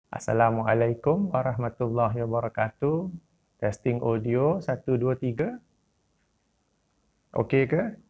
Assalamualaikum warahmatullahi wabarakatuh. Testing audio 1 2 3. Okey ke?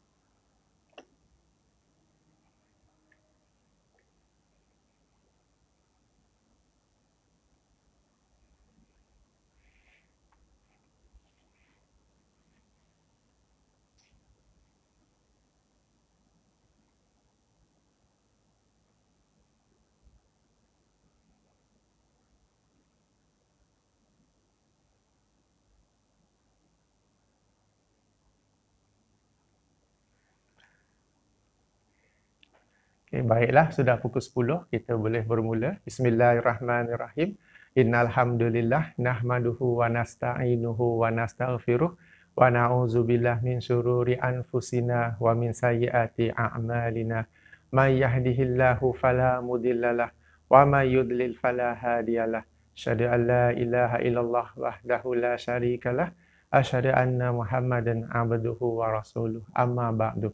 Okay, baiklah, sudah pukul 10, kita boleh bermula. Bismillahirrahmanirrahim. Innal hamdalillah nahmaduhu wa nasta'inuhu wa nastaghfiruh wa na'udzubillahi min syururi anfusina wa min sayyiati a'malina. May yahdihillahu fala mudhillalah wa may yudlil fala hadiyalah. Asyhadu an la ilaha illallah wahdahu la syarikalah. Asyhadu anna Muhammadan abduhu wa rasuluh. Amma ba'du.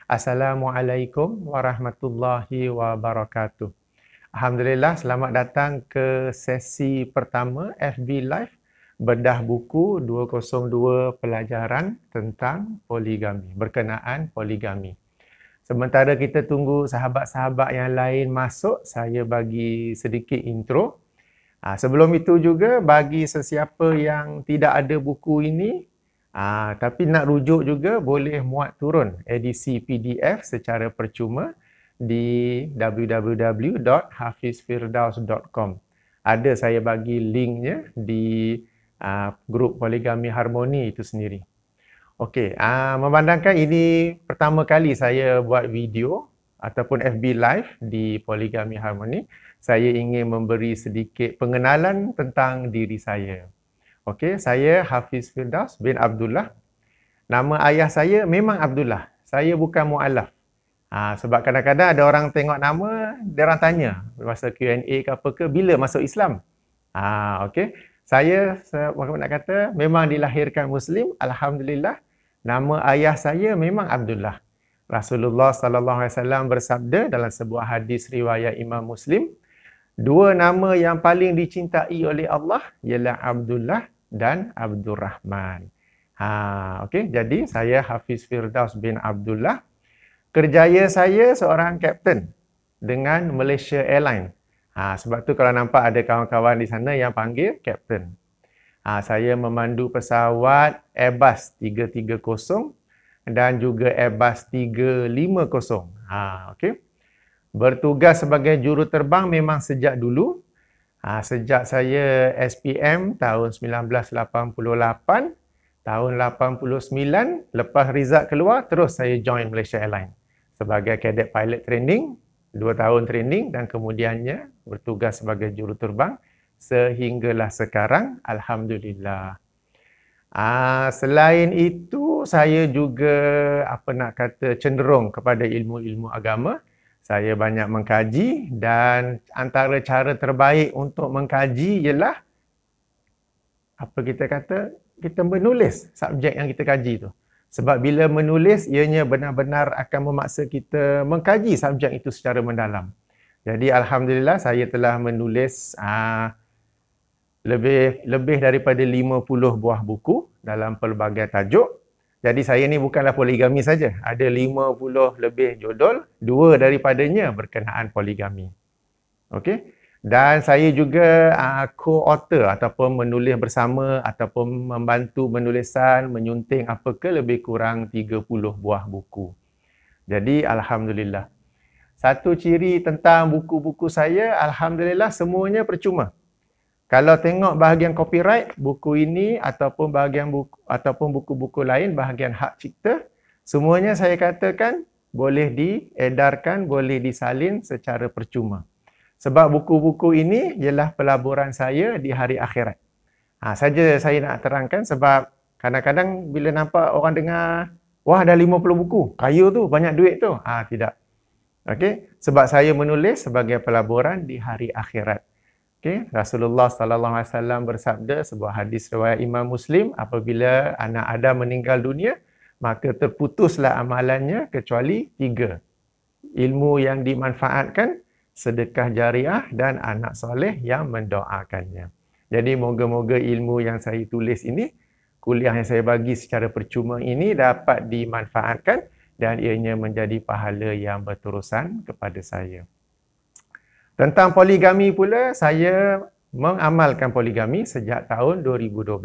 Assalamualaikum warahmatullahi wabarakatuh. Alhamdulillah, selamat datang ke sesi pertama FB Live bedah buku 202 pelajaran tentang poligami, berkenaan poligami. Sementara kita tunggu sahabat-sahabat yang lain masuk, saya bagi sedikit intro. Sebelum itu juga, bagi sesiapa yang tidak ada buku ini, tapi nak rujuk juga, boleh muat turun edisi PDF secara percuma di www.hafizfirdaus.com. Ada saya bagi linknya di grup Poligami Harmoni itu sendiri. Okey, memandangkan ini pertama kali saya buat video ataupun FB Live di Poligami Harmoni, saya ingin memberi sedikit pengenalan tentang diri saya. Okey, saya Hafiz Firdaus bin Abdullah. Nama ayah saya memang Abdullah. Saya bukan mu'alaf. Sebab kadang-kadang ada orang tengok nama, dia orang tanya masa Q&A ke apa ke, bila masuk Islam. Okey, saya nak kata memang dilahirkan Muslim, alhamdulillah. Nama ayah saya memang Abdullah. Rasulullah sallallahu alaihi wasallam bersabda dalam sebuah hadis riwayat Imam Muslim, dua nama yang paling dicintai oleh Allah ialah Abdullah dan Abdurrahman. Okey, jadi saya Hafiz Firdaus bin Abdullah. Kerjaya saya seorang kapten dengan Malaysia Airlines. Sebab tu kalau nampak ada kawan-kawan di sana yang panggil kapten. Saya memandu pesawat Airbus 330 dan juga Airbus 350. Okey. Bertugas sebagai juruterbang memang sejak dulu. Sejak saya SPM tahun 1988, tahun 89, lepas result keluar, terus saya join Malaysia Airlines sebagai cadet pilot training, 2 tahun training dan kemudiannya bertugas sebagai juruterbang sehinggalah sekarang, alhamdulillah. Selain itu, saya juga cenderung kepada ilmu-ilmu agama. Saya banyak mengkaji dan antara cara terbaik untuk mengkaji ialah kita menulis subjek yang kita kaji tu. Sebab bila menulis, ianya benar-benar akan memaksa kita mengkaji subjek itu secara mendalam. Jadi alhamdulillah saya telah menulis lebih daripada 50 buah buku dalam pelbagai tajuk. Jadi saya ni bukanlah poligami saja. Ada 50 lebih judul, 2 daripadanya berkenaan poligami. Okey. Dan saya juga co-author ataupun menulis bersama ataupun membantu penulisan, menyunting lebih kurang 30 buah buku. Jadi alhamdulillah. Satu ciri tentang buku-buku saya, alhamdulillah semuanya percuma. Kalau tengok bahagian copyright, buku ini ataupun bahagian buku ataupun buku-buku lain bahagian hak cipta, semuanya saya katakan boleh diedarkan, boleh disalin secara percuma. Sebab buku-buku ini ialah pelaburan saya di hari akhirat. Saja saya nak terangkan sebab kadang-kadang bila nampak orang dengar, wah dah 50 buku, kaya tu, banyak duit tu. Tidak. Okey, sebab saya menulis sebagai pelaburan di hari akhirat. Okay. Rasulullah sallallahu alaihi wasallam bersabda sebuah hadis riwayat Imam Muslim, apabila anak Adam meninggal dunia, maka terputuslah amalannya kecuali 3. Ilmu yang dimanfaatkan, sedekah jariah dan anak soleh yang mendoakannya. Jadi moga-moga ilmu yang saya tulis ini, kuliah yang saya bagi secara percuma ini dapat dimanfaatkan dan ianya menjadi pahala yang berterusan kepada saya. Tentang poligami pula, saya mengamalkan poligami sejak tahun 2012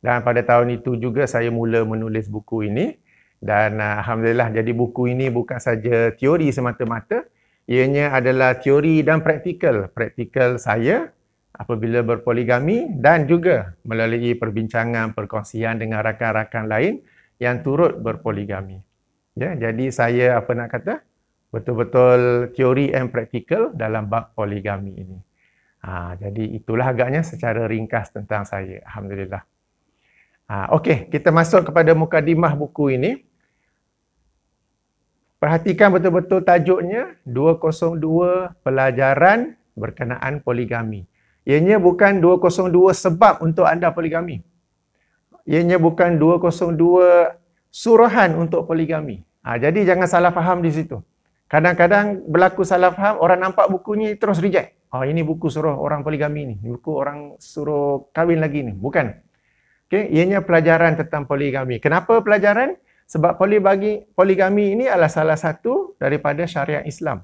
dan pada tahun itu juga saya mula menulis buku ini dan alhamdulillah jadi buku ini bukan saja teori semata-mata, ianya adalah teori dan praktikal. Praktikal saya apabila berpoligami dan juga melalui perbincangan, perkongsian dengan rakan-rakan lain yang turut berpoligami. Ya, jadi saya betul-betul teori and practical dalam bab poligami ini. Jadi itulah agaknya secara ringkas tentang saya. Alhamdulillah. Okey, kita masuk kepada mukadimah buku ini. Perhatikan betul-betul tajuknya 202 pelajaran berkenaan poligami. Ianya bukan 202 sebab untuk anda poligami. Ianya bukan 202 suruhan untuk poligami. Jadi jangan salah faham di situ. Kadang-kadang berlaku salah faham, orang nampak buku ni terus reject. Ini buku suruh orang poligami ni, buku orang suruh kahwin lagi ni. Bukan. Okey, ianya pelajaran tentang poligami. Kenapa pelajaran? Sebab poligami ini adalah salah satu daripada syariat Islam.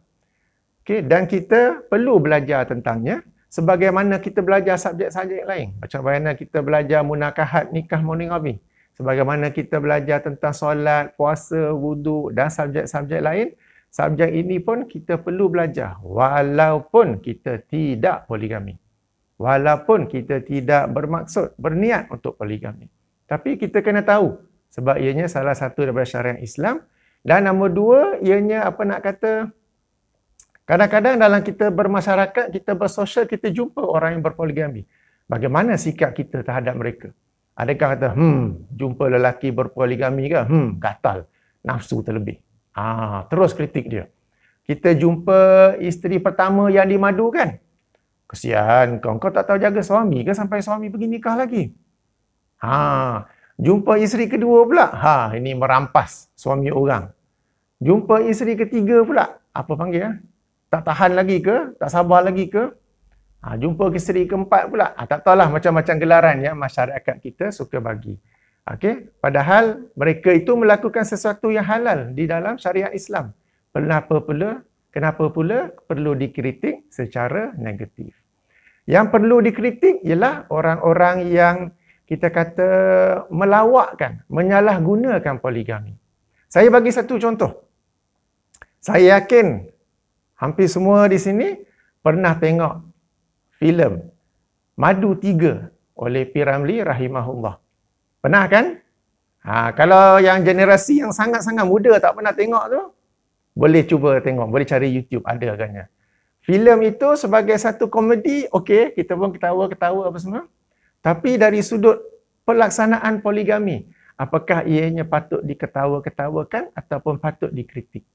Okey, dan kita perlu belajar tentangnya sebagaimana kita belajar subjek-subjek lain. Macam mana kita belajar munakahat nikah monogami. Sebagaimana kita belajar tentang solat, puasa, wuduk dan subjek-subjek lain, subjek ini pun kita perlu belajar walaupun kita tidak poligami. Walaupun kita tidak bermaksud, berniat untuk poligami. Tapi kita kena tahu sebab ianya salah satu daripada syariat Islam. Dan nombor dua, ianya kadang-kadang dalam kita bermasyarakat, kita bersosial, kita jumpa orang yang berpoligami. Bagaimana sikap kita terhadap mereka? Adakah kata, jumpa lelaki berpoligami ke? Gatal. Nafsu terlebih. Terus kritik dia. Kita jumpa isteri pertama yang dimadukan. Kesian kau tak tahu jaga suami ke sampai suami pergi nikah lagi? Jumpa isteri kedua pula. Ini merampas suami orang. Jumpa isteri ketiga pula. Apa panggil? Tak tahan lagi ke? Tak sabar lagi ke? Jumpa isteri keempat pula. Tak tahulah macam-macam gelaran yang masyarakat kita suka bagi. Okey, padahal mereka itu melakukan sesuatu yang halal di dalam syariat Islam. Kenapa pula perlu dikritik secara negatif? Yang perlu dikritik ialah orang-orang yang kita kata melawakkan, menyalahgunakan poligami. Saya bagi satu contoh. Saya yakin hampir semua di sini pernah tengok filem Madu 3 oleh P. Ramlee rahimahullah. Pernah kan? Kalau yang generasi yang sangat-sangat muda tak pernah tengok tu, boleh cuba tengok, boleh cari YouTube, ada agaknya. Filem itu sebagai satu komedi, okey, kita pun ketawa-ketawa apa semua. Tapi dari sudut pelaksanaan poligami, apakah ianya patut diketawa-ketawakan ataupun patut dikritik?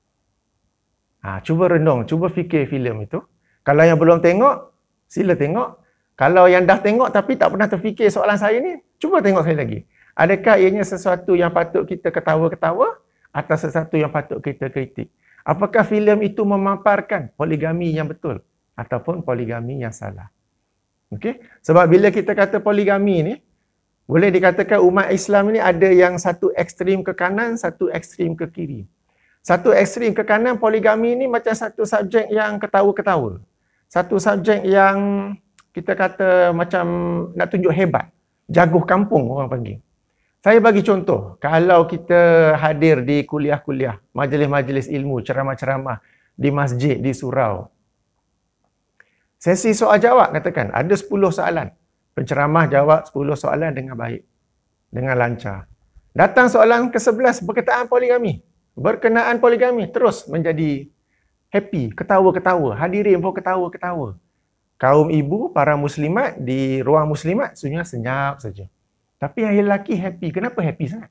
Cuba renung, cuba fikir filem itu. Kalau yang belum tengok, sila tengok. Kalau yang dah tengok tapi tak pernah terfikir soalan saya ni, cuba tengok sekali lagi. Adakah ianya sesuatu yang patut kita ketawa-ketawa atau sesuatu yang patut kita kritik? Apakah filem itu memaparkan poligami yang betul ataupun poligami yang salah? Okey? Sebab bila kita kata poligami ni, boleh dikatakan umat Islam ni ada yang satu ekstrim ke kanan, satu ekstrim ke kiri. Satu ekstrim ke kanan, poligami ni macam satu subjek yang ketawa-ketawa. Satu subjek yang kita kata macam nak tunjuk hebat. Jaguh kampung orang panggil. Saya bagi contoh, kalau kita hadir di kuliah-kuliah, majlis-majlis ilmu, ceramah-ceramah di masjid, di surau. Sesi soal jawab katakan, ada 10 soalan. Penceramah jawab 10 soalan dengan baik, dengan lancar. Datang soalan ke-11 berkenaan poligami, terus menjadi happy, ketawa-ketawa. Hadirin pun ketawa-ketawa. Kaum ibu, para muslimat di ruang muslimat senyap saja. Tapi yang lelaki happy. Kenapa happy sangat?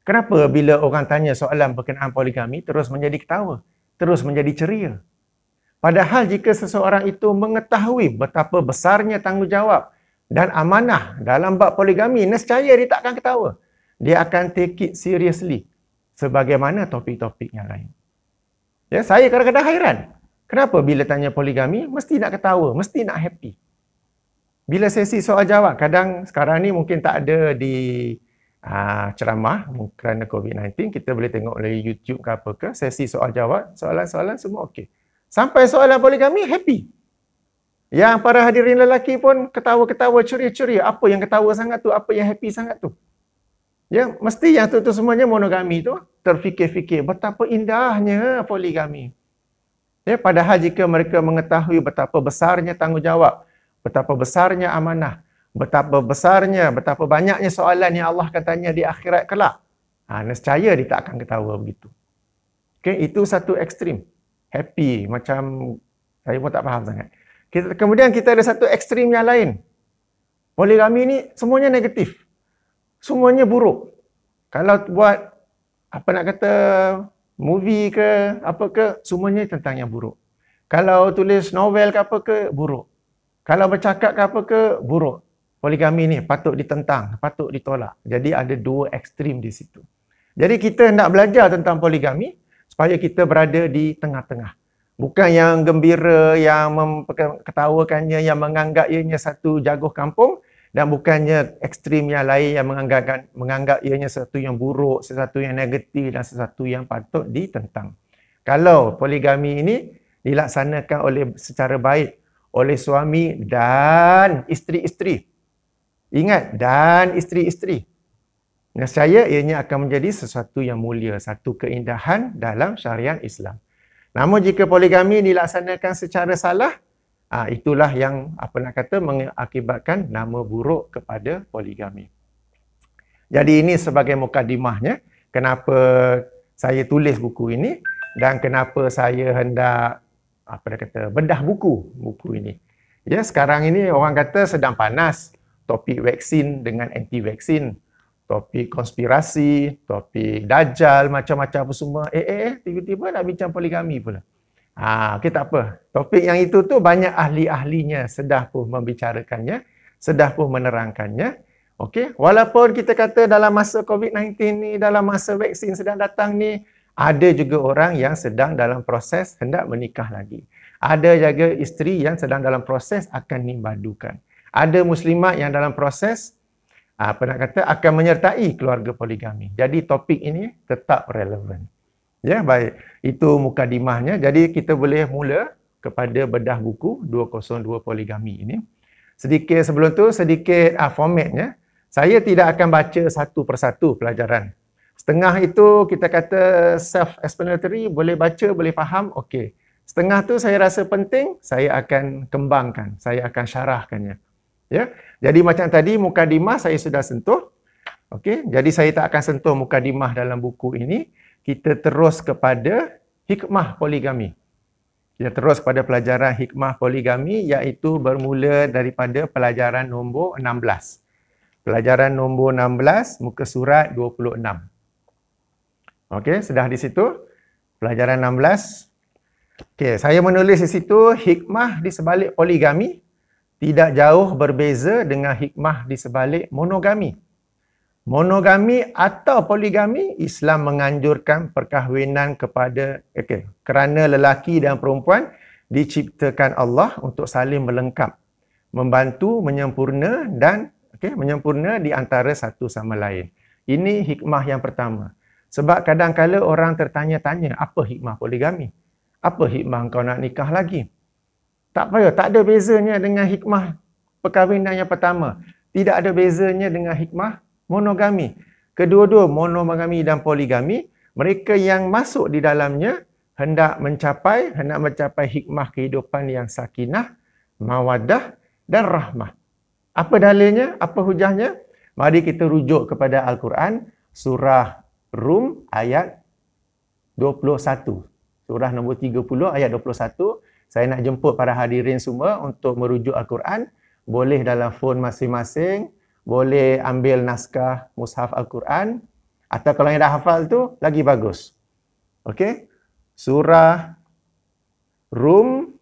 Kenapa bila orang tanya soalan berkenaan poligami terus menjadi ketawa, terus menjadi ceria? Padahal jika seseorang itu mengetahui betapa besarnya tanggungjawab dan amanah dalam bab poligami, nescaya dia tak akan ketawa. Dia akan take it seriously sebagaimana topik-topik yang lain. Ya, saya kadang-kadang hairan. Kenapa bila tanya poligami, mesti nak ketawa, mesti nak happy. Bila sesi soal jawab, kadang sekarang ni mungkin tak ada di ceramah kerana COVID-19, kita boleh tengok dari YouTube ke apa ke, sesi soal jawab, soalan-soalan semua okey. Sampai soalan poligami, happy. Yang para hadirin lelaki pun ketawa-ketawa, ceria-ceria. Apa yang ketawa sangat tu? Apa yang happy sangat tu? Ya, mesti yang tu semuanya monogami tu terfikir-fikir betapa indahnya poligami. Ya, padahal jika mereka mengetahui betapa besarnya tanggungjawab, betapa besarnya amanah, betapa banyaknya soalan yang Allah akan tanya di akhirat kelak, nescaya dia tak akan ketawa begitu. Okay, itu satu ekstrim. Happy, macam saya pun tak faham sangat. Kemudian kita ada satu ekstrim yang lain. Poligami ni semuanya negatif. Semuanya buruk. Kalau buat, apa nak kata, movie ke, apa ke, semuanya tentang yang buruk. Kalau tulis novel ke apa ke, buruk. Kalau bercakap ke apa ke, buruk. Poligami ni patut ditentang, patut ditolak. Jadi ada dua ekstrim di situ. Jadi kita hendak belajar tentang poligami supaya kita berada di tengah-tengah. Bukan yang gembira, yang ketawakannya, yang menganggap ianya satu jaguh kampung, dan bukannya ekstrim yang lain yang menganggap ianya sesuatu yang buruk, sesuatu yang negatif dan sesuatu yang patut ditentang. Kalau poligami ini dilaksanakan secara baik oleh suami dan isteri-isteri. Ingat, dan isteri-isteri. Nescaya ianya akan menjadi sesuatu yang mulia, satu keindahan dalam syariat Islam. Namun jika poligami dilaksanakan secara salah, itulah yang mengakibatkan nama buruk kepada poligami. Jadi ini sebagai mukadimahnya, kenapa saya tulis buku ini dan kenapa saya hendak bedah buku ini. Ya, sekarang ini orang kata sedang panas topik vaksin dengan anti vaksin, topik konspirasi, topik dajjal, macam-macam apa semua. Tiba-tiba nak bincang poligami pula. Okey, tak apa. Topik yang itu tu banyak ahli-ahlinya sedah pun membicarakannya, sedah pun menerangkannya. Okey, walaupun kita kata dalam masa COVID-19 ni, dalam masa vaksin sedang datang ni, ada juga orang yang sedang dalam proses hendak menikah lagi. Ada juga isteri yang sedang dalam proses akan nimbadukan. Ada muslimat yang dalam proses akan menyertai keluarga poligami. Jadi topik ini tetap relevan. Ya, baik. Itu mukadimahnya. Jadi kita boleh mula kepada bedah buku 202 Poligami ini. Sedikit sebelum tu, formatnya. Saya tidak akan baca satu persatu pelajaran. Setengah itu kita kata self-explanatory, boleh baca, boleh faham, okey. Setengah tu saya rasa penting, saya akan kembangkan, saya akan syarahkannya. Ya. Jadi macam tadi mukadimah saya sudah sentuh. Okey, jadi saya tak akan sentuh mukadimah dalam buku ini. Kita terus kepada hikmah poligami. Kita terus kepada pelajaran hikmah poligami, iaitu bermula daripada pelajaran nombor 16. Pelajaran nombor 16, muka surat 26. Okey, sudah di situ. Pelajaran 16. Okey, saya menulis di situ hikmah di sebalik poligami tidak jauh berbeza dengan hikmah di sebalik monogami. Monogami atau poligami, Islam menganjurkan perkahwinan kerana lelaki dan perempuan diciptakan Allah untuk saling melengkap, membantu, menyempurna menyempurna di antara satu sama lain. Ini hikmah yang pertama. Sebab kadang-kala orang tertanya-tanya, apa hikmah poligami? Apa hikmah kau nak nikah lagi? Tak payah, tak ada bezanya dengan hikmah perkahwinan yang pertama. Tidak ada bezanya dengan hikmah monogami. Kedua-dua, monogami dan poligami, mereka yang masuk di dalamnya hendak mencapai hikmah kehidupan yang sakinah, mawaddah dan rahmah. Apa dalilnya? Apa hujahnya? Mari kita rujuk kepada Al-Quran, surah Rum ayat 21. Surah nombor 30 ayat 21. Saya nak jemput para hadirin semua untuk merujuk Al-Quran. Boleh dalam phone masing-masing. Boleh ambil naskah mushaf Al-Quran. Atau kalau yang dah hafal tu, lagi bagus. Okey? Surah Rum.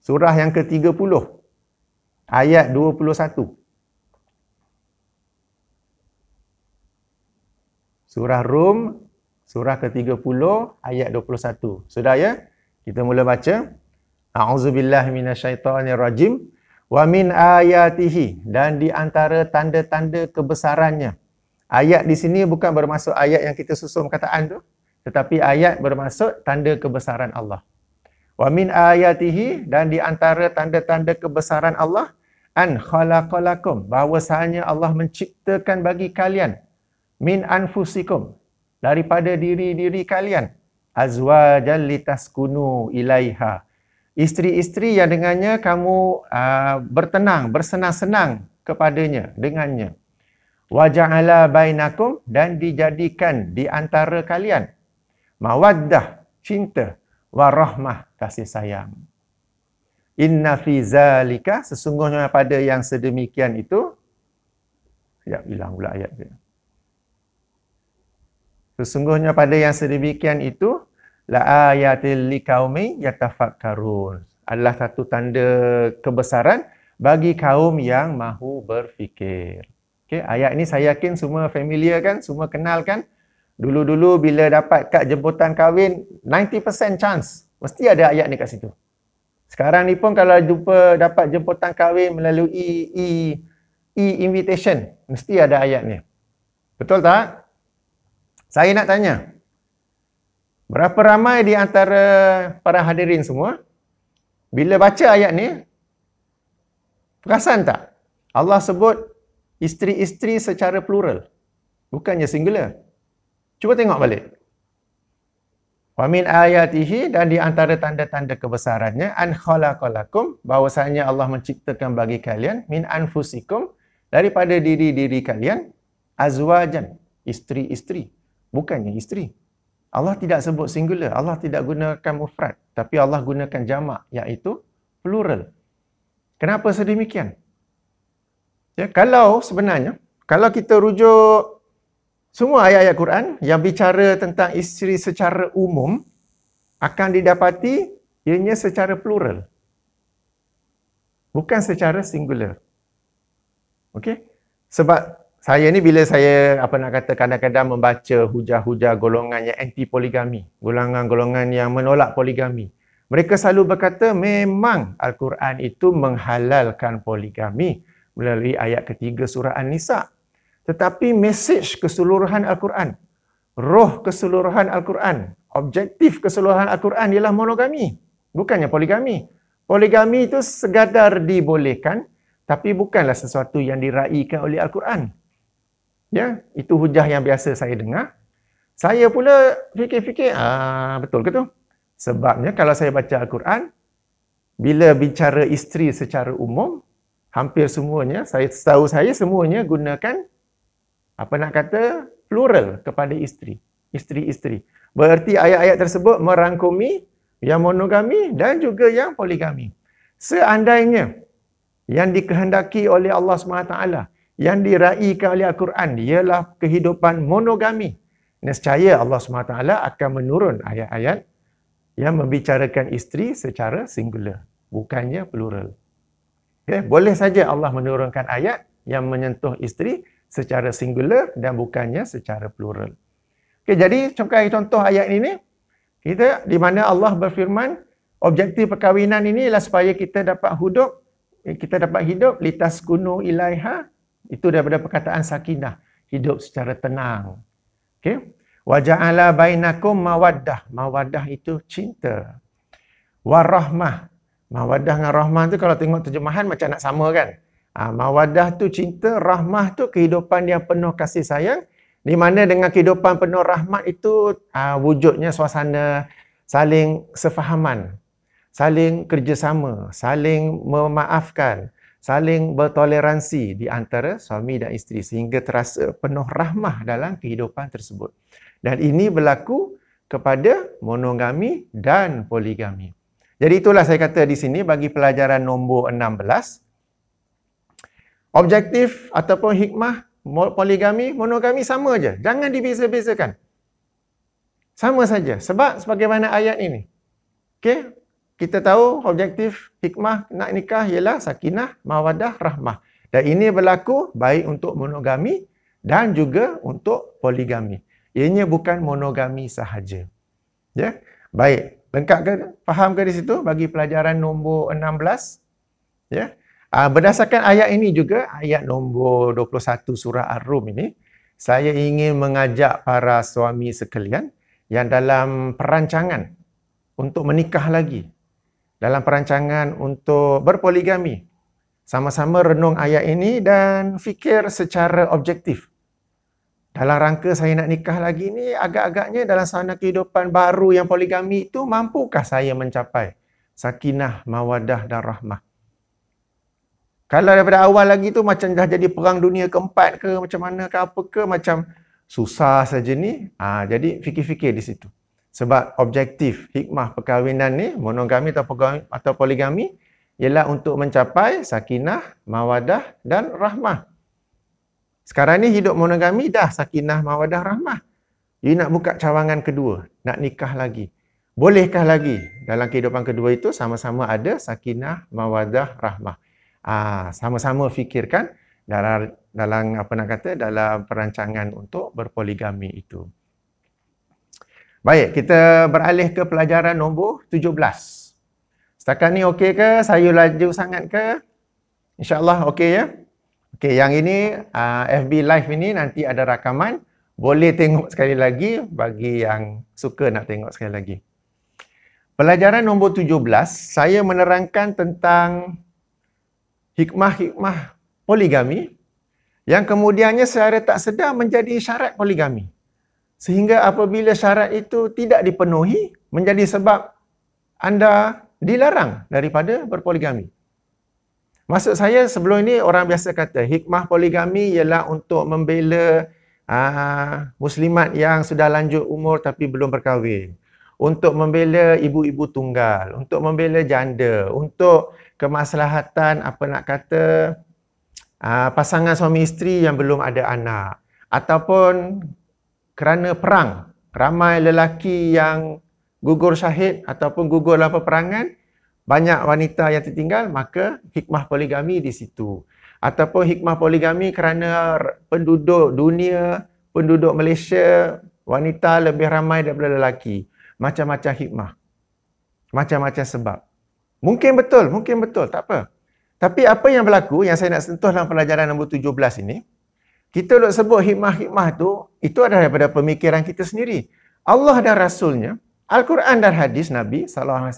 Surah yang ke-30. Ayat 21. Surah Rum. Surah ke-30 ayat 21. Sudah ya? Kita mula baca. A'udzubillahi minasyaitonirrajim. Wa min ayatihi, dan di antara tanda-tanda kebesarannya. Ayat di sini bukan bermaksud ayat yang kita susun kataan tu, tetapi ayat bermaksud tanda kebesaran Allah. Wa min ayatihi, dan di antara tanda-tanda kebesaran Allah, an khalaqalakum, bahwasanya Allah menciptakan bagi kalian min anfusikum, daripada diri-diri kalian, azwajan litaskunu ilaiha, isteri-isteri yang dengannya kamu bertenang, bersenang-senang kepadanya, dengannya. Wa ja'ala bainakum, dan dijadikan di antara kalian mawaddah, cinta, wa rahmah, kasih sayang. Inna fi zalika, sesungguhnya pada yang sedemikian itu, sekejap hilang pula ayat dia. Sesungguhnya pada yang sedemikian itu, la ayatil liqaumi yatafakkarun, adalah satu tanda kebesaran bagi kaum yang mahu berfikir. Okey, ayat ini saya yakin semua familiar kan, semua kenal kan? Dulu-dulu bila dapat kad jemputan kahwin, 90% chance mesti ada ayat ni kat situ. Sekarang ni pun kalau jumpa dapat jemputan kahwin melalui e-invitation, mesti ada ayat ni. Betul tak? Saya nak tanya, berapa ramai di antara para hadirin semua, bila baca ayat ni, perasan tak? Allah sebut isteri-isteri secara plural, bukannya singular. Cuba tengok balik. Wa min ayatihi, dan di antara tanda-tanda kebesarannya, an khalaqalakum, bahwasanya Allah menciptakan bagi kalian, min anfusikum, daripada diri-diri kalian, azwajan, isteri-isteri, bukannya isteri. Allah tidak sebut singular, Allah tidak gunakan mufrad, tapi Allah gunakan jamak, iaitu plural. Kenapa sedemikian? Ya, kalau sebenarnya, kalau kita rujuk semua ayat-ayat Quran yang bicara tentang isteri secara umum, akan didapati ianya secara plural, bukan secara singular. Okey? Sebab saya ni bila saya kadang-kadang membaca hujah-hujah golongan yang anti poligami, golongan-golongan yang menolak poligami, mereka selalu berkata memang Al-Quran itu menghalalkan poligami melalui ayat ketiga surah An-Nisa. Tetapi mesej keseluruhan Al-Quran, roh keseluruhan Al-Quran, objektif keseluruhan Al-Quran ialah monogami, bukannya poligami. Poligami itu sekadar dibolehkan, tapi bukanlah sesuatu yang diraikan oleh Al-Quran. Ya, itu hujah yang biasa saya dengar. Saya pula fikir-fikir, betul ke tu? Sebabnya kalau saya baca Al-Quran, bila bicara isteri secara umum, hampir semuanya, setahu saya semuanya gunakan plural kepada isteri. Isteri-isteri. Berarti ayat-ayat tersebut merangkumi yang monogami dan juga yang poligami. Seandainya yang dikehendaki oleh Allah SWT, yang diraikan oleh Al-Quran ialah kehidupan monogami, nescaya Allah SWT akan menurun ayat-ayat yang membicarakan isteri secara singular, bukannya plural. Okay? Boleh saja Allah menurunkan ayat yang menyentuh isteri secara singular dan bukannya secara plural. Okay, jadi sebagai contoh ayat ini, kita di mana Allah berfirman, objektif perkahwinan ini ialah supaya kita dapat hidup litaskunu ilaiha, itu daripada perkataan sakinah, hidup secara tenang. Okey. Wa ja'ala bainakum mawaddah. Mawaddah itu cinta. Wa rahmah. Mawaddah dengan rahmah tu kalau tengok terjemahan macam nak sama kan? Mawaddah tu cinta, rahmah tu kehidupan yang penuh kasih sayang, di mana dengan kehidupan penuh rahmat itu wujudnya suasana saling sefahaman, saling kerjasama, saling memaafkan, saling bertoleransi di antara suami dan isteri sehingga terasa penuh rahmah dalam kehidupan tersebut. Dan ini berlaku kepada monogami dan poligami. Jadi itulah saya kata di sini bagi pelajaran nombor 16. Objektif ataupun hikmah poligami, monogami sama je. Jangan dibeza-bezakan. Sama saja. Sebab sebagaimana ayat ini. Okey, kita tahu objektif hikmah nak nikah ialah sakinah, mawaddah, rahmah. Dan ini berlaku baik untuk monogami dan juga untuk poligami. Ianya bukan monogami sahaja. Ya. Baik, lengkap ke? Faham ke di situ bagi pelajaran nombor 16? Ya. Berdasarkan ayat ini juga, ayat nombor 21 surah Ar-Rum ini, saya ingin mengajak para suami sekalian yang dalam perancangan untuk menikah lagi, dalam perancangan untuk berpoligami, sama-sama renung ayat ini dan fikir secara objektif. Dalam rangka saya nak nikah lagi ni, agak-agaknya dalam suasana kehidupan baru yang poligami itu, mampukah saya mencapai sakinah, mawadah dan rahmah? Kalau daripada awal lagi tu macam dah jadi perang dunia keempat ke, macam mana ke, apa ke, macam susah saja ni. Jadi fikir-fikir di situ. Sebab objektif hikmah perkahwinan ni, monogami atau poligami, ialah untuk mencapai sakinah, mawadah dan rahmah. Sekarang ni hidup monogami dah sakinah, mawadah, rahmah. You nak buka cawangan kedua, nak nikah lagi. Bolehkah lagi dalam kehidupan kedua itu sama-sama ada sakinah, mawadah, rahmah? Sama-sama fikirkan dalam perancangan untuk berpoligami itu. Baik, kita beralih ke pelajaran nombor 17. Setakat ni okey ke? Saya laju sangat ke? InsyaAllah okey ya? Okey, yang ini FB Live ini nanti ada rakaman. Boleh tengok sekali lagi bagi yang suka nak tengok sekali lagi. Pelajaran nombor 17, saya menerangkan tentang hikmah-hikmah poligami yang kemudiannya secara tak sedar menjadi syarat poligami. Sehingga apabila syarat itu tidak dipenuhi, menjadi sebab anda dilarang daripada berpoligami. Maksud saya sebelum ini orang biasa kata hikmah poligami ialah untuk membela muslimat yang sudah lanjut umur tapi belum berkahwin. Untuk membela ibu-ibu tunggal, untuk membela janda, untuk kemaslahatan pasangan suami isteri yang belum ada anak, ataupun kerana perang, ramai lelaki yang gugur syahid ataupun gugur dalam peperangan, banyak wanita yang tertinggal, maka hikmah poligami di situ. Ataupun hikmah poligami kerana penduduk dunia, penduduk Malaysia, wanita lebih ramai daripada lelaki. Macam-macam hikmah. Macam-macam sebab. Mungkin betul, tak apa. Tapi apa yang berlaku, yang saya nak sentuh dalam pelajaran nombor 17 ini, kita nak sebut hikmah-hikmah itu adalah daripada pemikiran kita sendiri. Allah dan Rasulnya, Al-Quran dan hadis Nabi SAW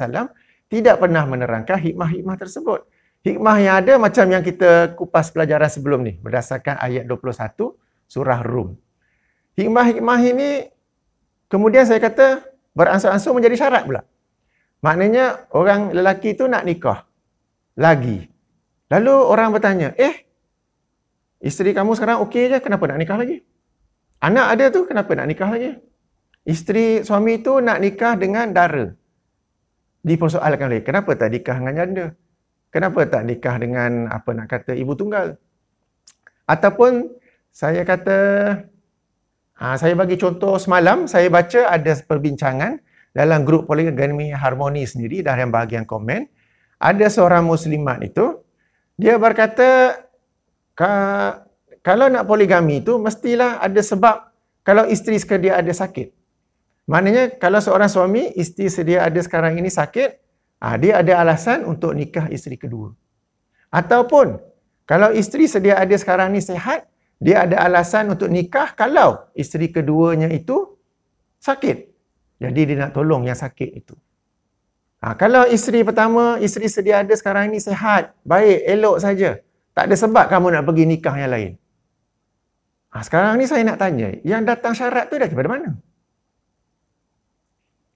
tidak pernah menerangkan hikmah-hikmah tersebut. Hikmah yang ada macam yang kita kupas pelajaran sebelum ni, berdasarkan ayat 21 surah Rum. Hikmah-hikmah ini, kemudian saya kata, beransur-ansur menjadi syarat pula. Maknanya orang lelaki itu nak nikah lagi. Lalu orang bertanya, isteri kamu sekarang okey je, kenapa nak nikah lagi? Anak ada tu, kenapa nak nikah lagi? Isteri suami itu nak nikah dengan dara. Dipersoalkan lagi, kenapa tak nikah dengan janda? Kenapa tak nikah dengan ibu tunggal? Ataupun saya kata, saya bagi contoh semalam, saya baca ada perbincangan dalam grup poligami harmoni sendiri, dari bahagian komen. Ada seorang muslimat itu, dia berkata, kalau nak poligami itu, mestilah ada sebab kalau isteri sedia ada sakit. Maknanya, kalau seorang suami, isteri sedia ada sekarang ini sakit, dia ada alasan untuk nikah isteri kedua. Ataupun, kalau isteri sedia ada sekarang ini sihat, dia ada alasan untuk nikah kalau isteri keduanya itu sakit. Jadi dia nak tolong yang sakit itu. Kalau isteri pertama, isteri sedia ada sekarang ini sihat, baik, elok saja. Tak ada sebab kamu nak pergi nikah yang lain. Sekarang ni saya nak tanya, yang datang syarat tu daripada mana?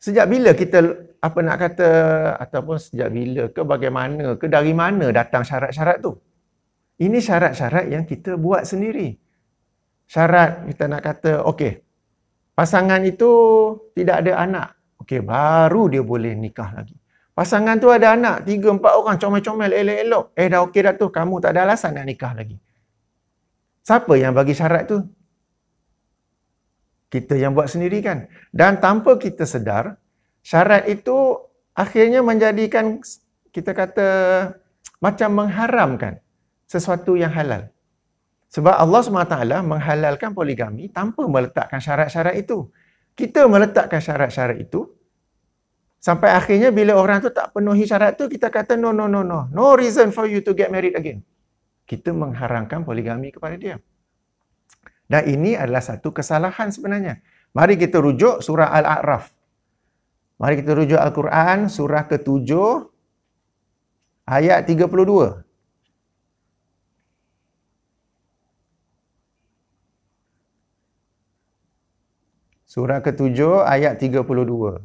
Sejak bila kita, ataupun sejak bila ke, bagaimana ke, dari mana datang syarat-syarat tu? Ini syarat-syarat yang kita buat sendiri. Syarat kita nak kata, okey, pasangan itu tidak ada anak. Okey, baru dia boleh nikah lagi. Pasangan tu ada anak, 3-4 orang, comel-comel, elok-elok. Dah okey dah tu, kamu tak ada alasan nak nikah lagi. Siapa yang bagi syarat tu? Kita yang buat sendiri kan. Dan tanpa kita sedar, syarat itu akhirnya menjadikan, kita kata, macam mengharamkan sesuatu yang halal. Sebab Allah SWT menghalalkan poligami tanpa meletakkan syarat-syarat itu. Kita meletakkan syarat-syarat itu, sampai akhirnya bila orang tu tak penuhi syarat tu, kita kata no, no, no, no. No reason for you to get married again. Kita mengharamkan poligami kepada dia. Dan ini adalah satu kesalahan sebenarnya. Mari kita rujuk surah Al-A'raf. Mari kita rujuk Al-Quran, surah ke-7, ayat 32. Surah ke-7, ayat 32.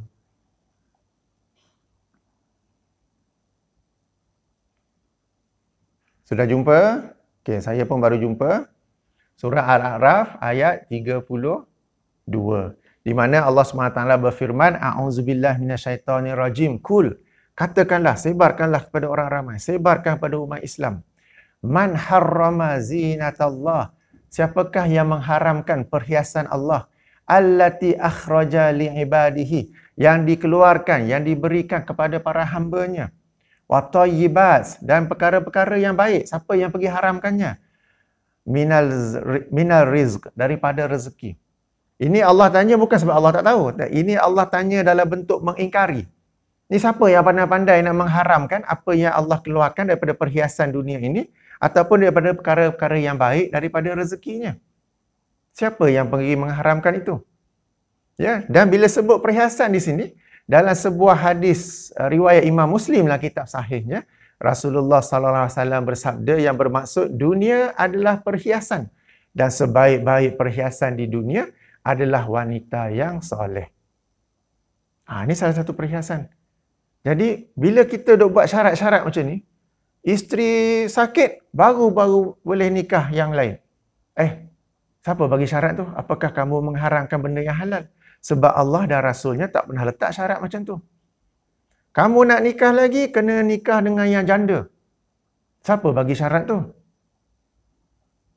Sudah jumpa? Okey, saya pun baru jumpa. Surah Al-A'raf ayat 32. Di mana Allah SWT berfirman, A'udzubillah minasyaitonirrajim. Kul. Katakanlah, sebarkanlah kepada orang ramai. Sebarkan kepada umat Islam. Man harrama zinatallah. Siapakah yang mengharamkan perhiasan Allah? Allati akhraja li'ibadihi. Yang dikeluarkan, yang diberikan kepada para hambanya. Wa tayyibat. Dan perkara-perkara yang baik. Siapa yang pergi haramkannya? Minal rizq, daripada rezeki. Ini Allah tanya bukan sebab Allah tak tahu. Ini Allah tanya dalam bentuk mengingkari. Ini siapa yang pandai-pandai nak mengharamkan apa yang Allah keluarkan daripada perhiasan dunia ini ataupun daripada perkara-perkara yang baik daripada rezekinya. Siapa yang pergi mengharamkan itu? Ya, dan bila sebut perhiasan di sini dalam sebuah hadis riwayat Imam Muslim dalam kitab sahihnya, Rasulullah SAW bersabda yang bermaksud dunia adalah perhiasan dan sebaik-baik perhiasan di dunia adalah wanita yang soleh. Ini salah satu perhiasan. Jadi bila kita dok buat syarat-syarat macam ni, isteri sakit baru boleh nikah yang lain. Siapa bagi syarat tu? Apakah kamu mengharamkan benda yang halal? Sebab Allah dan Rasulnya tak pernah letak syarat macam tu. Kamu nak nikah lagi, kena nikah dengan yang janda. Siapa bagi syarat tu?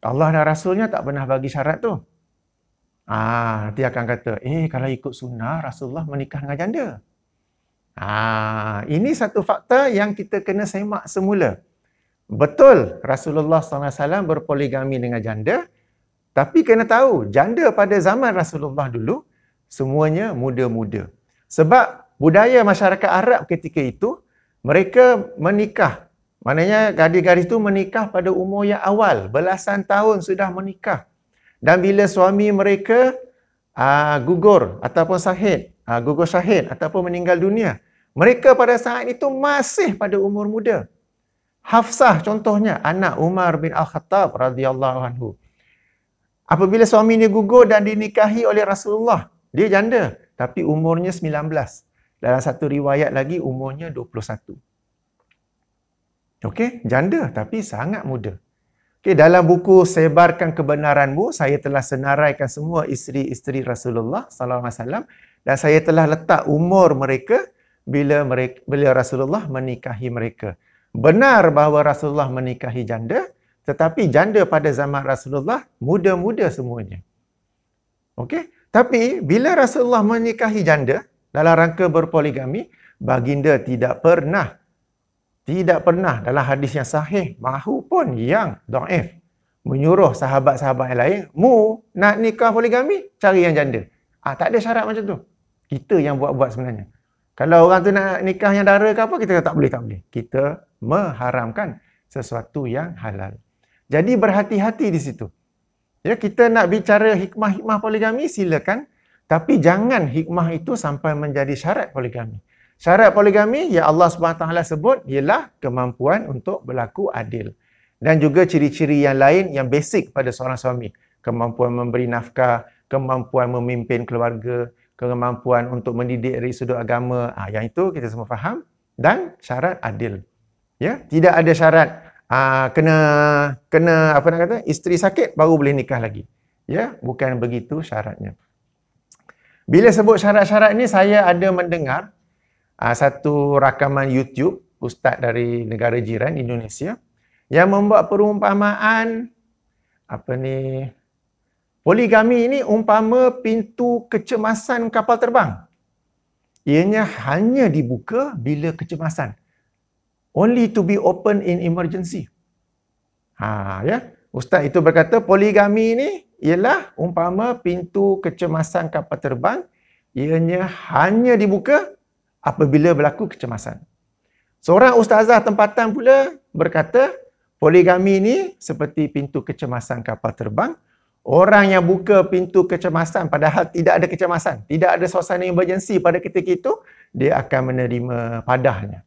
Allah dan Rasulnya tak pernah bagi syarat tu. Nanti akan kata, kalau ikut sunnah, Rasulullah menikah dengan janda. Ini satu fakta yang kita kena semak semula. Betul, Rasulullah SAW berpoligami dengan janda. Tapi kena tahu, janda pada zaman Rasulullah dulu, semuanya muda-muda. Sebab budaya masyarakat Arab ketika itu, mereka menikah. Maknanya gadis-gadis itu menikah pada umur yang awal. Belasan tahun sudah menikah. Dan bila suami mereka gugur ataupun gugur syahid ataupun meninggal dunia, mereka pada saat itu masih pada umur muda. Hafsah contohnya, anak Umar bin Al-Khattab radhiyallahu anhu. Apabila suaminya gugur dan dinikahi oleh Rasulullah, dia janda. Tapi umurnya 19. Dalam satu riwayat lagi umurnya 21. Okey, janda tapi sangat muda. Okey, dalam buku Sebarkan Kebenaranmu, saya telah senaraikan semua isteri-isteri Rasulullah sallallahu alaihi wasallam dan saya telah letak umur mereka bila Rasulullah menikahi mereka. Benar bahawa Rasulullah menikahi janda, tetapi janda pada zaman Rasulullah muda-muda semuanya. Okey, tapi bila Rasulullah menikahi janda dalam rangka berpoligami, baginda tidak pernah dalam hadis yang sahih maupun yang dhaif menyuruh sahabat-sahabat yang lain, nak nikah poligami, cari yang janda. Tak ada syarat macam tu. Kita yang buat-buat sebenarnya. Kalau orang tu nak nikah yang dara ke apa, kita kata tak boleh. Kita mengharamkan sesuatu yang halal. Jadi berhati-hati di situ. Ya, kita nak bicara hikmah-hikmah poligami, silakan. Tapi jangan hikmah itu sampai menjadi syarat poligami. Syarat poligami yang Allah SWT sebut ialah kemampuan untuk berlaku adil. Dan juga ciri-ciri yang lain yang basic pada seorang suami. Kemampuan memberi nafkah, kemampuan memimpin keluarga, kemampuan untuk mendidik dari sudut agama. Yang itu kita semua faham. Dan syarat adil. Ya, tidak ada syarat kena apa nak kata, isteri sakit baru boleh nikah lagi. Ya, bukan begitu syaratnya. Bila sebut syarat-syarat ini, saya ada mendengar satu rakaman YouTube ustaz dari negara jiran Indonesia yang membuat perumpamaan poligami ini umpama pintu kecemasan kapal terbang. Ianya hanya dibuka bila kecemasan. Only to be open in emergency. Ya. Ustaz itu berkata poligami ni ialah umpama pintu kecemasan kapal terbang ianya hanya dibuka apabila berlaku kecemasan. Seorang ustazah tempatan pula berkata poligami ni seperti pintu kecemasan kapal terbang. Orang yang buka pintu kecemasan padahal tidak ada kecemasan, tidak ada suasana emergency pada ketika itu, dia akan menerima padahnya.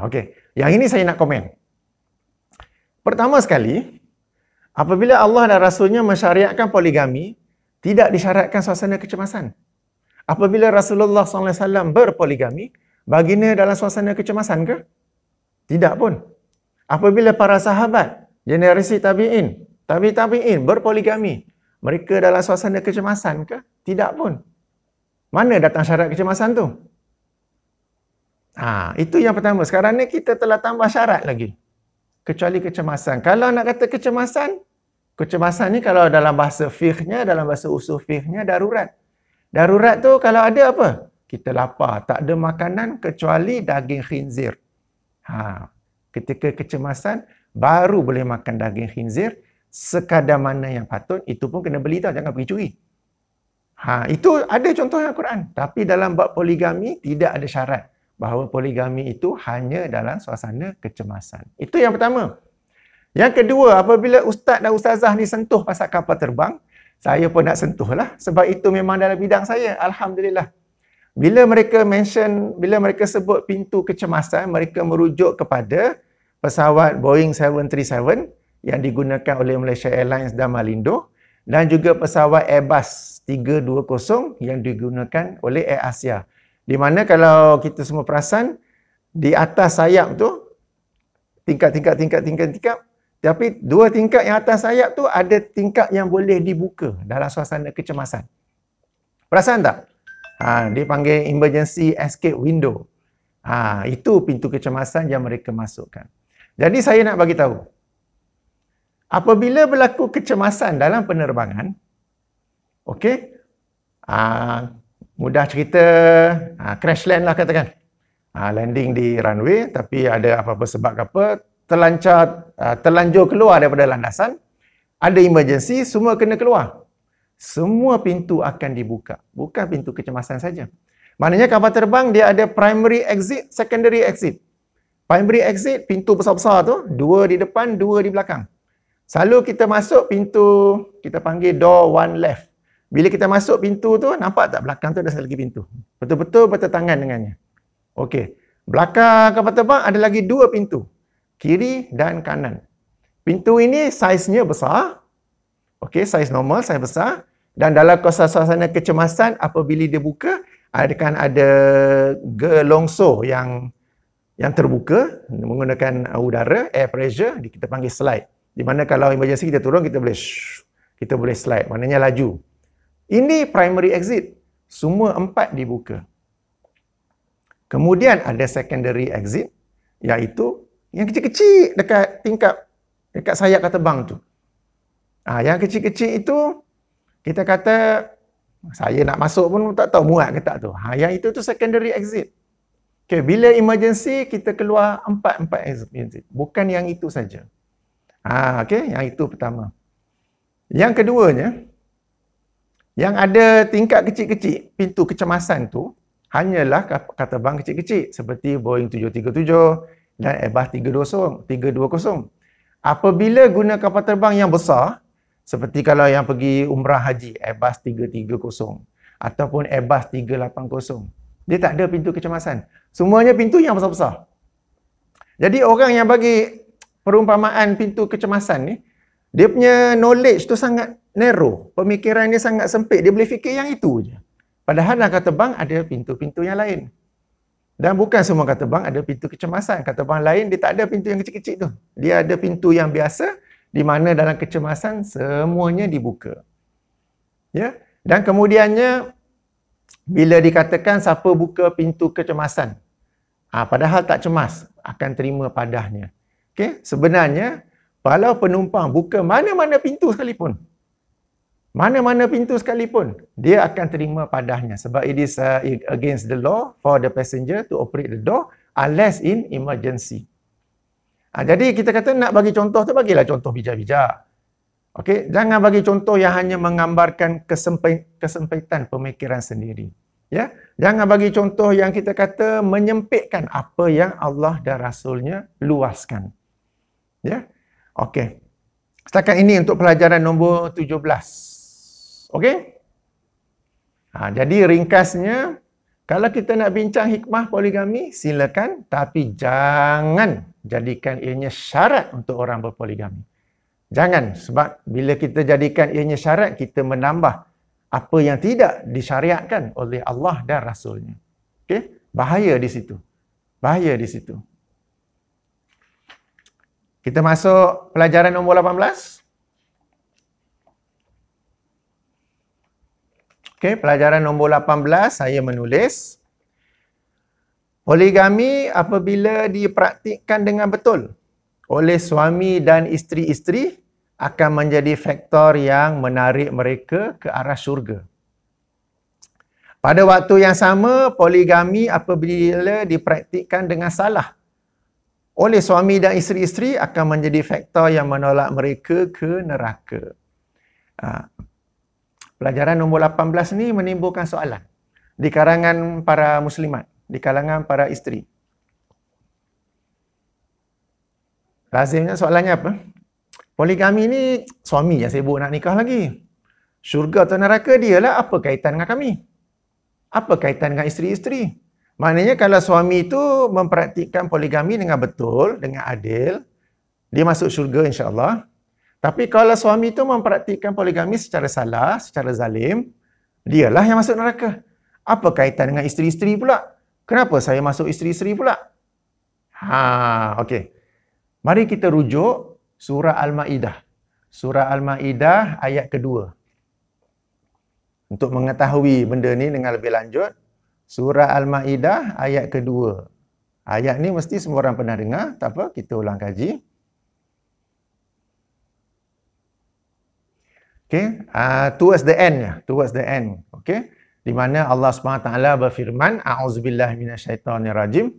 Okey. Yang ini saya nak komen. Pertama sekali, apabila Allah dan Rasulnya mensyariatkan poligami, tidak disyaratkan suasana kecemasan. Apabila Rasulullah SAW berpoligami, baginda dalam suasana kecemasan ke? Tidak pun. Apabila para sahabat, generasi tabi'in, tabi'in berpoligami, mereka dalam suasana kecemasan ke? Tidak pun. Mana datang syarat kecemasan tu? Itu yang pertama. Sekarang ni kita telah tambah syarat lagi. Kecuali kecemasan. Kalau nak kata kecemasan ni kalau dalam bahasa fiqhnya, dalam bahasa usul fiqhnya darurat. Darurat tu kalau ada apa? Kita lapar, tak ada makanan kecuali daging khinzir. Ketika kecemasan, baru boleh makan daging khinzir, sekadar mana yang patut, itu pun kena beli tau, jangan pergi curi. Itu ada contoh yang Al-Quran. Tapi dalam bab poligami, tidak ada syarat bahawa poligami itu hanya dalam suasana kecemasan. Itu yang pertama. Yang kedua, apabila ustaz dan ustazah ni sentuh pasal kapal terbang, saya pun nak sentuh lah. Sebab itu memang dalam bidang saya. Alhamdulillah. Bila mereka sebut pintu kecemasan, mereka merujuk kepada pesawat Boeing 737 yang digunakan oleh Malaysia Airlines dan Malindo dan juga pesawat Airbus 320 yang digunakan oleh Air Asia. Di mana kalau kita semua perasan, di atas sayap tu, tingkat. Tapi dua tingkat yang atas sayap tu ada tingkat yang boleh dibuka dalam suasana kecemasan. Perasan tak? Dia panggil emergency escape window. Itu pintu kecemasan yang mereka masukkan. Jadi saya nak bagi tahu. Apabila berlaku kecemasan dalam penerbangan, okey, mudah cerita, crash land lah katakan. Landing di runway, tapi ada apa-apa sebab apa, terlanjur keluar daripada landasan, ada emergency, semua kena keluar. Semua pintu akan dibuka. Bukan pintu kecemasan saja. Maknanya kapal terbang dia ada primary exit, secondary exit. Primary exit, pintu besar-besar tu, 2 di depan, 2 di belakang. Selalu kita masuk pintu, kita panggil door one left. Bila kita masuk pintu tu, nampak tak belakang tu ada satu lagi pintu. Betul-betul bertentangan dengannya. Okey. Belakang kapal terbang ada lagi 2 pintu. Kiri dan kanan. Pintu ini saiznya besar. Okey, saiz normal, saiz besar. Dan dalam suasana kecemasan, apabila dia buka, akan ada gelongsor yang terbuka menggunakan udara, air pressure, kita panggil slide. Di mana kalau emergency kita turun, kita boleh slide. Maknanya laju. Ini primary exit. Semua 4 dibuka. Kemudian ada secondary exit, iaitu yang kecil-kecil dekat sayap kapal terbang tu. Yang kecil-kecil itu, kita kata, saya nak masuk pun tak tahu muat ke tak tu. Yang itu tu secondary exit. Okay, bila emergency, kita keluar 4 exit. Bukan yang itu saja. Okay, yang itu pertama. Yang keduanya, yang ada tingkat kecil-kecil, pintu kecemasan tu, hanyalah kapal terbang kecil-kecil. Seperti Boeing 737 dan Airbus 320. Apabila guna kapal terbang yang besar, seperti kalau yang pergi umrah haji, Airbus 330 ataupun Airbus 380, dia tak ada pintu kecemasan. Semuanya pintu yang besar-besar. Jadi orang yang bagi perumpamaan pintu kecemasan ni, dia punya knowledge tu sangat narrow. Pemikiran dia sangat sempit. Dia boleh fikir yang itu je. Padahal dalam kapal terbang ada pintu-pintu yang lain. Dan bukan semua kapal terbang ada pintu kecemasan. Kapal terbang lain dia tak ada pintu yang kecil-kecil tu. Dia ada pintu yang biasa di mana dalam kecemasan semuanya dibuka. Ya. Dan kemudiannya bila dikatakan siapa buka pintu kecemasan, padahal tak cemas, akan terima padahnya. Okey, sebenarnya kalau penumpang buka mana-mana pintu sekalipun, dia akan terima padahnya sebab it is against the law for the passenger to operate the door unless in emergency. Jadi kita kata nak bagi contoh tu, bagilah contoh bijak-bijak. Okey, jangan bagi contoh yang hanya menggambarkan kesempitan pemikiran sendiri. Ya, jangan bagi contoh yang kita kata menyempitkan apa yang Allah dan Rasulnya luaskan. Ya. Okey. Setakat ini untuk pelajaran nombor 17. Okey? Jadi ringkasnya, kalau kita nak bincang hikmah poligami, silakan, tapi jangan jadikan ianya syarat untuk orang berpoligami. Jangan, sebab bila kita jadikan ianya syarat, kita menambah apa yang tidak disyariatkan oleh Allah dan Rasulnya. Okey? Bahaya di situ. Bahaya di situ. Kita masuk pelajaran nombor 18. Okey, pelajaran nombor 18 saya menulis poligami apabila dipraktikkan dengan betul oleh suami dan isteri-isteri akan menjadi faktor yang menarik mereka ke arah syurga. Pada waktu yang sama, poligami apabila dipraktikkan dengan salah oleh suami dan isteri-isteri akan menjadi faktor yang menolak mereka ke neraka. Pelajaran nombor 18 ni menimbulkan soalan di kalangan para muslimat, di kalangan para isteri. Lazimnya soalannya apa? Poligami ni suami yang sibuk nak nikah lagi. Syurga atau neraka dialah, apa kaitan dengan kami? Apa kaitan dengan isteri-isteri? Maknanya kalau suami itu mempraktikkan poligami dengan betul, dengan adil, dia masuk syurga insya-Allah. Tapi kalau suami itu mempraktikkan poligami secara salah, secara zalim, dialah yang masuk neraka. Apa kaitan dengan isteri-isteri pula? Kenapa saya masuk isteri-isteri pula? Okey. Mari kita rujuk surah Al-Maidah. Surah Al-Maidah ayat kedua. Untuk mengetahui benda ni dengan lebih lanjut, surah Al-Maidah ayat kedua. Ayat ni mesti semua orang pernah dengar, tak apa, kita ulang kaji. Okay, towards the end. Okay, di mana Allah SWT berfirman, a'udzubillahi minasyaitonirrajim,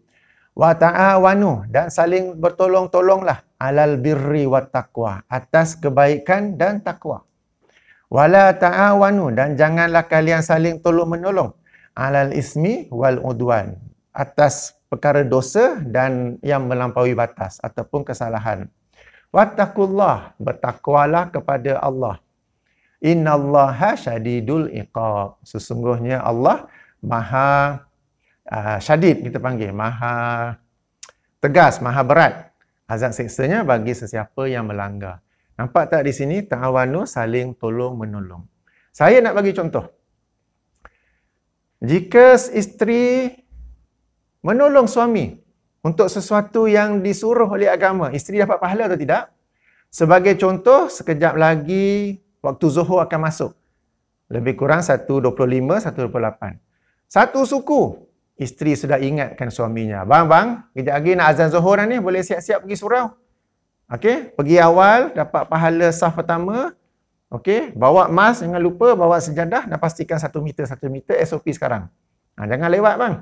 wa ta'awanu, dan saling bertolong-tolonglah, alal birri wat taqwa, atas kebaikan dan takwa. Wala ta'awanu, dan janganlah kalian saling tolong-menolong, alal ismi wal udwan, atas perkara dosa dan yang melampaui batas ataupun kesalahan. Wattaqullah, bertakwalah kepada Allah. Innallaha syadidul iqab, sesungguhnya Allah maha syadid, kita panggil maha tegas, maha berat azab siksanya bagi sesiapa yang melanggar. Nampak tak di sini, ta'awanu, saling tolong menolong. Saya nak bagi contoh. Jika isteri menolong suami untuk sesuatu yang disuruh oleh agama, isteri dapat pahala atau tidak? Sebagai contoh, sekejap lagi waktu Zuhur akan masuk. Lebih kurang 1.25, 1.28. Satu suku, isteri sudah ingatkan suaminya. Bang, kejap lagi nak azan Zuhur ni, boleh siap-siap pergi surau. Okey, pergi awal, dapat pahala saf pertama. Okey, bawa emas, jangan lupa bawa sejadah dan pastikan 1 meter SOP sekarang. Jangan lewat bang.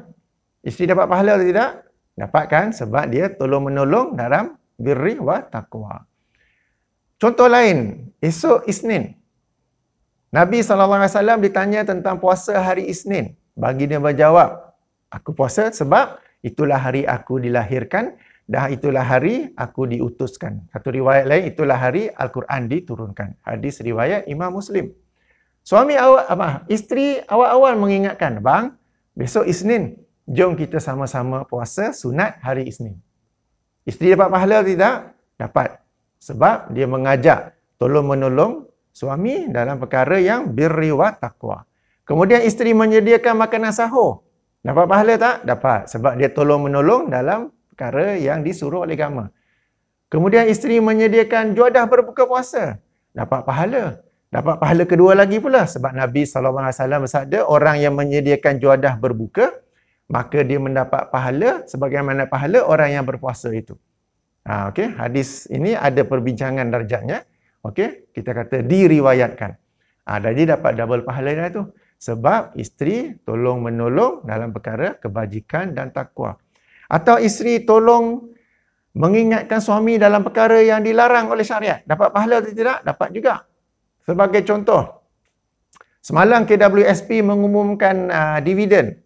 Isteri dapat pahala atau tidak? Dapat kan? Sebab dia tolong-menolong dalam birri wa taqwa. Contoh lain, esok Isnin. Nabi SAW ditanya tentang puasa hari Isnin. Baginda berjawab, aku puasa sebab itulah hari aku dilahirkan dan itulah hari aku diutuskan. Satu riwayat lain, itulah hari Al-Quran diturunkan. Hadis riwayat Imam Muslim. Isteri awal-awal mengingatkan, bang, besok Isnin, jom kita sama-sama puasa sunat hari Isnin. Isteri dapat pahala atau tidak? Dapat. Sebab dia mengajak tolong-menolong suami dalam perkara yang birri wa taqwa. Kemudian isteri menyediakan makanan sahur. Dapat pahala tak? Dapat. Sebab dia tolong-menolong dalam perkara yang disuruh oleh agama. Kemudian isteri menyediakan juadah berbuka puasa. Dapat pahala. Dapat pahala kedua lagi pula. Sebab Nabi SAW bersabda, orang yang menyediakan juadah berbuka, maka dia mendapat pahala sebagaimana pahala orang yang berpuasa itu. Okey, hadis ini ada perbincangan darjatnya. Okey, kita kata diriwayatkan. Jadi dapat double pahala itu. Sebab isteri tolong menolong dalam perkara kebajikan dan takwa. Atau isteri tolong mengingatkan suami dalam perkara yang dilarang oleh syariat. Dapat pahala atau tidak? Dapat juga. Sebagai contoh, semalam KWSP mengumumkan dividen.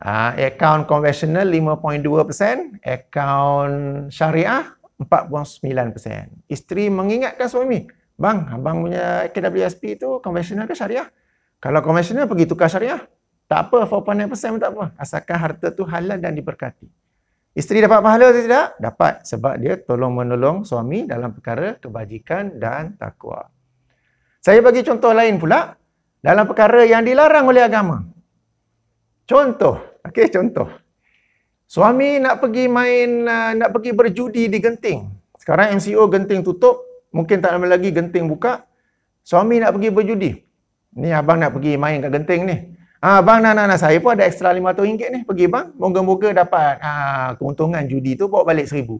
Akaun konvensional 5.2%, akaun syariah 4.9%. Isteri mengingatkan suami, bang, abang punya KWSP itu konvensional ke syariah? Kalau konvensional pergi tukar syariah. Tak apa, 4.9% pun tak apa. Asalkan harta tu halal dan diberkati. Isteri dapat pahala atau tidak? Dapat. Sebab dia tolong-menolong suami dalam perkara kebajikan dan takwa. Saya bagi contoh lain pula. Dalam perkara yang dilarang oleh agama. Contoh. Contoh. Suami nak pergi nak pergi berjudi di Genting. Sekarang MCO Genting tutup. Mungkin tak lama lagi Genting buka. Suami nak pergi berjudi. Ni abang nak pergi main kat Genting ni. Bang, saya pun ada ekstra RM500 ni. Pergi bang, moga-moga dapat keuntungan judi tu bawa balik RM1,000.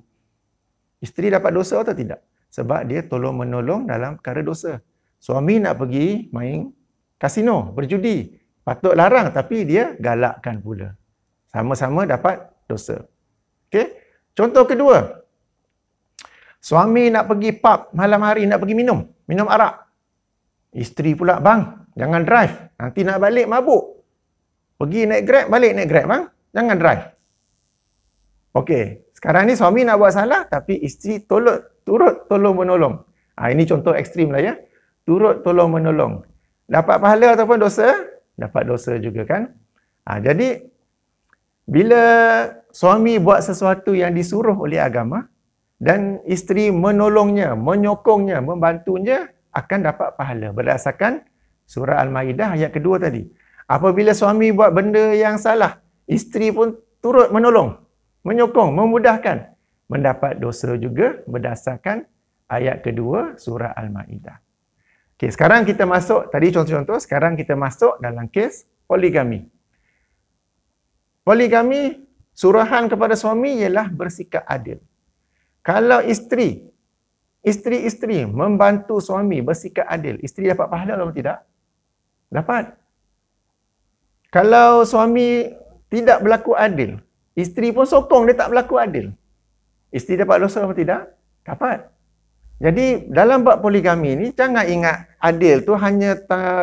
Isteri dapat dosa atau tidak? Sebab dia tolong-menolong dalam perkara dosa. Suami nak pergi main kasino, berjudi. Patut larang tapi dia galakkan pula. Sama-sama dapat dosa. Okey. Contoh kedua. Suami nak pergi pub malam hari, nak pergi minum arak. Isteri pula, bang, jangan drive. Nanti nak balik mabuk. Pergi naik Grab, balik naik Grab, bang. Jangan drive. Okey. Sekarang ni suami nak buat salah, tapi isteri turut tolong-menolong. Ini contoh ekstrim lah ya. Turut tolong-menolong. Dapat pahala ataupun dosa? Dapat dosa juga kan. Jadi, bila suami buat sesuatu yang disuruh oleh agama, dan isteri menolongnya, menyokongnya, membantunya, akan dapat pahala berdasarkan surah Al-Maidah ayat kedua tadi. Apabila suami buat benda yang salah, isteri pun turut menolong, menyokong, memudahkan, mendapat dosa juga berdasarkan ayat kedua surah Al-Maidah. Okey, sekarang kita masuk, tadi contoh-contoh, sekarang kita masuk dalam kes poligami. Poligami, suruhan kepada suami ialah bersikap adil. Kalau isteri membantu suami bersikap adil, isteri dapat pahala atau tidak? Dapat. Kalau suami tidak berlaku adil, isteri pun sokong dia tak berlaku adil, isteri dapat dosa atau tidak? Dapat. Jadi dalam bab poligami ni, jangan ingat adil tu hanya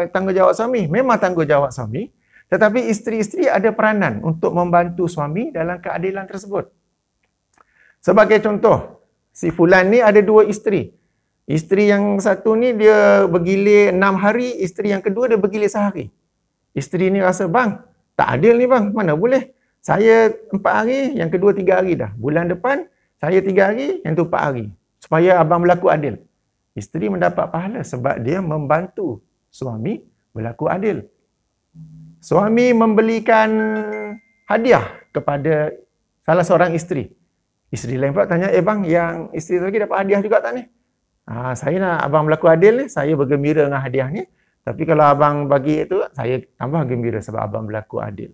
tanggungjawab suami. Memang tanggungjawab suami, tetapi isteri-isteri ada peranan untuk membantu suami dalam keadilan tersebut. Sebagai contoh, si Fulan ni ada 2 isteri. Isteri yang satu ni dia bergilir 6 hari, isteri yang kedua dia bergilir sehari. Isteri ni rasa, bang, tak adil ni bang, mana boleh. Saya 4 hari, yang kedua 3 hari dah. Bulan depan, saya 3 hari, yang tu 4 hari. Supaya abang berlaku adil. Isteri mendapat pahala sebab dia membantu suami berlaku adil. Suami membelikan hadiah kepada salah seorang isteri. Isteri lain pula tanya, bang, yang isteri lagi dapat hadiah juga tak ni? Saya nak abang berlaku adil ni, saya bergembira dengan hadiah ni. Tapi kalau abang bagi itu, saya tambah gembira sebab abang berlaku adil.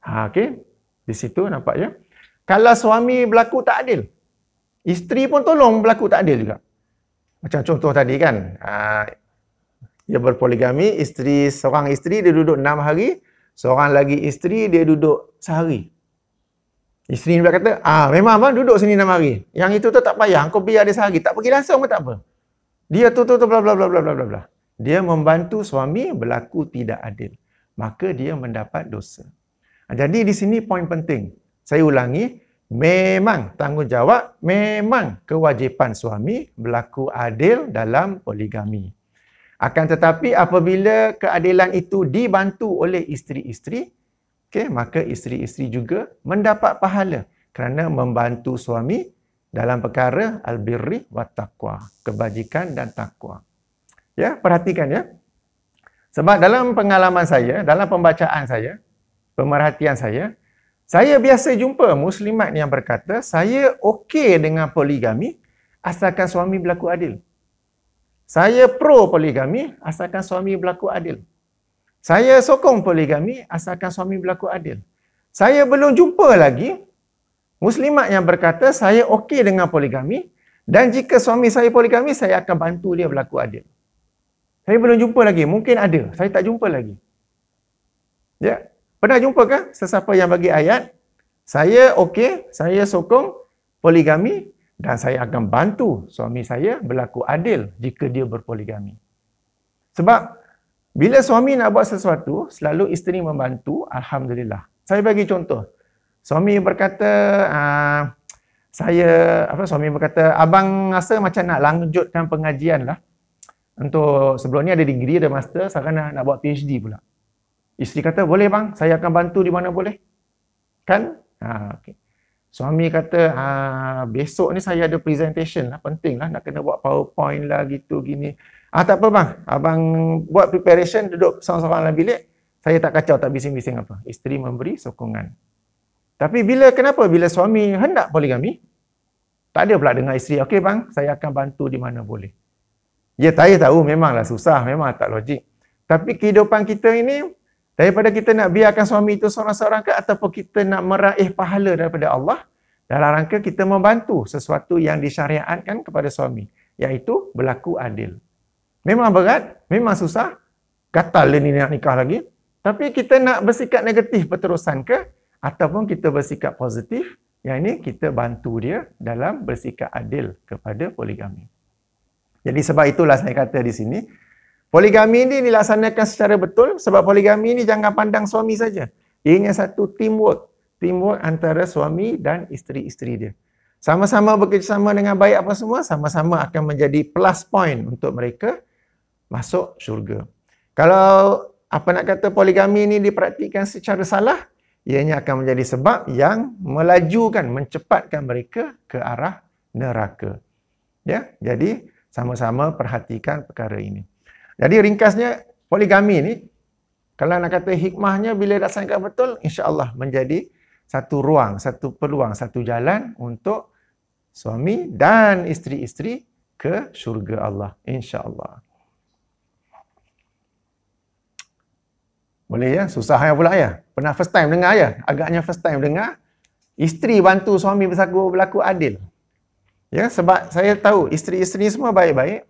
Okey, di situ nampak ya. Kalau suami berlaku tak adil, isteri pun tolong berlaku tak adil juga. Macam contoh tadi kan, dia berpoligami, seorang isteri dia duduk 6 hari, seorang lagi isteri dia duduk sehari. Isteri ni kata, memang abang duduk sini 6 hari. Yang itu tu tak payah, kau biar dia sehari. Tak pergi langsung pun tak apa. Dia tu bla bla bla bla bla bla. Dia membantu suami berlaku tidak adil. Maka dia mendapat dosa. Jadi di sini poin penting. Saya ulangi, memang tanggungjawab, memang kewajipan suami berlaku adil dalam poligami. Akan tetapi apabila keadilan itu dibantu oleh isteri-isteri, maka isteri-isteri juga mendapat pahala kerana membantu suami dalam perkara al-birri wa taqwa, kebajikan dan takwa. Ya, perhatikan ya. Sebab dalam pengalaman saya, dalam pembacaan saya, pemerhatian saya biasa jumpa muslimat yang berkata, saya okey dengan poligami asalkan suami berlaku adil. Saya pro poligami asalkan suami berlaku adil. Saya sokong poligami asalkan suami berlaku adil. Saya belum jumpa lagi muslimat yang berkata, saya okey dengan poligami dan jika suami saya poligami, saya akan bantu dia berlaku adil. Saya belum jumpa lagi. Mungkin ada. Saya tak jumpa lagi. Ya. Pernah jumpa ke sesiapa yang bagi ayat, saya okey, saya sokong poligami dan saya akan bantu suami saya berlaku adil jika dia berpoligami. Sebab bila suami nak buat sesuatu, selalu isteri membantu, alhamdulillah. Saya bagi contoh. Suami berkata, suami berkata, abang rasa macam nak lanjutkan pengajian lah. Untuk sebelum ni ada degree, ada master, sekarang nak buat PhD pula. Isteri kata, boleh bang, saya akan bantu di mana boleh. Kan? Okay. Suami kata, besok ni saya ada presentation lah, penting lah, nak kena buat PowerPoint lah, gitu, gini. Tak apa bang, abang buat preparation, duduk sama-sama dalam bilik, saya tak kacau, tak bising-bising apa. Isteri memberi sokongan. Tapi kenapa? Bila suami hendak poligami, tak ada pula dengar isteri, okey bang, saya akan bantu di mana boleh. Ya, saya tahu memanglah susah, memang tak logik. Tapi kehidupan kita ini, daripada kita nak biarkan suami itu seorang-seorang ke, ataupun kita nak meraih pahala daripada Allah, dalam rangka kita membantu sesuatu yang disyariatkan kepada suami, iaitu berlaku adil. Memang berat, memang susah, gatal dia ni nak nikah lagi, tapi kita nak bersikap negatif berterusan ke, ataupun kita bersikap positif, yang ini kita bantu dia dalam bersikap adil kepada poligami. Jadi sebab itulah saya kata di sini, poligami ini dilaksanakan secara betul, sebab poligami ini jangan pandang suami saja. Ianya satu teamwork antara suami dan isteri-isteri dia. Sama-sama bekerjasama dengan baik apa semua, sama-sama akan menjadi plus point untuk mereka masuk syurga. Kalau nak kata poligami ini dipraktikkan secara salah, ianya akan menjadi sebab yang melajukan, mencepatkan mereka ke arah neraka. Ya, jadi sama-sama perhatikan perkara ini. Jadi ringkasnya, poligami ini, kalau nak kata hikmahnya bila dilaksanakan betul, insya-Allah menjadi satu ruang, satu peluang, satu jalan untuk suami dan isteri-isteri ke syurga Allah, insya-Allah. Boleh ya? Susah pula ya? Pernah first time dengar ya? Agaknya first time dengar. Isteri bantu suami berlaku adil. Ya, sebab saya tahu isteri-isteri semua baik-baik.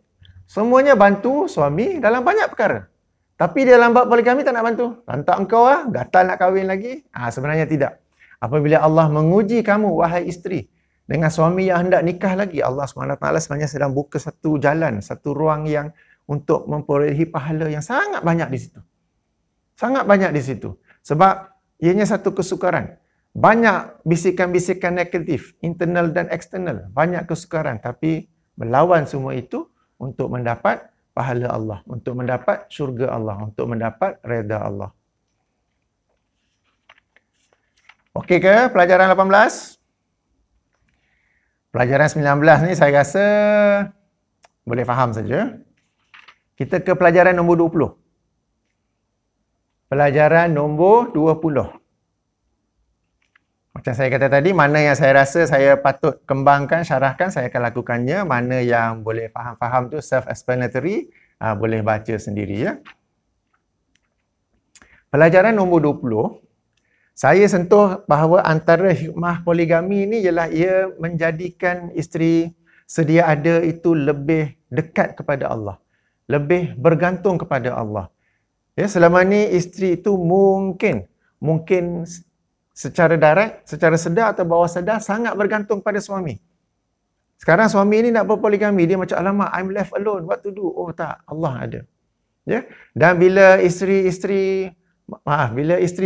Semuanya bantu suami dalam banyak perkara. Tapi dia dalam bab poligami tak nak bantu. Lantak engkau gatal nak kahwin lagi. Sebenarnya tidak. Apabila Allah menguji kamu, wahai isteri, dengan suami yang hendak nikah lagi, Allah SWT sebenarnya sedang buka satu jalan, satu ruang yang untuk memperolehi pahala yang sangat banyak di situ. Sangat banyak di situ. Sebab ianya satu kesukaran. Banyak bisikan-bisikan negatif, internal dan eksternal. Banyak kesukaran. Tapi melawan semua itu untuk mendapat pahala Allah. Untuk mendapat syurga Allah. Untuk mendapat reda Allah. Okey ke pelajaran 18? Pelajaran 19 ni saya rasa boleh faham saja. Kita ke pelajaran nombor 20. Pelajaran nombor 20. Macam saya kata tadi, mana yang saya rasa saya patut kembangkan, syarahkan, saya akan lakukannya. Mana yang boleh faham-faham tu self-explanatory, boleh baca sendiri ya. Pelajaran nombor 20, saya sentuh bahawa antara hikmah poligami ini ialah ia menjadikan isteri sedia ada itu lebih dekat kepada Allah. Lebih bergantung kepada Allah. Ya, selama ni isteri itu mungkin secara direct, secara sedar atau bawah sedar sangat bergantung pada suami. Sekarang suami ini nak berpoligami, dia macam alamak, I'm left alone, what to do? Oh tak, Allah ada. Ya. Dan bila isteri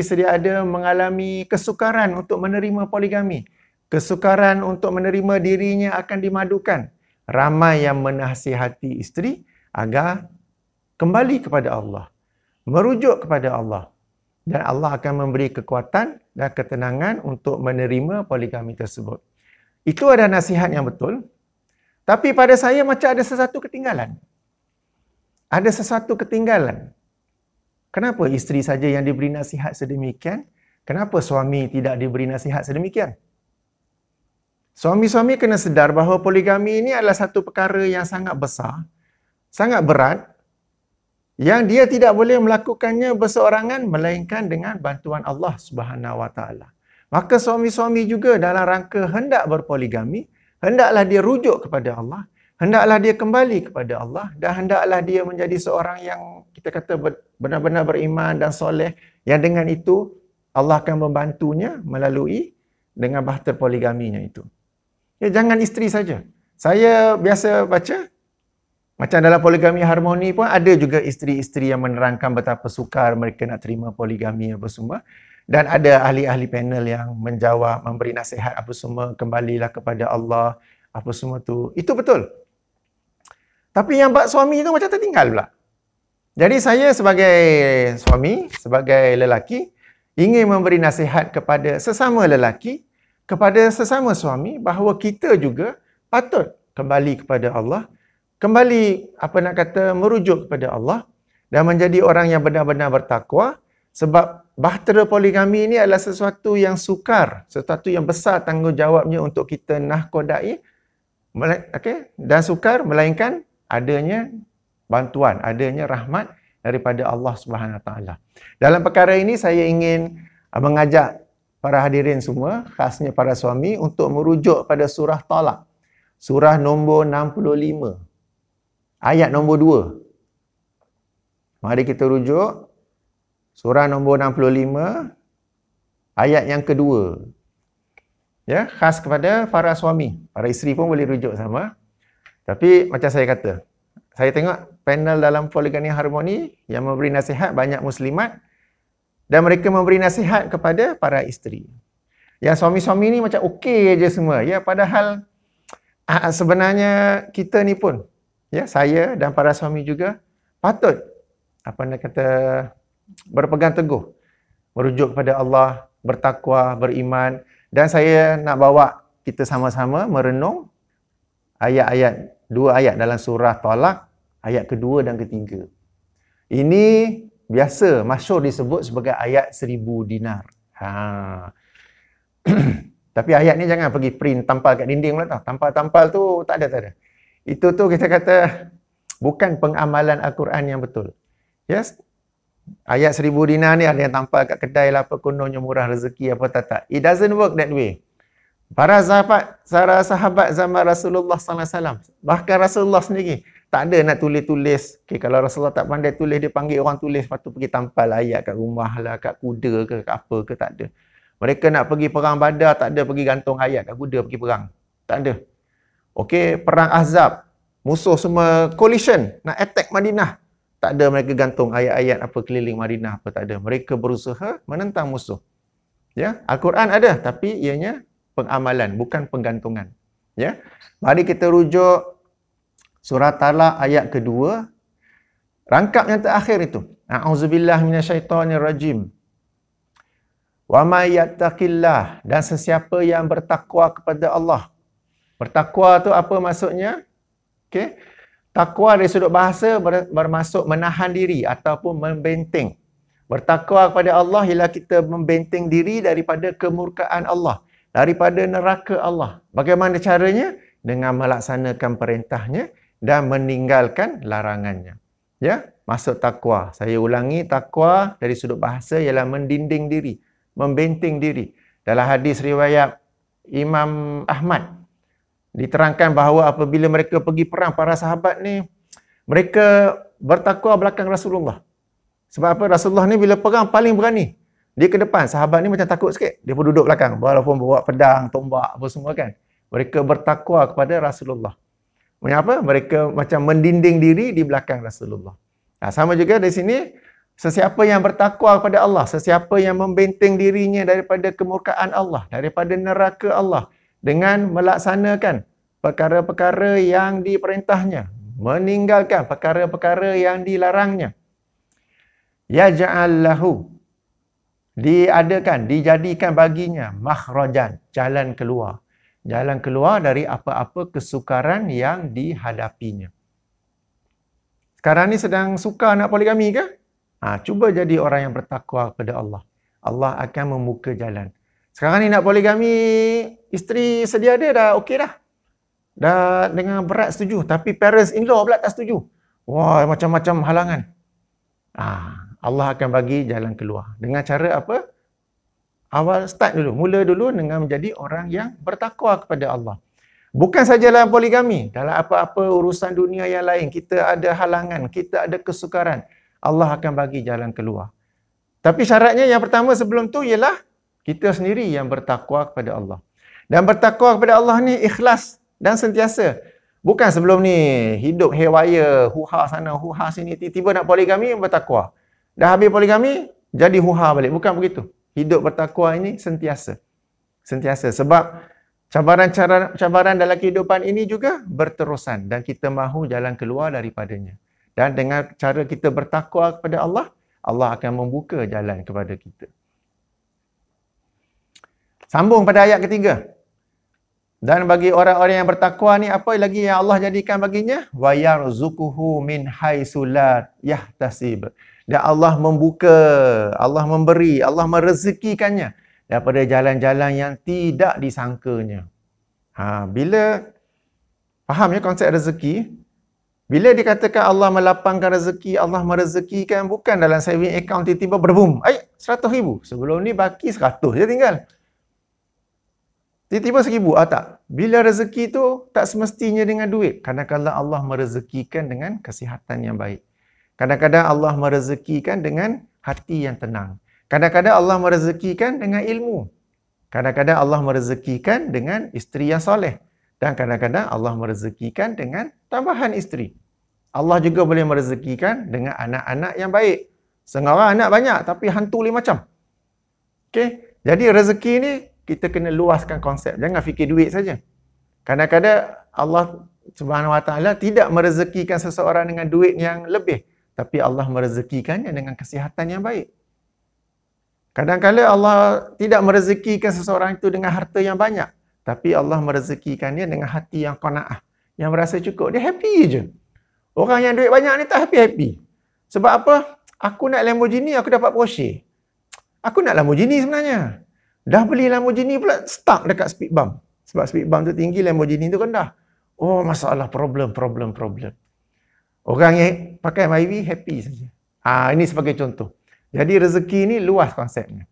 sedia ada mengalami kesukaran untuk menerima poligami, kesukaran untuk menerima dirinya akan dimadukan, ramai yang menasihati isteri agar kembali kepada Allah, merujuk kepada Allah. Dan Allah akan memberi kekuatan dan ketenangan untuk menerima poligami tersebut. Itu ada nasihat yang betul. Tapi pada saya macam ada sesuatu ketinggalan. Ada sesuatu ketinggalan. Kenapa isteri saja yang diberi nasihat sedemikian? Kenapa suami tidak diberi nasihat sedemikian? Suami-suami kena sedar bahawa poligami ini adalah satu perkara yang sangat besar, sangat berat, yang dia tidak boleh melakukannya berseorangan melainkan dengan bantuan Allah Subhanahu Wa Taala. Maka suami-suami juga dalam rangka hendak berpoligami, hendaklah dia rujuk kepada Allah, hendaklah dia kembali kepada Allah dan hendaklah dia menjadi seorang yang kita kata benar-benar beriman dan soleh, yang dengan itu Allah akan membantunya melalui dengan bahtera poligaminya itu. Ya, jangan isteri saja. Saya biasa baca, macam dalam poligami harmoni pun ada juga isteri-isteri yang menerangkan betapa sukar mereka nak terima poligami apa semua. Dan ada ahli-ahli panel yang menjawab, memberi nasihat apa semua, kembalilah kepada Allah, apa semua tu. Itu betul. Tapi yang bab suami tu macam tertinggal pula. Jadi saya sebagai suami, sebagai lelaki, ingin memberi nasihat kepada sesama lelaki, kepada sesama suami bahawa kita juga patut kembali kepada Allah, kembali merujuk kepada Allah dan menjadi orang yang benar-benar bertakwa, sebab bahtera poligami ini adalah sesuatu yang sukar, sesuatu yang besar tanggungjawabnya untuk kita nahkodai, dan sukar melainkan adanya bantuan, adanya rahmat daripada Allah Subhanahu Wa Taala. Dalam perkara ini saya ingin mengajak para hadirin semua, khasnya para suami, untuk merujuk pada surah Talaq. Surah nombor 65. Ayat nombor 2. Mari kita rujuk. Surah nombor 65. Ayat yang kedua. Ya, khas kepada para suami. Para isteri pun boleh rujuk sama. Tapi macam saya kata, saya tengok panel dalam poligami harmoni yang memberi nasihat banyak muslimat dan mereka memberi nasihat kepada para isteri. Yang suami-suami ni macam okey je semua. Ya, padahal sebenarnya kita ni pun, ya, saya dan para suami juga patut berpegang teguh, merujuk kepada Allah, bertakwa, beriman, dan saya nak bawa kita sama-sama merenung dua ayat dalam surah Talaq, ayat kedua dan ketiga. Ini biasa masyhur disebut sebagai ayat 1000 dinar. Tapi ayat ni jangan pergi print tampal kat dinding pula tau. Tampal-tampal tu tak ada. Itu tu kita kata bukan pengamalan Al-Quran yang betul. Yes. Ayat 1000 dinar ni ada yang tampal kat kedai lah, apa kononnya murah rezeki apa tak. It doesn't work that way. Para sahabat zaman Rasulullah SAW, bahkan Rasulullah sendiri tak ada nak tulis-tulis. Okay, kalau Rasulullah tak pandai tulis, dia panggil orang tulis, lepas tu pergi tampal ayat kat rumah lah, kat kuda ke, kat apa ke, tak ada. Mereka nak pergi perang Badar, tak ada pergi gantung ayat kat kuda pergi perang. Tak ada. Okey, perang Ahzab, musuh semua coalition nak attack Madinah. Tak ada mereka gantung ayat-ayat apa keliling Madinah apa, tak ada. Mereka berusaha menentang musuh. Ya, Al-Quran ada tapi ianya pengamalan, bukan penggantungan. Ya. Mari kita rujuk surah Talaq ayat kedua. Rangkap yang terakhir itu. A'udzubillah minasyaitonirrajim. Wa may yattaqillah, dan sesiapa yang bertakwa kepada Allah. Bertakwa tu apa maksudnya? Okey. Takwa dari sudut bahasa bermaksud menahan diri ataupun membenteng. Bertakwa kepada Allah ialah kita membenteng diri daripada kemurkaan Allah, daripada neraka Allah. Bagaimana caranya? Dengan melaksanakan perintahnya dan meninggalkan larangannya. Ya, maksud takwa. Saya ulangi, takwa dari sudut bahasa ialah mendinding diri, membenteng diri. Dalam hadis riwayat Imam Ahmad diterangkan bahawa apabila mereka pergi perang, para sahabat ni mereka bertakwa belakang Rasulullah. Sebab apa? Rasulullah ni bila perang paling berani. Dia ke depan, sahabat ni macam takut sikit. Dia pun duduk belakang walaupun bawa pedang, tombak apa semua kan. Mereka bertakwa kepada Rasulullah. Mengapa? Mereka macam mendinding diri di belakang Rasulullah. Sama juga di sini, sesiapa yang bertakwa kepada Allah, sesiapa yang membenteng dirinya daripada kemurkaan Allah, daripada neraka Allah, dengan melaksanakan perkara-perkara yang diperintahnya, meninggalkan perkara-perkara yang dilarangnya. Yaj'al lahu, dijadikan baginya makhrajan, jalan keluar. Jalan keluar dari apa-apa kesukaran yang dihadapinya. Sekarang ni sedang sukar nak poligami ke? Cuba jadi orang yang bertakwa kepada Allah. Allah akan membuka jalan. Sekarang ni nak poligami, isteri sedia ada dah okey dah. Dah dengan berat setuju. Tapi parents in-law pula tak setuju. Wah, macam-macam halangan. Allah akan bagi jalan keluar. Dengan cara apa? Awal start dulu. Mula dulu dengan menjadi orang yang bertakwa kepada Allah. Bukan saja dalam poligami. Dalam apa-apa urusan dunia yang lain. Kita ada halangan. Kita ada kesukaran. Allah akan bagi jalan keluar. Tapi syaratnya yang pertama sebelum tu ialah kita sendiri yang bertakwa kepada Allah. Dan bertakwa kepada Allah ni ikhlas dan sentiasa. Bukan sebelum ni hidup haywire, huha sana, huha sini, tiba-tiba nak poligami, bertakwa. Dah habis poligami, jadi huha balik. Bukan begitu. Hidup bertakwa ini sentiasa. Sentiasa. Sebab cabaran dalam kehidupan ini juga berterusan. Dan kita mahu jalan keluar daripadanya. Dan dengan cara kita bertakwa kepada Allah, Allah akan membuka jalan kepada kita. Sambung pada ayat ketiga. Dan bagi orang-orang yang bertakwa ni, apa lagi yang Allah jadikan baginya? Wa yarzuquhu min haitsu la yahtasib. Dan Allah membuka, Allah memberi, Allah merezekikannya daripada jalan-jalan yang tidak disangkanya. Bila faham ya konsep rezeki? Bila dikatakan Allah melapangkan rezeki, Allah merezekikan, bukan dalam saving account tiba-tiba berbum. 100,000. Sebelum ni baki 100 je tinggal. Tiba-tiba 1,000. Tak. Bila rezeki tu tak semestinya dengan duit. Kadang-kadang Allah merezekikan dengan kesihatan yang baik. Kadang-kadang Allah merezekikan dengan hati yang tenang. Kadang-kadang Allah merezekikan dengan ilmu. Kadang-kadang Allah merezekikan dengan isteri yang soleh. Dan kadang-kadang Allah merezekikan dengan tambahan isteri. Allah juga boleh merezekikan dengan anak-anak yang baik. Setengah orang anak banyak tapi hantu 5 macam. Okey. Jadi rezeki ni kita kena luaskan konsep. Jangan fikir duit saja. Kadang-kadang Allah Subhanahu Wa Taala tidak merezekikan seseorang dengan duit yang lebih, tapi Allah merezekikannya dengan kesihatan yang baik. Kadang-kadang Allah tidak merezekikan seseorang itu dengan harta yang banyak, tapi Allah merezekikannya dengan hati yang qanaah, yang merasa cukup. Dia happy je. Orang yang duit banyak ni tak happy-happy. Sebab apa? Aku nak Lamborghini, aku dapat Porsche. Aku nak Lamborghini sebenarnya. Dah beli Lamborghini pula stuck dekat speed bump. Sebab speed bump tu tinggi, Lamborghini tu rendah. Oh, masalah, problem. Orang yang pakai MyV happy saja. Ini sebagai contoh. Jadi rezeki ni luas konsepnya.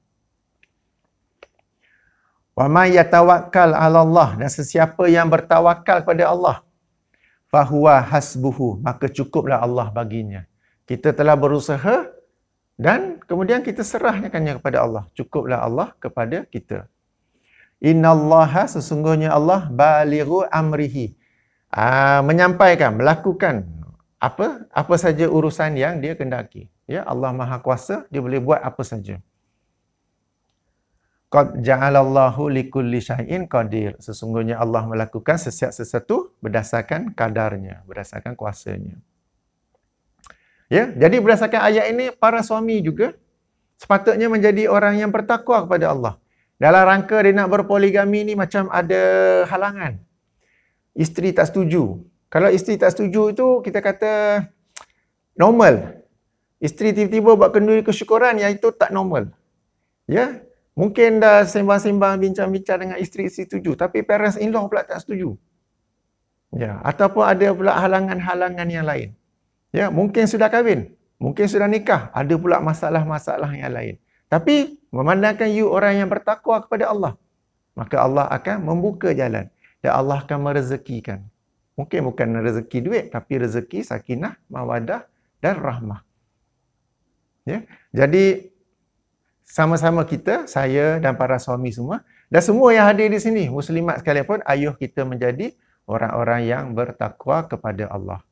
Wa may yatawakkal 'ala Allah, dan sesiapa yang bertawakal kepada Allah, fahuwa hasbuhu, maka cukuplah Allah baginya. Kita telah berusaha dan kemudian kita serahkannya kepada Allah. Cukuplah Allah kepada kita. Innallaha, sesungguhnya Allah, balighu amrihi. Menyampaikan, melakukan apa saja urusan yang dia kendaki. Ya, Allah Maha Kuasa, dia boleh buat apa saja. Qad ja'alallahu likulli syai'in qadir. Sesungguhnya Allah melakukan setiap sesuatu berdasarkan kadarnya, berdasarkan kuasanya. Ya, jadi berdasarkan ayat ini, para suami juga sepatutnya menjadi orang yang bertakwa kepada Allah. Dalam rangka dia nak berpoligami ni macam ada halangan. Isteri tak setuju. Kalau isteri tak setuju itu kita kata normal. Isteri tiba-tiba buat kenduri kesyukuran, yang itu tak normal. Ya, mungkin dah sembang-sembang, bincang-bincang dengan isteri setuju, tapi parents in-law pula tak setuju. Ya, ataupun ada pula halangan-halangan yang lain. Ya, mungkin sudah kahwin, mungkin sudah nikah, ada pula masalah-masalah yang lain. Tapi memandangkan you orang yang bertakwa kepada Allah, maka Allah akan membuka jalan dan Allah akan merezekikan. Mungkin bukan rezeki duit, tapi rezeki sakinah, mawaddah dan rahmah. Ya, jadi sama-sama kita, saya dan para suami semua, dan semua yang hadir di sini, muslimat sekalian pun, ayuh kita menjadi orang-orang yang bertakwa kepada Allah.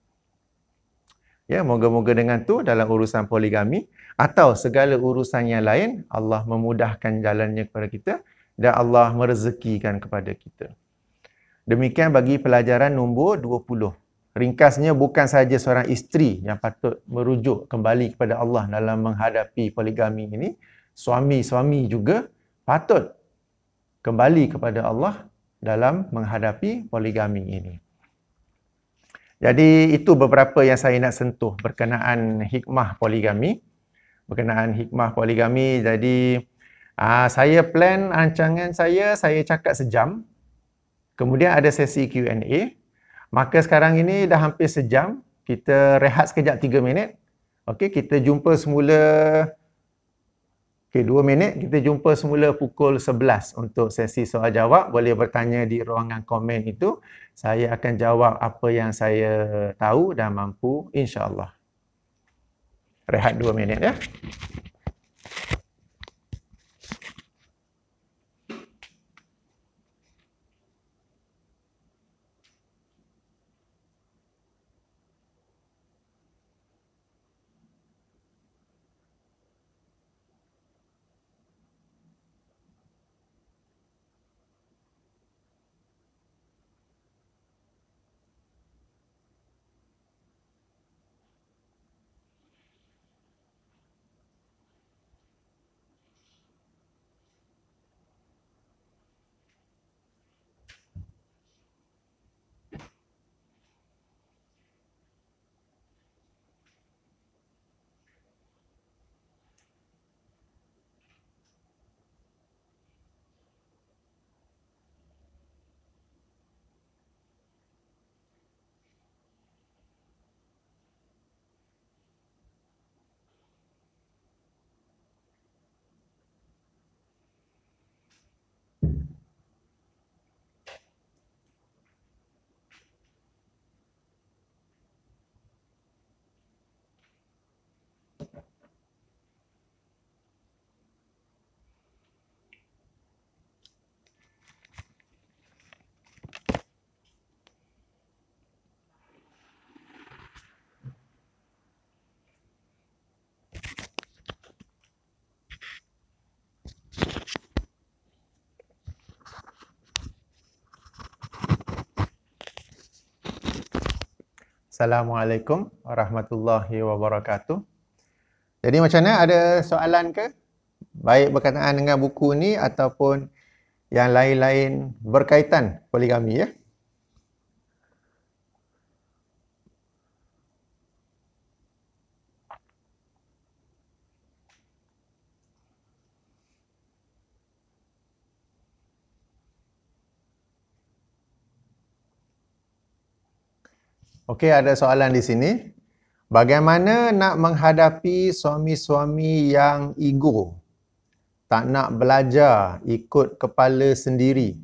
Ya, moga-moga dengan tu dalam urusan poligami atau segala urusan yang lain, Allah memudahkan jalannya kepada kita dan Allah merezekikan kepada kita. Demikian bagi pelajaran nombor 20. Ringkasnya, bukan sahaja seorang isteri yang patut merujuk kembali kepada Allah dalam menghadapi poligami ini, suami-suami juga patut kembali kepada Allah dalam menghadapi poligami ini. Jadi itu beberapa yang saya nak sentuh berkenaan hikmah poligami. Jadi saya plan rancangan saya cakap sejam. Kemudian ada sesi Q&A. Maka sekarang ini dah hampir sejam. Kita rehat sekejap 3 minit. Okey, kita jumpa semula 2 minit. Kita jumpa semula pukul 11 untuk sesi soal jawab. Boleh bertanya di ruangan komen itu. Saya akan jawab apa yang saya tahu dan mampu, insya-Allah. Rehat 2 minit ya. Assalamualaikum warahmatullahi wabarakatuh. Jadi macam mana, ada soalan ke? Baik berkenaan dengan buku ni ataupun yang lain-lain berkaitan poligami ya? Okey, ada soalan di sini. Bagaimana nak menghadapi suami-suami yang ego? Tak nak belajar ikut kepala sendiri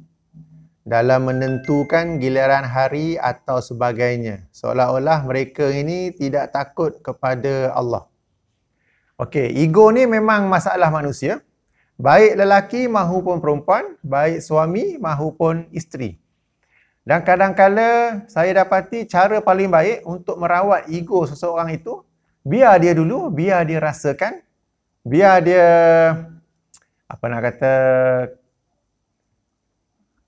dalam menentukan giliran hari atau sebagainya. Seolah-olah mereka ini tidak takut kepada Allah. Okey, ego ni memang masalah manusia. Baik lelaki mahupun perempuan, baik suami mahupun isteri. Dan kadang-kala saya dapati cara paling baik untuk merawat ego seseorang itu, biar dia dulu, biar dia rasakan, biar dia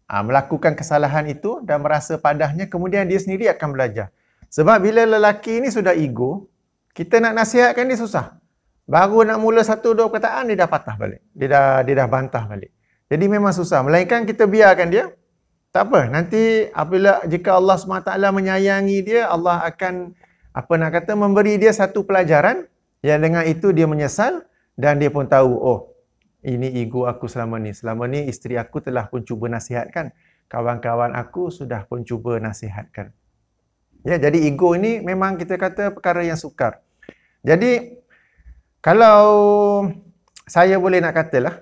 melakukan kesalahan itu dan merasa padahnya, kemudian dia sendiri akan belajar. Sebab bila lelaki ini sudah ego, kita nak nasihatkan dia susah. Baru nak mula satu dua perkataan, dia dah patah balik. Dia dah bantah balik. Jadi memang susah. Melainkan kita biarkan dia. Tak apa, nanti apabila jika Allah SWT menyayangi dia, Allah akan memberi dia satu pelajaran yang dengan itu dia menyesal dan dia pun tahu, oh, ini ego aku selama ni. Selama ni isteri aku telah pun cuba nasihatkan. Kawan-kawan aku sudah pun cuba nasihatkan. Ya, jadi ego ini memang kita kata perkara yang sukar. Jadi kalau saya boleh nak katalah,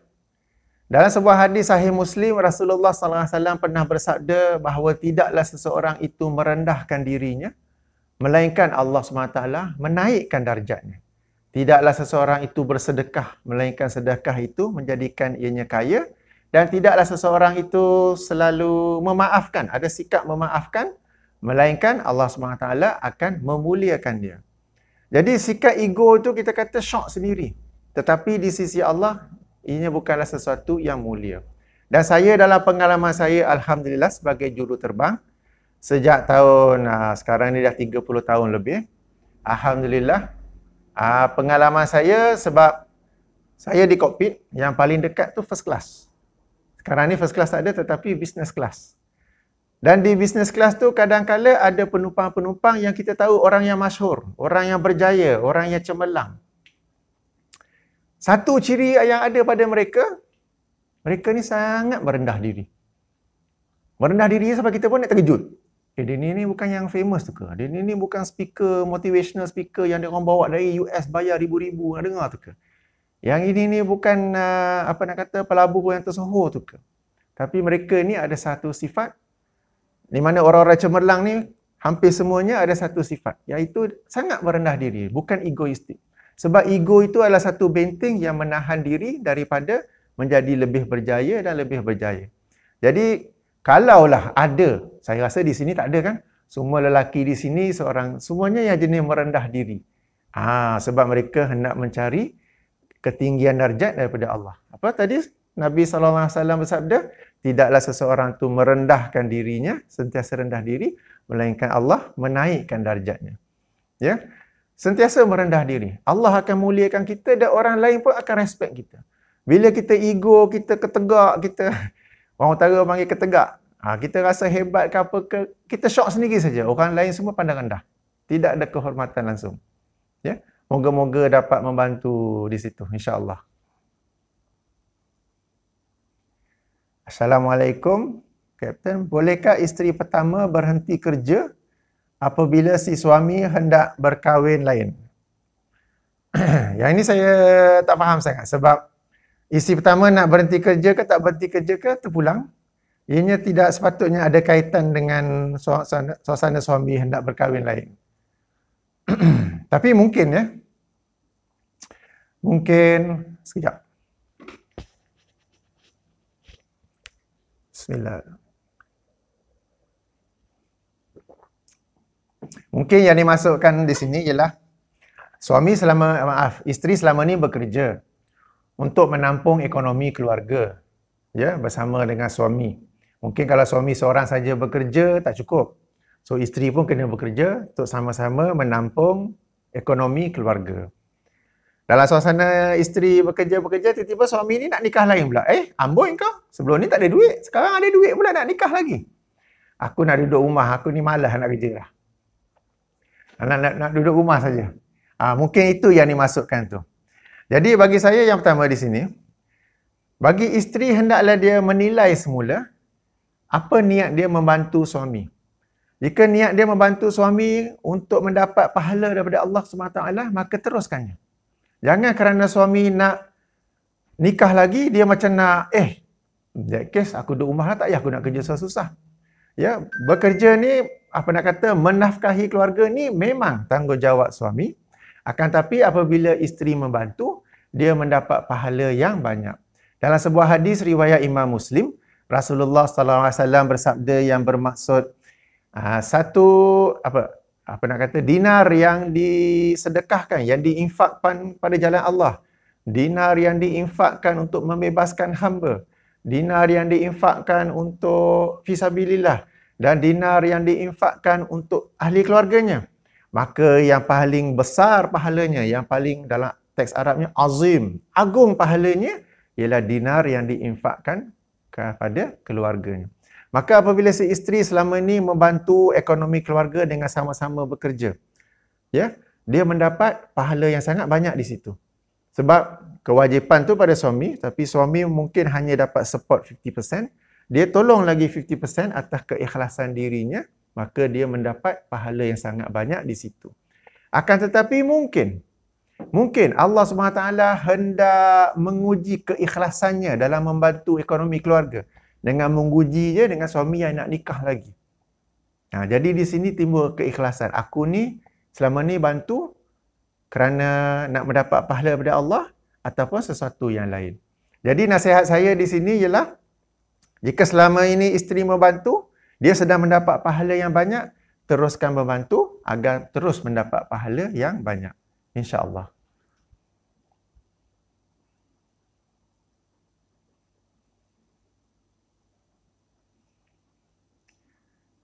dalam sebuah hadis sahih Muslim, Rasulullah SAW pernah bersabda bahawa tidaklah seseorang itu merendahkan dirinya, melainkan Allah SWT menaikkan darjatnya. Tidaklah seseorang itu bersedekah, melainkan sedekah itu menjadikan ianya kaya. Dan tidaklah seseorang itu selalu memaafkan, ada sikap memaafkan, melainkan Allah SWT akan memuliakan dia. Jadi sikap ego itu kita kata syok sendiri. Tetapi di sisi Allah, ianya bukanlah sesuatu yang mulia. Dan saya dalam pengalaman saya, Alhamdulillah sebagai juruterbang, sejak tahun, sekarang ni dah 30 tahun lebih, Alhamdulillah, pengalaman saya sebab saya di kokpit, yang paling dekat tu first class. Sekarang ni first class tak ada, tetapi business class. Dan di business class tu kadang-kala ada penumpang-penumpang yang kita tahu orang yang masyhur, orang yang berjaya, orang yang cemerlang. Satu ciri yang ada pada mereka, mereka ni sangat merendah diri. Merendah diri sampai kita pun nak terkejut. Dia ni bukan yang famous tu ke? Dia ni bukan speaker, motivational speaker yang dia orang bawa dari US bayar ribu-ribu nak dengar tu ke? Yang ini bukan pelabur yang tersohor tu ke? Tapi mereka ni ada satu sifat, di mana orang-orang cemerlang ni hampir semuanya ada satu sifat, iaitu sangat merendah diri, bukan egoistik. Sebab ego itu adalah satu benteng yang menahan diri daripada menjadi lebih berjaya dan lebih berjaya. Jadi, kalaulah ada, saya rasa di sini tak ada kan? Semua lelaki di sini semuanya yang jenis merendah diri. Sebab mereka hendak mencari ketinggian darjat daripada Allah. Apa tadi? Nabi SAW bersabda, tidaklah seseorang itu merendahkan dirinya, sentiasa rendah diri, melainkan Allah menaikkan darjatnya. Ya? Sentiasa merendah diri. Allah akan muliakan kita dan orang lain pun akan respect kita. Bila kita ego, kita ketegak, orang utara panggil ketegak. Kita rasa hebat ke apa ke, kita syok sendiri saja. Orang lain semua pandang rendah. Tidak ada kehormatan langsung. Ya? Moga-moga dapat membantu di situ, insya-Allah. Assalamualaikum, Kapten. Bolehkah isteri pertama berhenti kerja apabila si suami hendak berkahwin lain? Yang ini saya tak faham sangat sebab isteri pertama nak berhenti kerja ke tak berhenti kerja ke terpulang. Ianya tidak sepatutnya ada kaitan dengan suasana suami hendak berkahwin lain. Tapi mungkin ya. Mungkin sekejap. Bismillah. Mungkin yang dimasukkan di sini ialah isteri selama ni bekerja untuk menampung ekonomi keluarga, ya, bersama dengan suami. Mungkin kalau suami seorang saja bekerja tak cukup. So isteri pun kena bekerja untuk sama-sama menampung ekonomi keluarga. Dalam suasana isteri bekerja-bekerja, tiba-tiba suami ni nak nikah lain pula. Amboi kau. Sebelum ni tak ada duit. Sekarang ada duit pula nak nikah lagi. Aku nak duduk rumah. Aku ni malas nak kerja lah. Nak duduk rumah saja. Mungkin itu yang dimasukkan tu. Jadi bagi saya yang pertama di sini, bagi isteri hendaklah dia menilai semula apa niat dia membantu suami. Jika niat dia membantu suami untuk mendapat pahala daripada Allah SWT, maka teruskannya. Jangan kerana suami nak nikah lagi, dia macam nak, that case aku duduk rumah lah, tak payah aku nak kerja susah-susah. Ya, bekerja ni, menafkahi keluarga ni memang tanggungjawab suami. Akan tapi apabila isteri membantu, dia mendapat pahala yang banyak. Dalam sebuah hadis riwayat Imam Muslim, Rasulullah SAW bersabda yang bermaksud, dinar yang disedekahkan, yang diinfakkan pada jalan Allah, dinar yang diinfakkan untuk membebaskan hamba, dinar yang diinfakkan untuk fisabilillah, dan dinar yang diinfakkan untuk ahli keluarganya, maka yang paling besar pahalanya, yang paling dalam teks Arabnya azim, agung pahalanya, ialah dinar yang diinfakkan kepada keluarganya. Maka apabila si isteri selama ini membantu ekonomi keluarga dengan sama-sama bekerja, ya, dia mendapat pahala yang sangat banyak di situ. Sebab kewajipan tu pada suami, tapi suami mungkin hanya dapat support 50%, dia tolong lagi 50% atas keikhlasan dirinya, maka dia mendapat pahala yang sangat banyak di situ. Akan tetapi mungkin Allah SWT hendak menguji keikhlasannya dalam membantu ekonomi keluarga, dengan menguji je dengan suami yang nak nikah lagi. Jadi di sini timbul keikhlasan. Aku ni selama ni bantu kerana nak mendapat pahala daripada Allah ataupun sesuatu yang lain. Jadi nasihat saya di sini ialah, jika selama ini isteri membantu, dia sedang mendapat pahala yang banyak, teruskan membantu agar terus mendapat pahala yang banyak. InsyaAllah.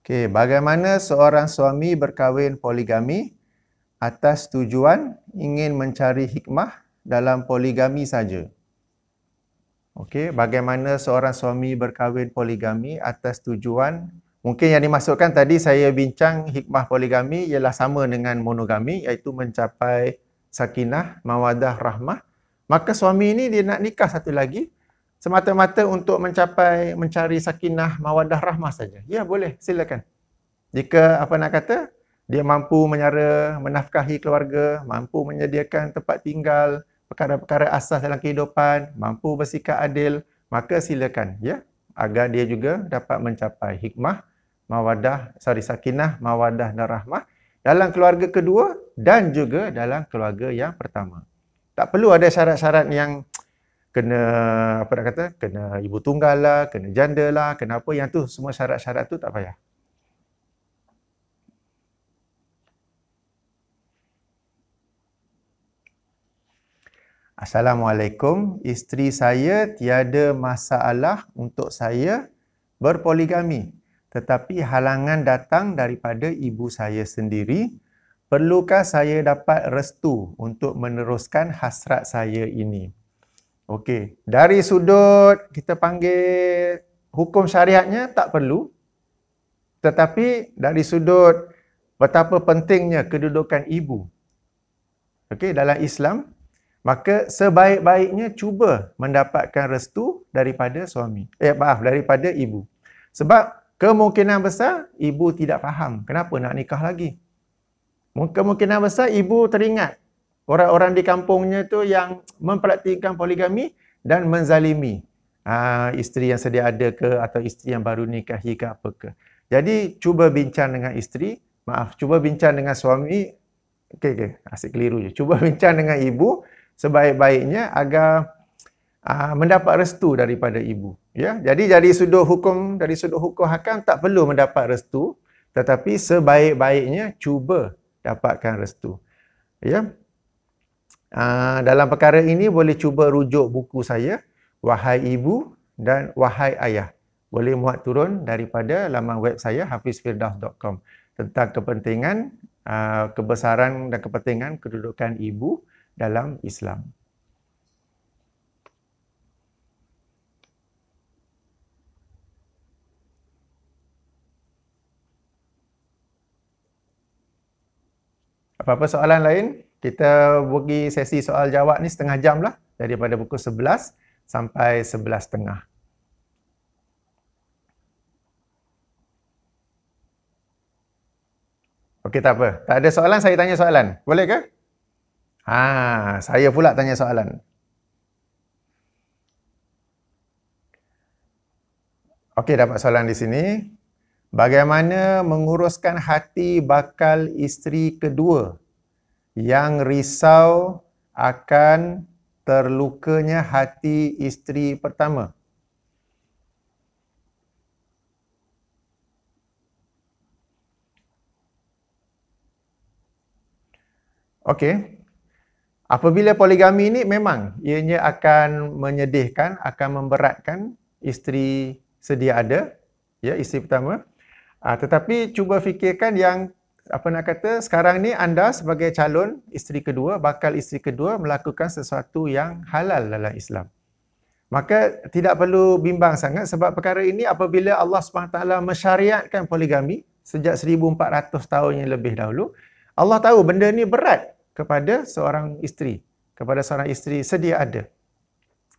Okey, bagaimana seorang suami berkahwin poligami atas tujuan ingin mencari hikmah dalam poligami saja? Okey, bagaimana seorang suami berkahwin poligami atas tujuan, mungkin yang dimasukkan tadi saya bincang hikmah poligami ialah sama dengan monogami, iaitu mencapai sakinah, mawadah, rahmah. Maka suami ini dia nak nikah satu lagi semata-mata untuk mencari sakinah, mawadah, rahmah saja. Ya, boleh, silakan. Jika dia mampu menafkahi keluarga, mampu menyediakan tempat tinggal, perkara-perkara asas dalam kehidupan, mampu bersikap adil, maka silakan, ya, agar dia juga dapat mencapai hikmah, sakinah, mawadah dan rahmah dalam keluarga kedua dan juga dalam keluarga yang pertama. Tak perlu ada syarat-syarat yang kena kena ibu tunggal lah, kena janda lah, kena apa, yang tu semua syarat-syarat tu tak payah. Assalamualaikum, isteri saya tiada masalah untuk saya berpoligami, tetapi halangan datang daripada ibu saya sendiri. Perlukah saya dapat restu untuk meneruskan hasrat saya ini? Okey, dari sudut kita panggil hukum syariatnya tak perlu. Tetapi dari sudut betapa pentingnya kedudukan ibu, okey, dalam Islam, maka sebaik-baiknya cuba mendapatkan restu daripada daripada ibu. Sebab kemungkinan besar ibu tidak faham kenapa nak nikah lagi. Kemungkinan besar ibu teringat orang-orang di kampungnya tu yang mempraktikkan poligami dan menzalimi isteri yang sedia ada ke, atau isteri yang baru nikahi ke apa ke. Jadi cuba bincang dengan isteri, cuba bincang dengan suami, asyik keliru je. Cuba bincang dengan ibu sebaik-baiknya agar mendapat restu daripada ibu. Ya, jadi dari sudut hukum hakam tak perlu mendapat restu, tetapi sebaik-baiknya cuba dapatkan restu. Ya. Dalam perkara ini boleh cuba rujuk buku saya, Wahai Ibu dan Wahai Ayah. Boleh muat turun daripada laman web saya hafizfirdaus.com. tentang kepentingan, kebesaran dan kepentingan kedudukan ibu dalam Islam. Apa-apa soalan lain? Kita bagi sesi soal jawab ni setengah jam lah. Daripada pukul 11 sampai 11.30. Okey, tak apa. Tak ada soalan, saya tanya soalan. Boleh ke? Saya pula tanya soalan. Okey, dapat soalan di sini. Bagaimana menguruskan hati bakal isteri kedua yang risau akan terlukanya hati isteri pertama? Okey. Apabila poligami ini memang ianya akan menyedihkan, akan memberatkan isteri sedia ada, ya, isteri pertama. Tetapi cuba fikirkan yang sekarang ni anda sebagai calon isteri kedua, bakal isteri kedua melakukan sesuatu yang halal dalam Islam. Maka tidak perlu bimbang sangat sebab perkara ini apabila Allah SWT mensyariatkan poligami sejak 1400 tahun yang lebih dahulu, Allah tahu benda ni berat kepada seorang isteri, sedia ada.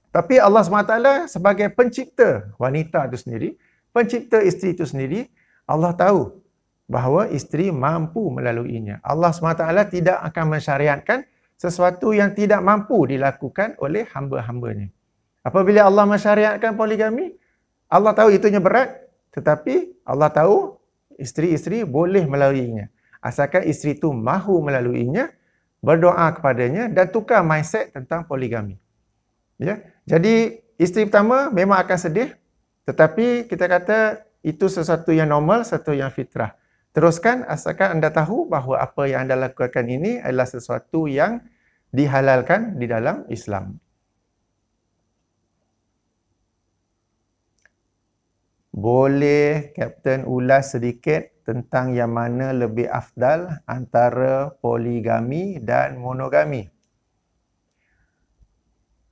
Tapi Allah SWT sebagai pencipta wanita itu sendiri, pencipta isteri itu sendiri, Allah tahu bahawa isteri mampu melaluinya. Allah SWT tidak akan mensyariatkan sesuatu yang tidak mampu dilakukan oleh hamba-hambanya. Apabila Allah mensyariatkan poligami, Allah tahu itunya berat, tetapi Allah tahu isteri-isteri boleh melaluinya. Asalkan isteri itu mahu melaluinya, berdoa kepadanya dan tukar mindset tentang poligami. Ya. Jadi isteri pertama memang akan sedih, tetapi kita kata itu sesuatu yang normal, sesuatu yang fitrah. Teruskan asalkan anda tahu bahawa apa yang anda lakukan ini adalah sesuatu yang dihalalkan di dalam Islam. Boleh Kapten ulas sedikit tentang yang mana lebih afdal antara poligami dan monogami?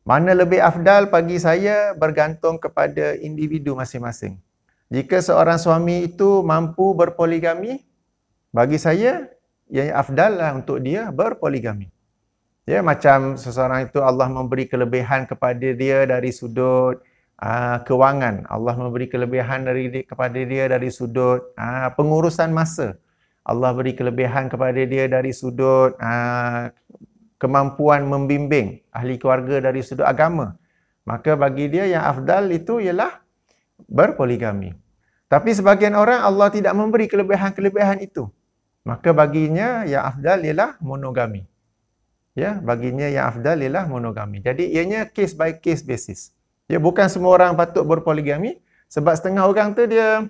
Mana lebih afdal bagi saya bergantung kepada individu masing-masing. Jika seorang suami itu mampu berpoligami, bagi saya yang afdal lah untuk dia berpoligami. Ya, macam seseorang itu Allah memberi kelebihan kepada dia dari sudut kewangan. Allah memberi kelebihan kepada dia dari sudut pengurusan masa. Allah beri kelebihan kepada dia dari sudut kemampuan membimbing ahli keluarga dari sudut agama. Maka bagi dia yang afdal itu ialah berpoligami. Tapi sebagian orang Allah tidak memberi kelebihan-kelebihan itu. Maka baginya yang afdal ialah monogami. Ya, baginya yang afdal ialah monogami. Jadi ianya case by case basis. Ya, bukan semua orang patut berpoligami sebab setengah orang tu dia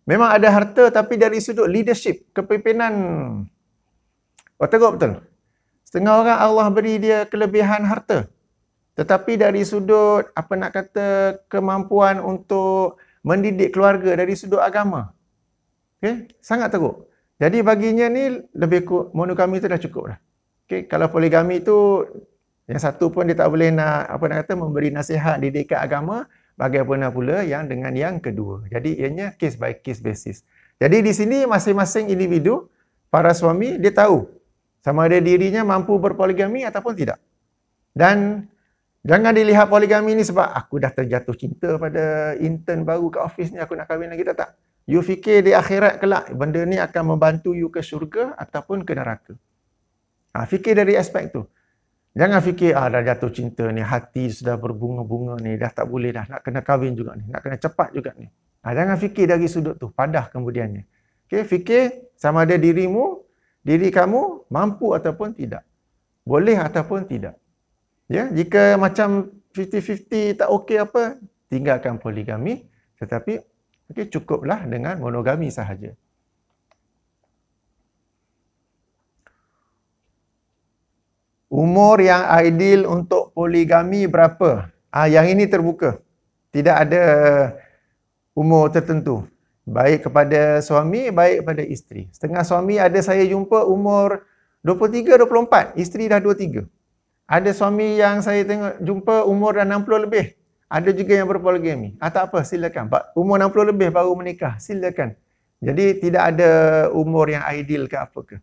memang ada harta tapi dari sudut leadership, kepimpinan. Teruk betul. Setengah orang Allah beri dia kelebihan harta. Tetapi dari sudut kemampuan untuk mendidik keluarga dari sudut agama. Okey, sangat teruk. Jadi baginya ni lebih monogami itu dah cukup dah. Okey, kalau poligami itu yang satu pun dia tak boleh memberi nasihat didikan agama, bagaimana pula yang dengan yang kedua. Jadi ianya case by case basis. Jadi di sini masing-masing individu, para suami dia tahu sama ada dirinya mampu berpoligami ataupun tidak. Dan jangan dilihat poligami ni sebab aku dah terjatuh cinta pada intern baru kat office ni, aku nak kahwin lagi, tak. You fikir di akhirat kelak benda ni akan membantu you ke syurga ataupun ke neraka. Fikir dari aspek tu. Jangan fikir dah jatuh cinta ni, hati sudah berbunga-bunga ni, dah tak boleh dah, nak kena kahwin juga ni, nak kena cepat juga ni. Jangan fikir dari sudut tu, padah kemudiannya. Okay, fikir sama ada diri kamu mampu ataupun tidak. Boleh ataupun tidak. Ya, jika macam 50-50 tak okey apa, tinggalkan poligami, tetapi cukuplah dengan monogami sahaja. Umur yang ideal untuk poligami berapa? Yang ini terbuka. Tidak ada umur tertentu. Baik kepada suami, baik kepada isteri. Setengah suami ada saya jumpa umur 23, 24. Isteri dah 23. Ada suami yang saya tengok jumpa umur dah 60 lebih. Ada juga yang berpoligami. Tak apa, silakan. Umur 60 lebih baru menikah. Silakan. Jadi tidak ada umur yang ideal ke apa ke.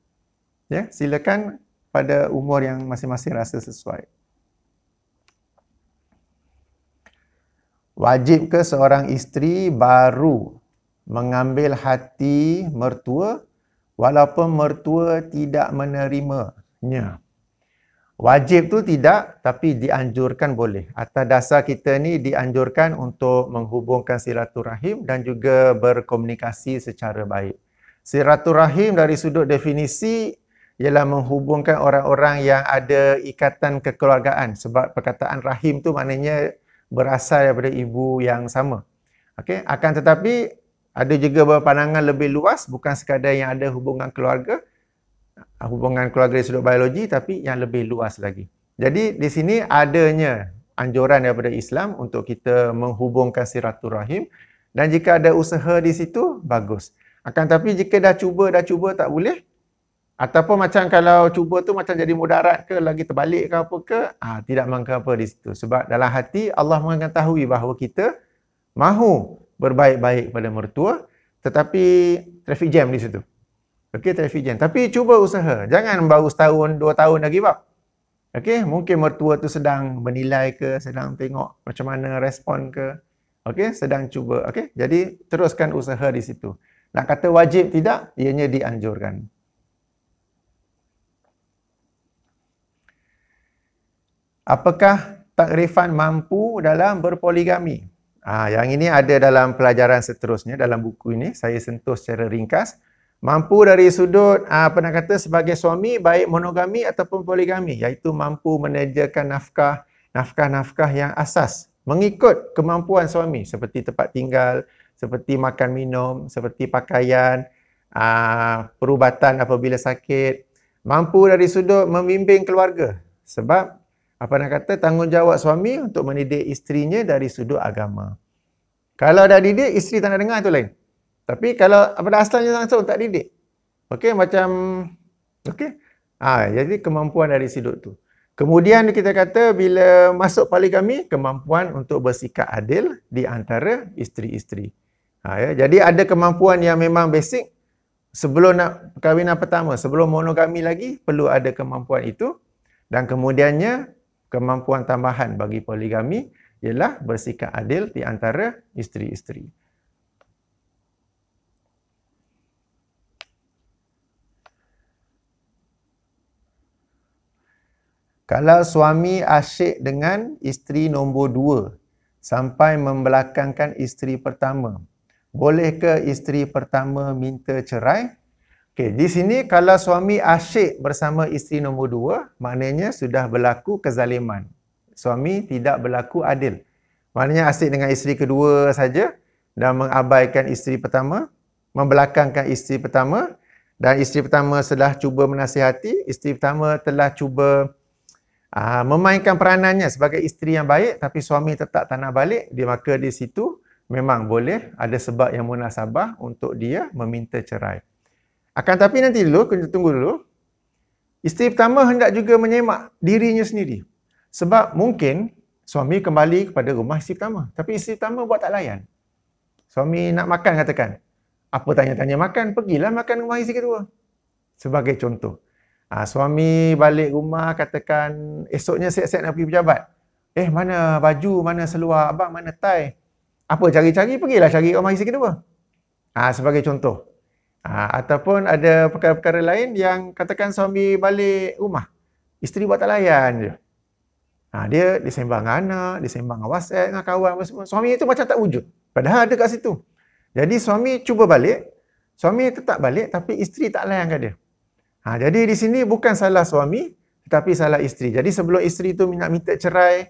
Ya, silakan pada umur yang masing-masing rasa sesuai. Wajib ke seorang isteri baru mengambil hati mertua walaupun mertua tidak menerimanya? Wajib tu tidak, tapi dianjurkan boleh. Atas dasar kita ni dianjurkan untuk menghubungkan silaturahim dan juga berkomunikasi secara baik. Silaturahim dari sudut definisi ialah menghubungkan orang-orang yang ada ikatan kekeluargaan. Sebab perkataan rahim tu maknanya berasal daripada ibu yang sama. Okey, akan tetapi ada juga berpandangan lebih luas, bukan sekadar yang ada hubungan keluarga dari sudut biologi, tapi yang lebih luas lagi. Jadi di sini adanya anjuran daripada Islam untuk kita menghubungkan silaturahim, dan jika ada usaha di situ, bagus. Akan tapi jika dah cuba tak boleh, ataupun macam kalau cuba tu macam jadi mudarat ke, lagi terbalik ke apa ke, tidak mengapa di situ. Sebab dalam hati Allah mengetahui bahawa kita mahu berbaik-baik pada mertua, tetapi traffic jam di situ. Okey, traffic jam. Tapi cuba usaha. Jangan baru setahun, 2 tahun dah give up. Okey, mungkin mertua tu sedang menilai ke, sedang tengok macam mana respon ke. Okey, sedang cuba. Okey, jadi teruskan usaha di situ. Nak kata wajib tidak, ianya dianjurkan. Apakah takrifan mampu dalam berpoligami? Yang ini ada dalam pelajaran seterusnya, dalam buku ini saya sentuh secara ringkas. Mampu dari sudut sebagai suami, baik monogami ataupun poligami, iaitu mampu menyediakan nafkah yang asas mengikut kemampuan suami, seperti tempat tinggal, seperti makan minum, seperti pakaian, perubatan apabila sakit. Mampu dari sudut membimbing keluarga, sebab tanggungjawab suami untuk mendidik isterinya dari sudut agama. Kalau dah didik, isteri tak nak dengar, itu lain. Tapi kalau pada asalnya langsung tak didik. Okey, jadi kemampuan dari sudut tu. Kemudian kita kata bila masuk poligami, kemampuan untuk bersikap adil di antara isteri-isteri. Jadi ada kemampuan yang memang basic sebelum nak perkahwinan pertama, sebelum monogami lagi, perlu ada kemampuan itu. Dan kemudiannya, kemampuan tambahan bagi poligami ialah bersikap adil di antara isteri-isteri. Kalau suami asyik dengan isteri nombor 2 sampai membelakangkan isteri pertama, boleh ke isteri pertama minta cerai? Okey, di sini kalau suami asyik bersama isteri nombor 2, maknanya sudah berlaku kezaliman. Suami tidak berlaku adil. Maknanya asyik dengan isteri kedua saja dan mengabaikan isteri pertama, membelakangkan isteri pertama, dan isteri pertama setelah cuba menasihati, isteri pertama telah cuba memainkan peranannya sebagai isteri yang baik, tapi suami tetap tak nak balik, maka di situ memang boleh ada sebab yang munasabah untuk dia meminta cerai. Akan tapi nanti dulu, kena tunggu dulu. Isteri pertama hendak juga menyemak dirinya sendiri. Sebab mungkin suami kembali kepada rumah isteri pertama, tapi isteri pertama buat tak layan. Suami nak makan katakan. Apa tanya-tanya makan? Pergilah makan rumah isteri kedua. Sebagai contoh. Suami balik rumah katakan esoknya siap-siap nak pergi pejabat. Mana baju, mana seluar abang, mana tie? Apa cari-cari? Pergilah cari rumah isteri kedua. Sebagai contoh. Ataupun ada perkara-perkara lain yang katakan suami balik rumah, isteri buat tak layan je. Dia disembang dengan anak, disembang dengan WhatsApp, dengan kawan semua. Suami itu macam tak wujud. Padahal ada kat situ. Jadi suami cuba balik, suami tetap balik tapi isteri tak layan kat dia. Jadi di sini bukan salah suami, tetapi salah isteri. Jadi sebelum isteri itu nak minta cerai,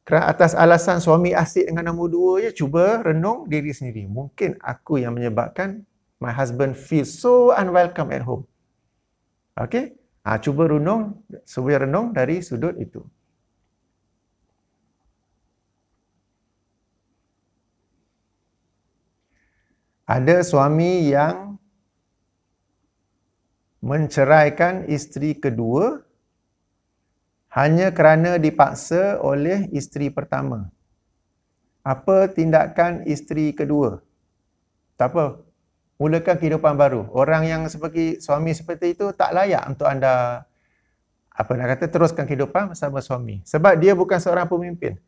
atas alasan suami asyik dengan nombor 2 je, cuba renung diri sendiri. Mungkin aku yang menyebabkan my husband feel so unwelcome at home. Okey? Cuba renung dari sudut itu. Ada suami yang menceraikan isteri kedua hanya kerana dipaksa oleh isteri pertama. Apa tindakan isteri kedua? Tak apa. Mulakan kehidupan baru. Orang yang seperti suami seperti itu tak layak untuk anda teruskan kehidupan bersama suami. Sebab dia bukan seorang pemimpin.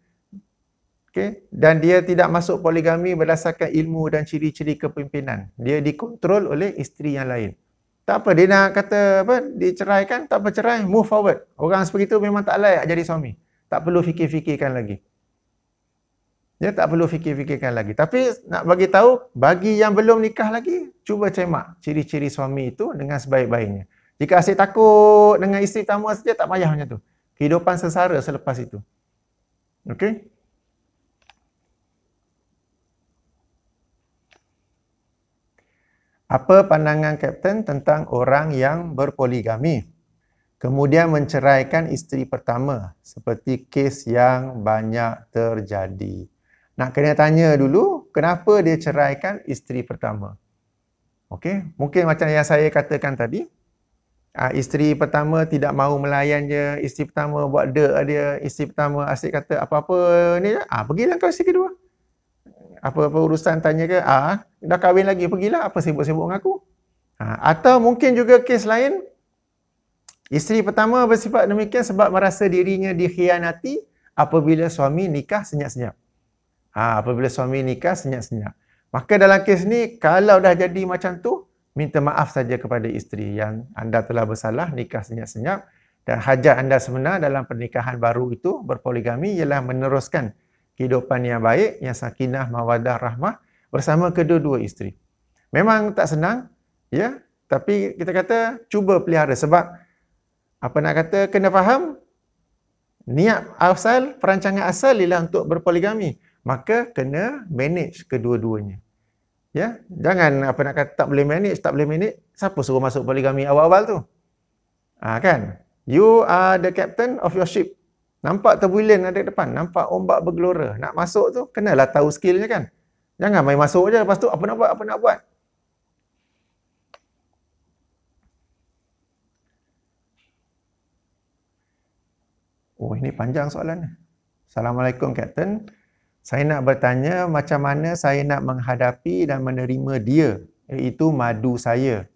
Okay? Dan dia tidak masuk poligami berdasarkan ilmu dan ciri-ciri kepimpinan. Dia dikontrol oleh isteri yang lain. Tak apa, dia nak kata diceraikan, tak apa cerai, move forward. Orang seperti itu memang tak layak jadi suami. Tak perlu fikir-fikirkan lagi. Dia tak perlu fikir-fikirkan lagi. Tapi nak bagi tahu, bagi yang belum nikah lagi, cuba cemak ciri-ciri suami itu dengan sebaik-baiknya. Jika asyik takut dengan isteri pertama saja, tak payah macam tu. Kehidupan sengsara selepas itu. Okey? Apa pandangan Kapten tentang orang yang berpoligami, kemudian menceraikan isteri pertama, seperti kes yang banyak terjadi? Nak kena tanya dulu, kenapa dia ceraikan isteri pertama? Okey, mungkin macam yang saya katakan tadi, isteri pertama tidak mahu melayan dia, isteri pertama buat dia, isteri pertama asyik kata apa-apa ni, pergilah kau isteri kedua. Apa-apa urusan tanya ke, dah kahwin lagi, pergilah, apa sibuk-sibuk dengan aku. Atau mungkin juga kes lain, isteri pertama bersifat demikian sebab merasa dirinya dikhianati apabila suami nikah senyap-senyap. Apabila suami nikah senyap-senyap. Maka dalam kes ni, kalau dah jadi macam tu, minta maaf saja kepada isteri yang anda telah bersalah nikah senyap-senyap, dan hajat anda sebenar dalam pernikahan baru itu, berpoligami, ialah meneruskan kehidupan yang baik, yang sakinah, mawadah, rahmah bersama kedua-dua isteri. Memang tak senang, ya, tapi kita kata cuba pelihara sebab kena faham niat asal, perancangan asal ialah untuk berpoligami. Maka kena manage kedua-duanya. Ya, jangan tak boleh manage, siapa suruh masuk poligami awal-awal tu? Kan? You are the captain of your ship. Nampak turbulent ada depan, nampak ombak bergelora. Nak masuk tu, kenalah tahu skillnya kan. Jangan main masuk je, lepas tu apa nak buat. Oh, ini panjang soalannya. Assalamualaikum, Captain. Saya nak bertanya macam mana saya nak menghadapi dan menerima dia, iaitu madu saya.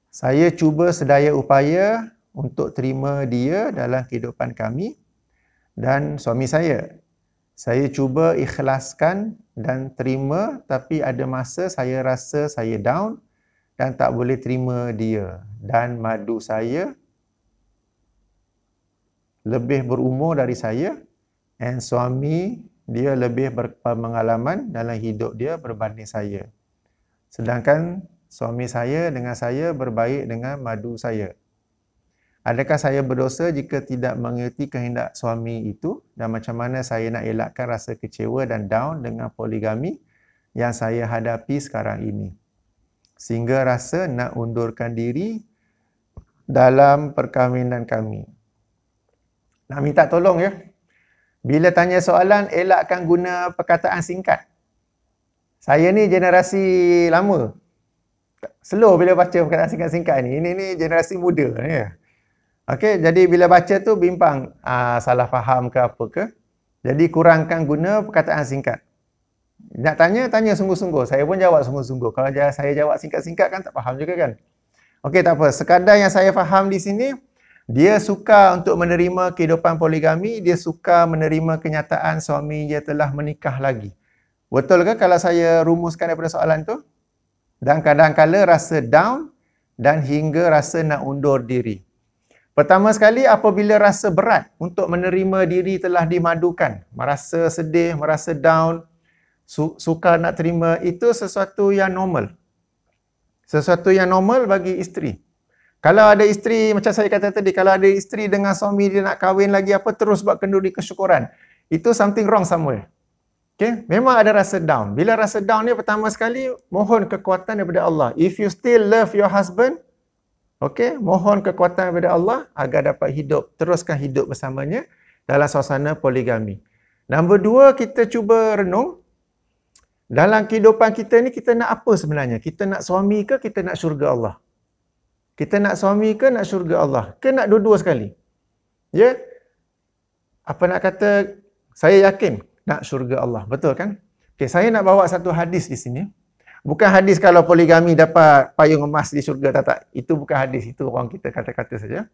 Saya cuba sedaya upaya untuk terima dia dalam kehidupan kami dan suami saya. Saya cuba ikhlaskan dan terima, tapi ada masa saya rasa saya down dan tak boleh terima dia. Dan madu saya lebih berumur dari saya dan suami dia lebih berpengalaman dalam hidup dia berbanding saya. Sedangkan suami saya dengan saya berbaik dengan madu saya. Adakah saya berdosa jika tidak mengerti kehendak suami itu dan macam mana saya nak elakkan rasa kecewa dan down dengan poligami yang saya hadapi sekarang ini? Sehingga rasa nak undurkan diri dalam perkahwinan kami. Nak minta tolong ya. Bila tanya soalan, elakkan guna perkataan singkat. Saya ni generasi lama. Slow bila baca perkataan singkat-singkat ni. Ini generasi muda ya. Okey, jadi bila baca tu bimbang salah faham ke apa ke. Jadi kurangkan guna perkataan singkat. Nak tanya sungguh-sungguh. Saya pun jawab sungguh-sungguh. Kalau saya jawab singkat-singkat kan tak faham juga kan. Okey, tak apa. Sekadar yang saya faham di sini, dia suka untuk menerima kehidupan poligami, dia suka menerima kenyataan suami dia telah menikah lagi. Betul ke kalau saya rumuskan daripada soalan tu? Dan kadang-kala rasa down dan hingga rasa nak undur diri. Pertama sekali, apabila rasa berat untuk menerima diri telah dimadukan, merasa sedih, merasa down, sukar nak terima, itu sesuatu yang normal. Sesuatu yang normal bagi isteri. Kalau ada isteri, macam saya kata tadi, kalau ada isteri dengan suami dia nak kahwin lagi apa, terus buat kenduri kesyukuran. Itu something wrong somewhere. Okay? Memang ada rasa down. Bila rasa down ni, pertama sekali, mohon kekuatan daripada Allah. If you still love your husband, okey, mohon kekuatan daripada Allah agar dapat teruskan hidup bersamanya dalam suasana poligami. Nombor dua, kita cuba renung. Dalam kehidupan kita ni, kita nak apa sebenarnya? Kita nak suami ke kita nak syurga Allah? Kita nak suami ke nak syurga Allah? Ke nak dua-dua sekali? Ya? Apa nak kata, saya yakin nak syurga Allah. Betul kan? Okay, saya nak bawa satu hadis di sini. Bukan hadis kalau poligami dapat payung emas di syurga, tak. Itu bukan hadis. Itu orang kita kata-kata saja.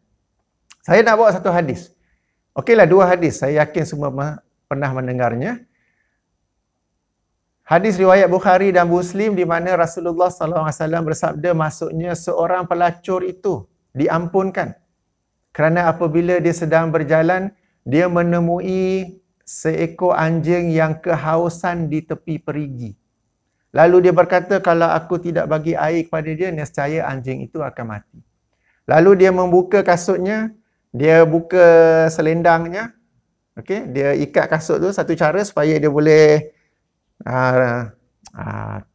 Saya nak bawa satu hadis. Okeylah, dua hadis. Saya yakin semua pernah mendengarnya. Hadis riwayat Bukhari dan Muslim di mana Rasulullah SAW bersabda, maksudnya seorang pelacur itu diampunkan kerana apabila dia sedang berjalan, dia menemui seekor anjing yang kehausan di tepi perigi. Lalu dia berkata, kalau aku tidak bagi air kepada dia, nescaya anjing itu akan mati. Lalu dia membuka kasutnya, dia buka selendangnya, okey, dia ikat kasut tu, satu cara supaya dia boleh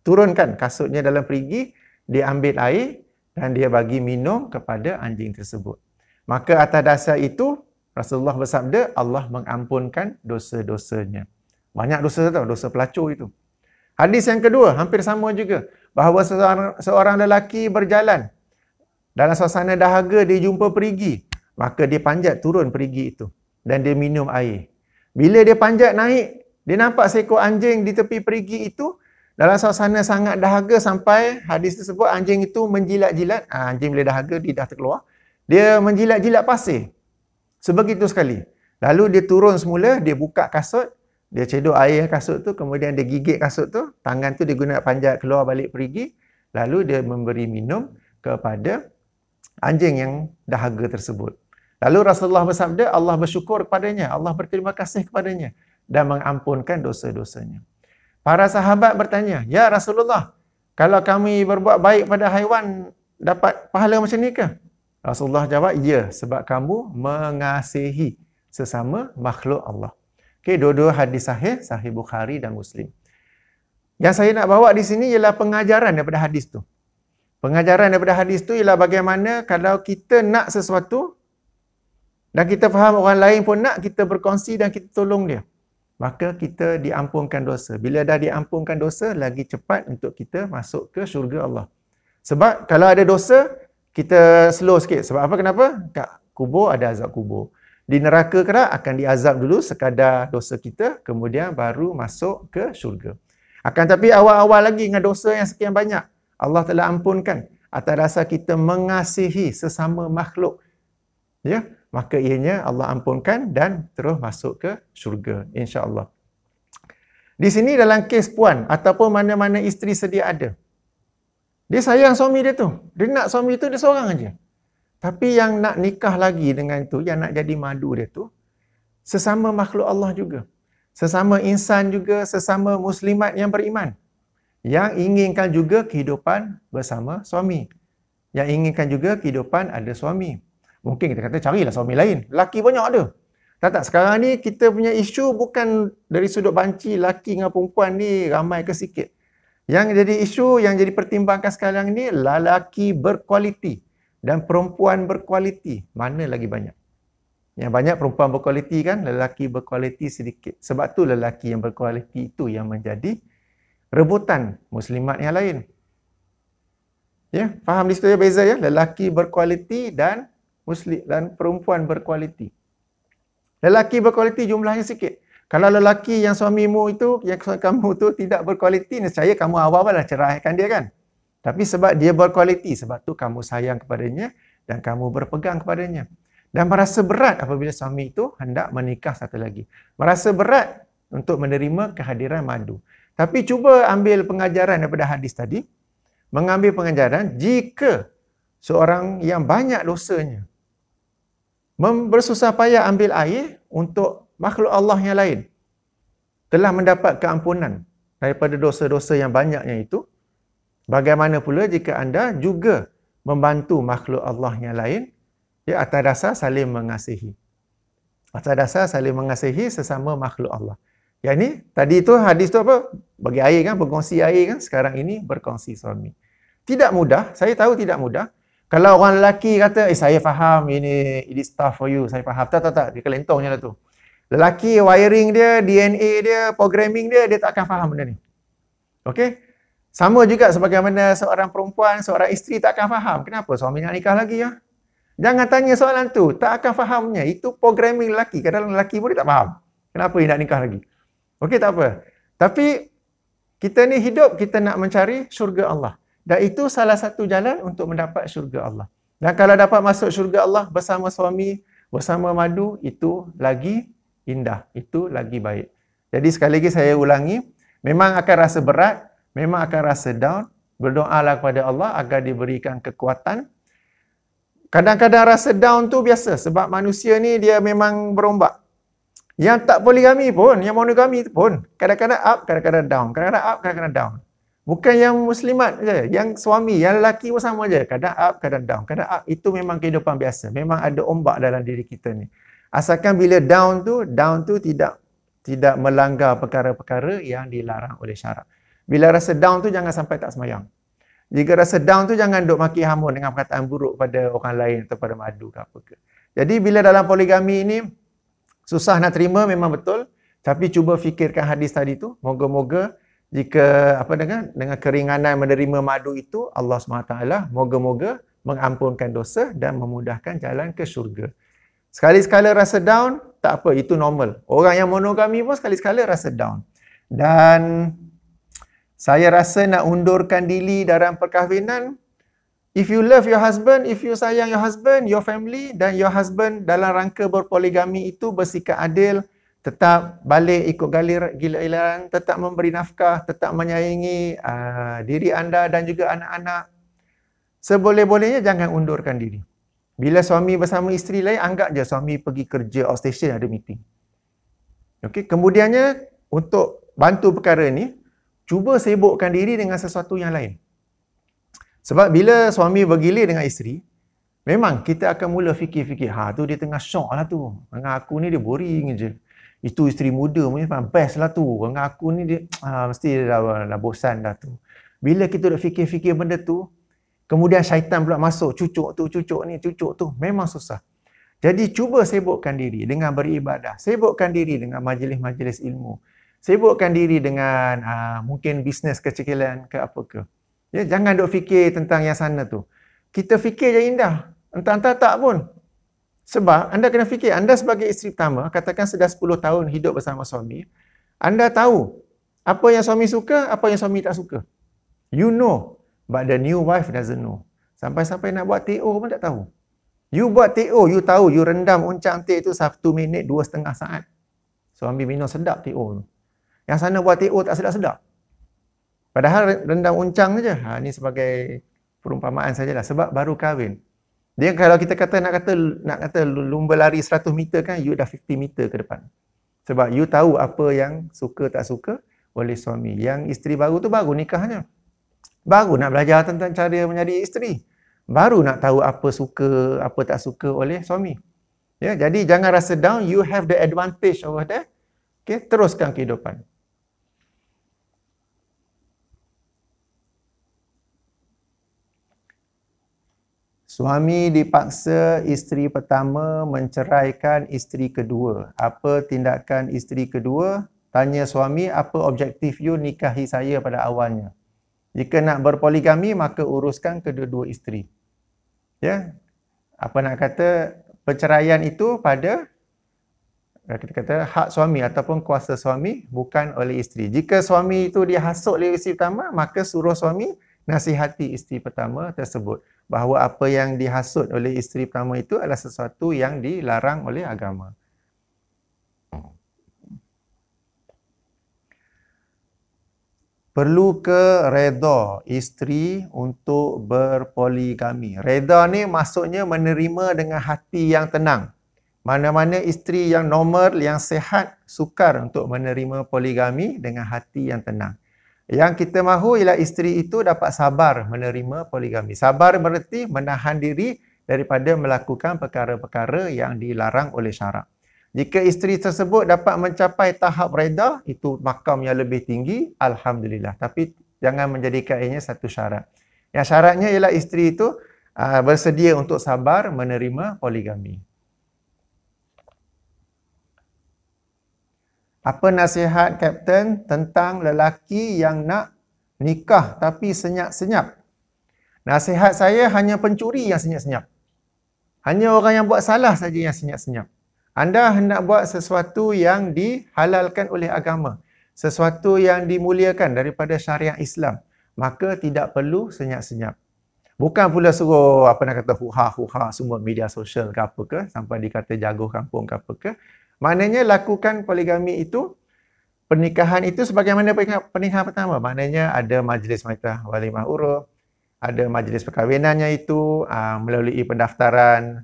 turunkan kasutnya dalam perigi, dia ambil air dan dia bagi minum kepada anjing tersebut. Maka atas dasar itu, Rasulullah bersabda, Allah mengampunkan dosa-dosanya. Banyak dosa tau, dosa pelacur itu. Hadis yang kedua, hampir sama juga. Bahawa seorang lelaki berjalan. Dalam suasana dahaga, dia jumpa perigi. Maka dia panjat turun perigi itu. Dan dia minum air. Bila dia panjat naik, dia nampak seekor anjing di tepi perigi itu. Dalam suasana sangat dahaga sampai hadis tersebut, anjing itu menjilat-jilat. Anjing bila dahaga, dia dah terkeluar. Dia menjilat-jilat pasir. Sebegitu sekali. Lalu dia turun semula, dia buka kasut. Dia cedok air kasut tu, kemudian dia gigit kasut tu, tangan tu dia guna panjat keluar balik perigi, lalu dia memberi minum kepada anjing yang dahaga tersebut. Lalu Rasulullah bersabda, Allah bersyukur kepadanya, Allah berterima kasih kepadanya dan mengampunkan dosa-dosanya. Para sahabat bertanya, ya Rasulullah, kalau kami berbuat baik pada haiwan, dapat pahala macam ni ke? Rasulullah jawab, ya, sebab kamu mengasihi sesama makhluk Allah. Okey, dua-dua hadis sahih, sahih Bukhari dan Muslim. Yang saya nak bawa di sini ialah pengajaran daripada hadis tu. Pengajaran daripada hadis tu ialah bagaimana kalau kita nak sesuatu dan kita faham orang lain pun nak, kita berkongsi dan kita tolong dia. Maka kita diampunkan dosa. Bila dah diampunkan dosa, lagi cepat untuk kita masuk ke syurga Allah. Sebab kalau ada dosa, kita slow sikit. Sebab apa? Kenapa? Kat kubur ada azab kubur. Di neraka kelak akan diazab dulu sekadar dosa kita, kemudian baru masuk ke syurga. Akan tapi awal-awal lagi dengan dosa yang sekian banyak, Allah telah ampunkan atas dasar kita mengasihi sesama makhluk. Ya, maka ianya Allah ampunkan dan terus masuk ke syurga, insya-Allah. Di sini dalam kes puan ataupun mana-mana isteri sedia ada. Dia sayang suami dia tu. Dia nak suami tu dia seorang aja. Tapi yang nak nikah lagi dengan itu, yang nak jadi madu dia tu, sesama makhluk Allah juga. Sesama insan juga, sesama muslimat yang beriman. Yang inginkan juga kehidupan bersama suami. Yang inginkan juga kehidupan ada suami. Mungkin kita kata carilah suami lain. Laki banyak ada. Tak, sekarang ni kita punya isu bukan dari sudut banci laki dengan perempuan ni ramai ke sikit. Yang jadi isu, yang jadi pertimbangkan sekarang ni, lelaki berkualiti dan perempuan berkualiti. Mana lagi banyak? Yang banyak perempuan berkualiti kan, lelaki berkualiti sedikit. Sebab tu lelaki yang berkualiti itu yang menjadi rebutan muslimat yang lain. Ya, faham di situ ya beza ya? Lelaki berkualiti dan perempuan berkualiti. Lelaki berkualiti jumlahnya sikit. Kalau lelaki yang suamimu itu, yang kamu tu tidak berkualiti, nescaya kamu awal-awal dah ceraikan dia kan? Tapi sebab dia berkualiti, sebab tu kamu sayang kepadanya dan kamu berpegang kepadanya. Dan merasa berat apabila suami itu hendak menikah satu lagi. Merasa berat untuk menerima kehadiran madu. Tapi cuba ambil pengajaran daripada hadis tadi. Mengambil pengajaran, jika seorang yang banyak dosanya bersusah payah ambil air untuk makhluk Allah yang lain, telah mendapat keampunan daripada dosa-dosa yang banyaknya itu, bagaimana pula jika anda juga membantu makhluk Allah yang lain, ya, atas dasar saling mengasihi. Atas dasar saling mengasihi sesama makhluk Allah. Yang ni, tadi tu hadis tu apa? Bagi air kan, berkongsi air kan. Sekarang ini berkongsi suami. Tidak mudah, saya tahu tidak mudah. Kalau orang lelaki kata, saya faham ini stuff for you, saya faham. Tak. Dia kelentongnya lah tu. Lelaki, wiring dia, DNA dia, programming dia, dia tak akan faham benda ni. Okey? Sama juga sebagaimana seorang perempuan, seorang isteri tak akan faham. Kenapa suami nak nikah lagi ya? Jangan tanya soalan tu. Tak akan fahamnya. Itu programming lelaki. Kadang-kadang lelaki pun dia tak faham. Kenapa dia nak nikah lagi? Okey, tak apa. Tapi kita ni hidup, kita nak mencari syurga Allah. Dan itu salah satu jalan untuk mendapat syurga Allah. Dan kalau dapat masuk syurga Allah bersama suami, bersama madu, itu lagi indah. Itu lagi baik. Jadi sekali lagi saya ulangi, memang akan rasa berat, memang akan rasa down. Berdoalah kepada Allah agar diberikan kekuatan. Kadang-kadang rasa down tu biasa sebab manusia ni dia memang berombak. Yang tak poligami pun, yang monogami pun kadang-kadang up, kadang-kadang down. Kadang-kadang up, kadang-kadang down. Bukan yang muslimat je, yang suami, yang lelaki pun sama je. Kadang up, kadang down. Kadang up, itu memang kehidupan biasa. Memang ada ombak dalam diri kita ni. Asalkan bila down tu tidak melanggar perkara-perkara yang dilarang oleh syarak. Bila rasa down tu jangan sampai tak semayang. Jika rasa down tu jangan duk maki hamun dengan perkataan buruk pada orang lain atau pada madu ke apa ke. Jadi bila dalam poligami ini susah nak terima memang betul, tapi cuba fikirkan hadis tadi tu. Moga-moga jika dengan keringanan menerima madu itu, Allah SWT moga-moga mengampunkan dosa dan memudahkan jalan ke syurga. Sekali-sekala rasa down, tak apa, itu normal. Orang yang monogami pun sekali-sekala rasa down. Dan saya rasa nak undurkan diri dalam perkahwinan, if you love your husband, if you sayang your husband, your family, dan your husband dalam rangka berpoligami itu bersikap adil, tetap balik ikut giliran, tetap memberi nafkah, tetap menyayangi diri anda dan juga anak-anak, seboleh-bolehnya jangan undurkan diri. Bila suami bersama isteri lain, anggap je suami pergi kerja outstation ada meeting. Okey, kemudiannya untuk bantu perkara ni, cuba sibukkan diri dengan sesuatu yang lain. Sebab bila suami bergilir dengan isteri, memang kita akan mula fikir-fikir, tu dia tengah syok lah tu. Dengan aku ni dia boring je. Itu isteri muda memang best lah tu. Dengan aku ni dia mesti dah bosan dah tu. Bila kita dah fikir-fikir benda tu, kemudian syaitan pula masuk, cucuk tu, cucuk ni, cucuk tu. Memang susah. Jadi cuba sibukkan diri dengan beribadah. Sibukkan diri dengan majlis-majlis ilmu. Sibukkan diri dengan mungkin bisnes kecilan ke apa ke. Ya, jangan duk fikir tentang yang sana tu. Kita fikir je indah. Entah-entah tak pun. Sebab anda kena fikir, anda sebagai isteri pertama, katakan sudah 10 tahun hidup bersama suami, anda tahu apa yang suami suka, apa yang suami tak suka. You know, but the new wife doesn't know. Sampai-sampai nak buat TO pun tak tahu. You buat TO, you tahu, you rendam uncang teh tu 1 minit, 2,5 saat. Suami minum sedap TO tu. Yang sana buat TO tak sedap-sedap. Padahal rendam uncang saja. Ini sebagai perumpamaan sajalah. Sebab baru kahwin. Dia kalau kita nak kata lumba lari 100 meter kan, you dah 50 meter ke depan. Sebab you tahu apa yang suka tak suka oleh suami. Yang isteri baru tu baru nikahnya. Baru nak belajar tentang cara menjadi isteri. Baru nak tahu apa suka, apa tak suka oleh suami. Ya, jadi jangan rasa down, you have the advantage over there. Okay, teruskan kehidupan. Suami dipaksa isteri pertama menceraikan isteri kedua. Apa tindakan isteri kedua? Tanya suami, apa objektif you nikahi saya pada awalnya? Jika nak berpoligami, maka uruskan kedua-dua isteri. Ya, apa nak kata, perceraian itu pada kita kata hak suami ataupun kuasa suami, bukan oleh isteri. Jika suami itu dihasut oleh isteri pertama, maka suruh suami nasihati isteri pertama tersebut bahawa apa yang dihasut oleh isteri pertama itu adalah sesuatu yang dilarang oleh agama. Perlu ke redha isteri untuk berpoligami? Redha ni maksudnya menerima dengan hati yang tenang. Mana-mana isteri yang normal, yang sehat, sukar untuk menerima poligami dengan hati yang tenang. Yang kita mahu ialah isteri itu dapat sabar menerima poligami. Sabar berarti menahan diri daripada melakukan perkara-perkara yang dilarang oleh syarak. Jika isteri tersebut dapat mencapai tahap redha, itu makam yang lebih tinggi, alhamdulillah. Tapi jangan menjadikan ianya satu syarat. Yang syaratnya ialah isteri itu bersedia untuk sabar menerima poligami. Apa nasihat Kapten tentang lelaki yang nak nikah tapi senyap-senyap. Nasihat saya hanya pencuri yang senyap-senyap. Hanya orang yang buat salah saja yang senyap-senyap. Anda hendak buat sesuatu yang dihalalkan oleh agama, sesuatu yang dimuliakan daripada syariat Islam, maka tidak perlu senyap-senyap. Bukan pula suruh apa nak kata huha semua media sosial ke apa ke, sampai dikata jago kampung ke apa ke. Maknanya lakukan poligami itu, pernikahan itu sebagaimana pernikahan pertama. Maknanya ada majlis walimah uruf, ada majlis perkahwinannya itu melalui pendaftaran,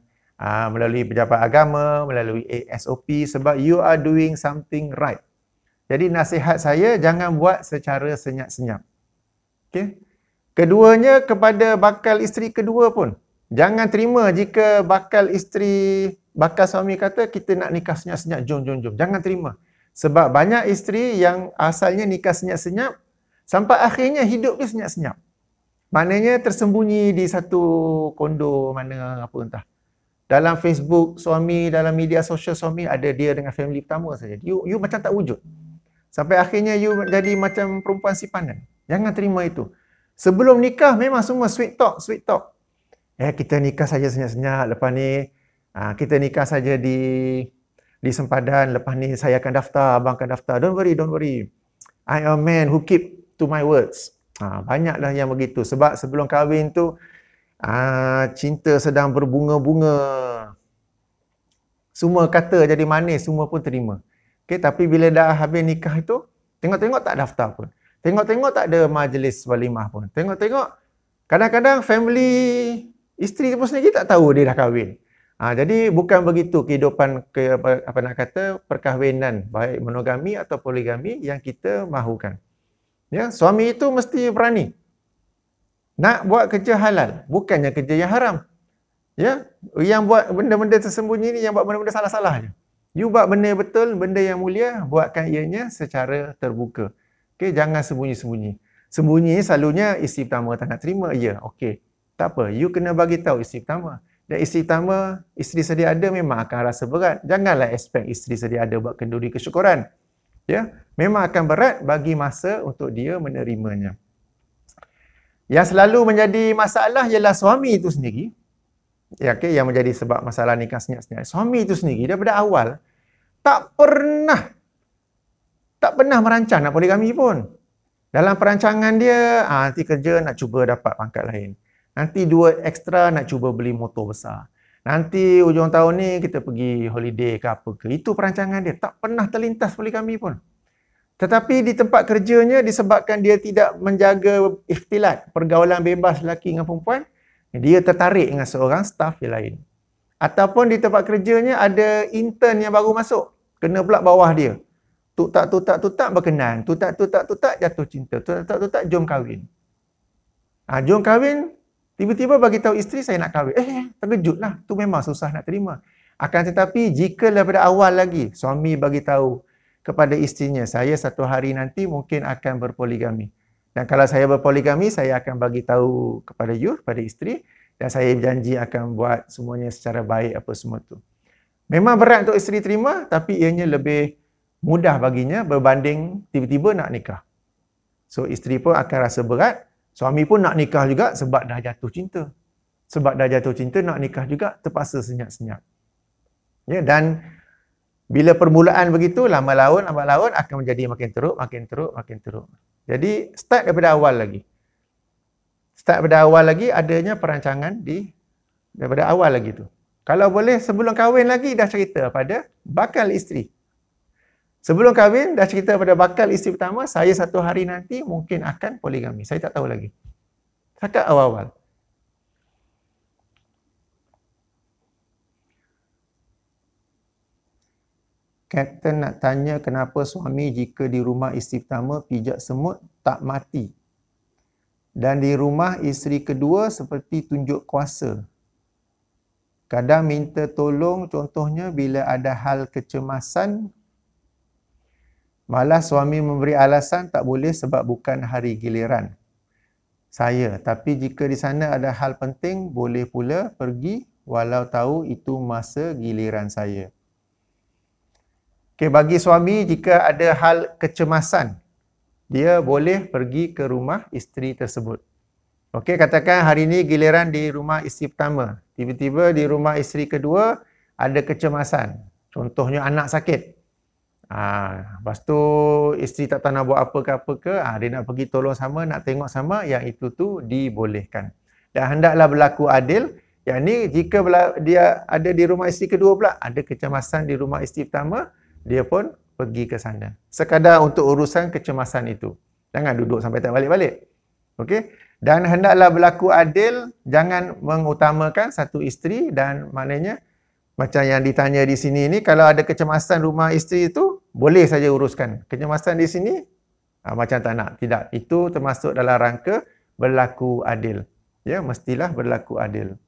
melalui pejabat agama, melalui SOP, sebab you are doing something right. Jadi nasihat saya, jangan buat secara senyap-senyap. Okay? Keduanya, kepada bakal isteri kedua pun, jangan terima jika bakal suami kata kita nak nikah senyap-senyap, jom. Jangan terima. Sebab banyak isteri yang asalnya nikah senyap-senyap, sampai akhirnya hidup dia senyap-senyap. Maknanya tersembunyi di satu kondo mana apa entah. Dalam Facebook suami, dalam media sosial suami, ada dia dengan family pertama saja. You macam tak wujud. Sampai akhirnya you jadi macam perempuan simpanan. Jangan terima itu. Sebelum nikah memang semua sweet talk. Kita nikah saja senyap-senyap. Lepas ni kita nikah saja di sempadan. Lepas ni saya akan daftar, abang akan daftar. Don't worry. I am a man who keep to my words. Banyaklah yang begitu. Sebab sebelum kahwin tu cinta sedang berbunga-bunga. Semua kata jadi manis, semua pun terima. Okay, tapi bila dah habis nikah itu, tengok-tengok tak daftar pun. Tengok-tengok tak ada majlis walimah pun. Tengok-tengok kadang-kadang family isteri pun sendiri tak tahu dia dah kahwin. Jadi bukan begitu kehidupan perkahwinan, baik monogami atau poligami yang kita mahukan. Ya, suami itu mesti berani nak buat kerja halal, bukannya kerja yang haram. Ya, yang buat benda-benda tersembunyi ni, yang buat benda-benda salah-salah je. You buat benda betul, benda yang mulia, buatkan ianya secara terbuka. Okey, jangan sembunyi-sembunyi. Sembunyi selalunya isteri pertama tak nak terima. Ya, okey. Tak apa, you kena bagi tahu isteri pertama. Dan isteri pertama, isteri sedia ada memang akan rasa berat. Janganlah expect isteri sedia ada buat kenduri kesyukuran. Ya, memang akan berat bagi masa untuk dia menerimanya. Yang selalu menjadi masalah ialah suami itu sendiri. Ya, okay, yang menjadi sebab masalah nikah senyap-senyap. Suami itu sendiri daripada awal tak pernah merancang nak poligami pun. Dalam perancangan dia, nanti kerja nak cuba dapat pangkat lain. Nanti duit ekstra nak cuba beli motor besar. Nanti hujung tahun ni kita pergi holiday ke apa ke. Itu perancangan dia. Tak pernah terlintas poligami pun. Tetapi di tempat kerjanya, disebabkan dia tidak menjaga ikhtilat, pergaulan bebas lelaki dengan perempuan, dia tertarik dengan seorang staf yang lain. Ataupun di tempat kerjanya ada intern yang baru masuk, kena pula bawah dia. Tutak berkenan, tutak jatuh cinta, tutak jom kahwin. Jom kahwin, tiba-tiba bagi tahu isteri saya nak kahwin. Terkejutlah, tu memang susah nak terima. Akan tetapi jika daripada awal lagi suami bagi tahu kepada isterinya, saya satu hari nanti mungkin akan berpoligami. Dan kalau saya berpoligami, saya akan bagi tahu kepada you, kepada isteri, dan saya berjanji akan buat semuanya secara baik apa semua tu. Memang berat untuk isteri terima, tapi ianya lebih mudah baginya berbanding tiba-tiba nak nikah. So isteri pun akan rasa berat, suami pun nak nikah juga sebab dah jatuh cinta. Sebab dah jatuh cinta nak nikah juga terpaksa senyap-senyap. Ya, dan bila permulaan begitu, lambat laun akan menjadi makin teruk. Jadi start daripada awal lagi. Adanya perancangan daripada awal lagi tu. Kalau boleh sebelum kahwin lagi dah cerita pada bakal isteri. Sebelum kahwin dah cerita pada bakal isteri pertama, saya satu hari nanti mungkin akan poligami. Saya tak tahu lagi. Cakap awal-awal. Captain nak tanya kenapa suami jika di rumah isteri pertama pijak semut tak mati. Dan di rumah isteri kedua seperti tunjuk kuasa. Kadang minta tolong, contohnya bila ada hal kecemasan, malah suami memberi alasan tak boleh sebab bukan hari giliran saya. Tapi jika di sana ada hal penting, boleh pula pergi walau tahu itu masa giliran saya. Okay, bagi suami jika ada hal kecemasan, dia boleh pergi ke rumah isteri tersebut. Okey, katakan hari ini giliran di rumah isteri pertama. Tiba-tiba di rumah isteri kedua ada kecemasan. Contohnya anak sakit. Lepas tu isteri tak tahu nak buat apa ke, dia nak pergi tolong sama, nak tengok sama, yang itu tu dibolehkan. Dan hendaklah berlaku adil, yang ni jika dia ada di rumah isteri kedua pula, ada kecemasan di rumah isteri pertama, dia pun pergi ke sana. Sekadar untuk urusan kecemasan itu. Jangan duduk sampai tak balik-balik. Okey? Dan hendaklah berlaku adil, jangan mengutamakan satu isteri, dan maknanya macam yang ditanya di sini ni, kalau ada kecemasan rumah isteri itu, boleh saja uruskan. Kecemasan di sini, macam tak nak. Tidak. Itu termasuk dalam rangka berlaku adil. Ya, mestilah berlaku adil.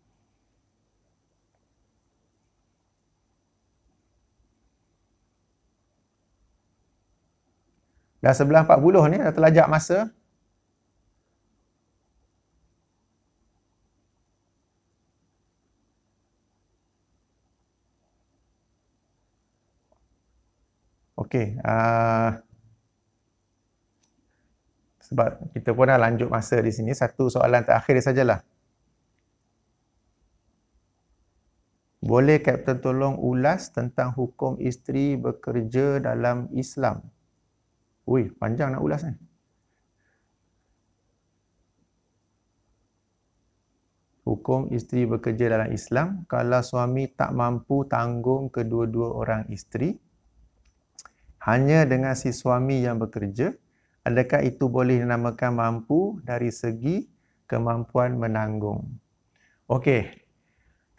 Dah 11.40 ni, dah terlajak masa. Okey, sebab kita pun dah lanjut masa di sini, satu soalan terakhir sajalah. Boleh Kapten tolong ulas tentang hukum isteri bekerja dalam Islam? Ui, panjang nak ulas ni. Hukum isteri bekerja dalam Islam, kalau suami tak mampu tanggung kedua-dua orang isteri, hanya dengan si suami yang bekerja, adakah itu boleh dinamakan mampu dari segi kemampuan menanggung? Okey,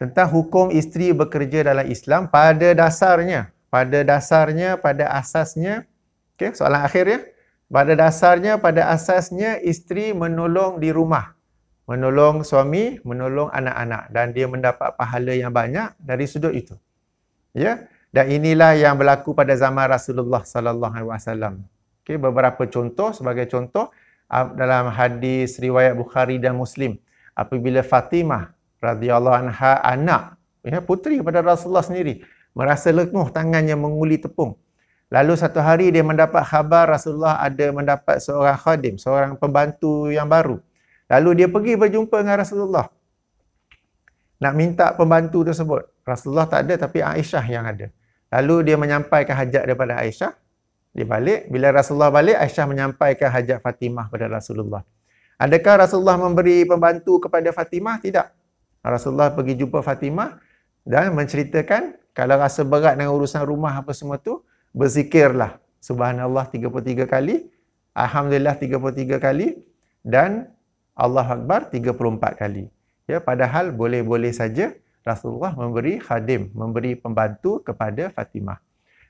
tentang hukum isteri bekerja dalam Islam, pada dasarnya, pada asasnya, okey, soalan akhir ya, pada asasnya isteri menolong di rumah, menolong suami, menolong anak-anak, dan dia mendapat pahala yang banyak dari sudut itu. Ya. Dan inilah yang berlaku pada zaman Rasulullah sallallahu alaihi wasallam. Okey, beberapa contoh, sebagai contoh dalam hadis riwayat Bukhari dan Muslim, apabila Fatimah radhiyallahu anha, anak puteri kepada Rasulullah sendiri, merasa lenguh tangannya menguli tepung. Lalu satu hari dia mendapat khabar Rasulullah ada mendapat seorang khadim, seorang pembantu yang baru. Lalu dia pergi berjumpa dengan Rasulullah, nak minta pembantu tersebut. Rasulullah tak ada, tapi Aisyah yang ada. Lalu dia menyampaikan hajat daripada Aisyah. Dia balik. Bila Rasulullah balik, Aisyah menyampaikan hajat Fatimah kepada Rasulullah. Adakah Rasulullah memberi pembantu kepada Fatimah? Tidak. Rasulullah pergi jumpa Fatimah dan menceritakan, kalau rasa berat dengan urusan rumah apa semua tu, berzikirlah Subhanallah 33 kali, Alhamdulillah 33 kali, dan Allahu Akbar 34 kali. Ya, padahal boleh-boleh saja Rasulullah memberi khadim, memberi pembantu kepada Fatimah.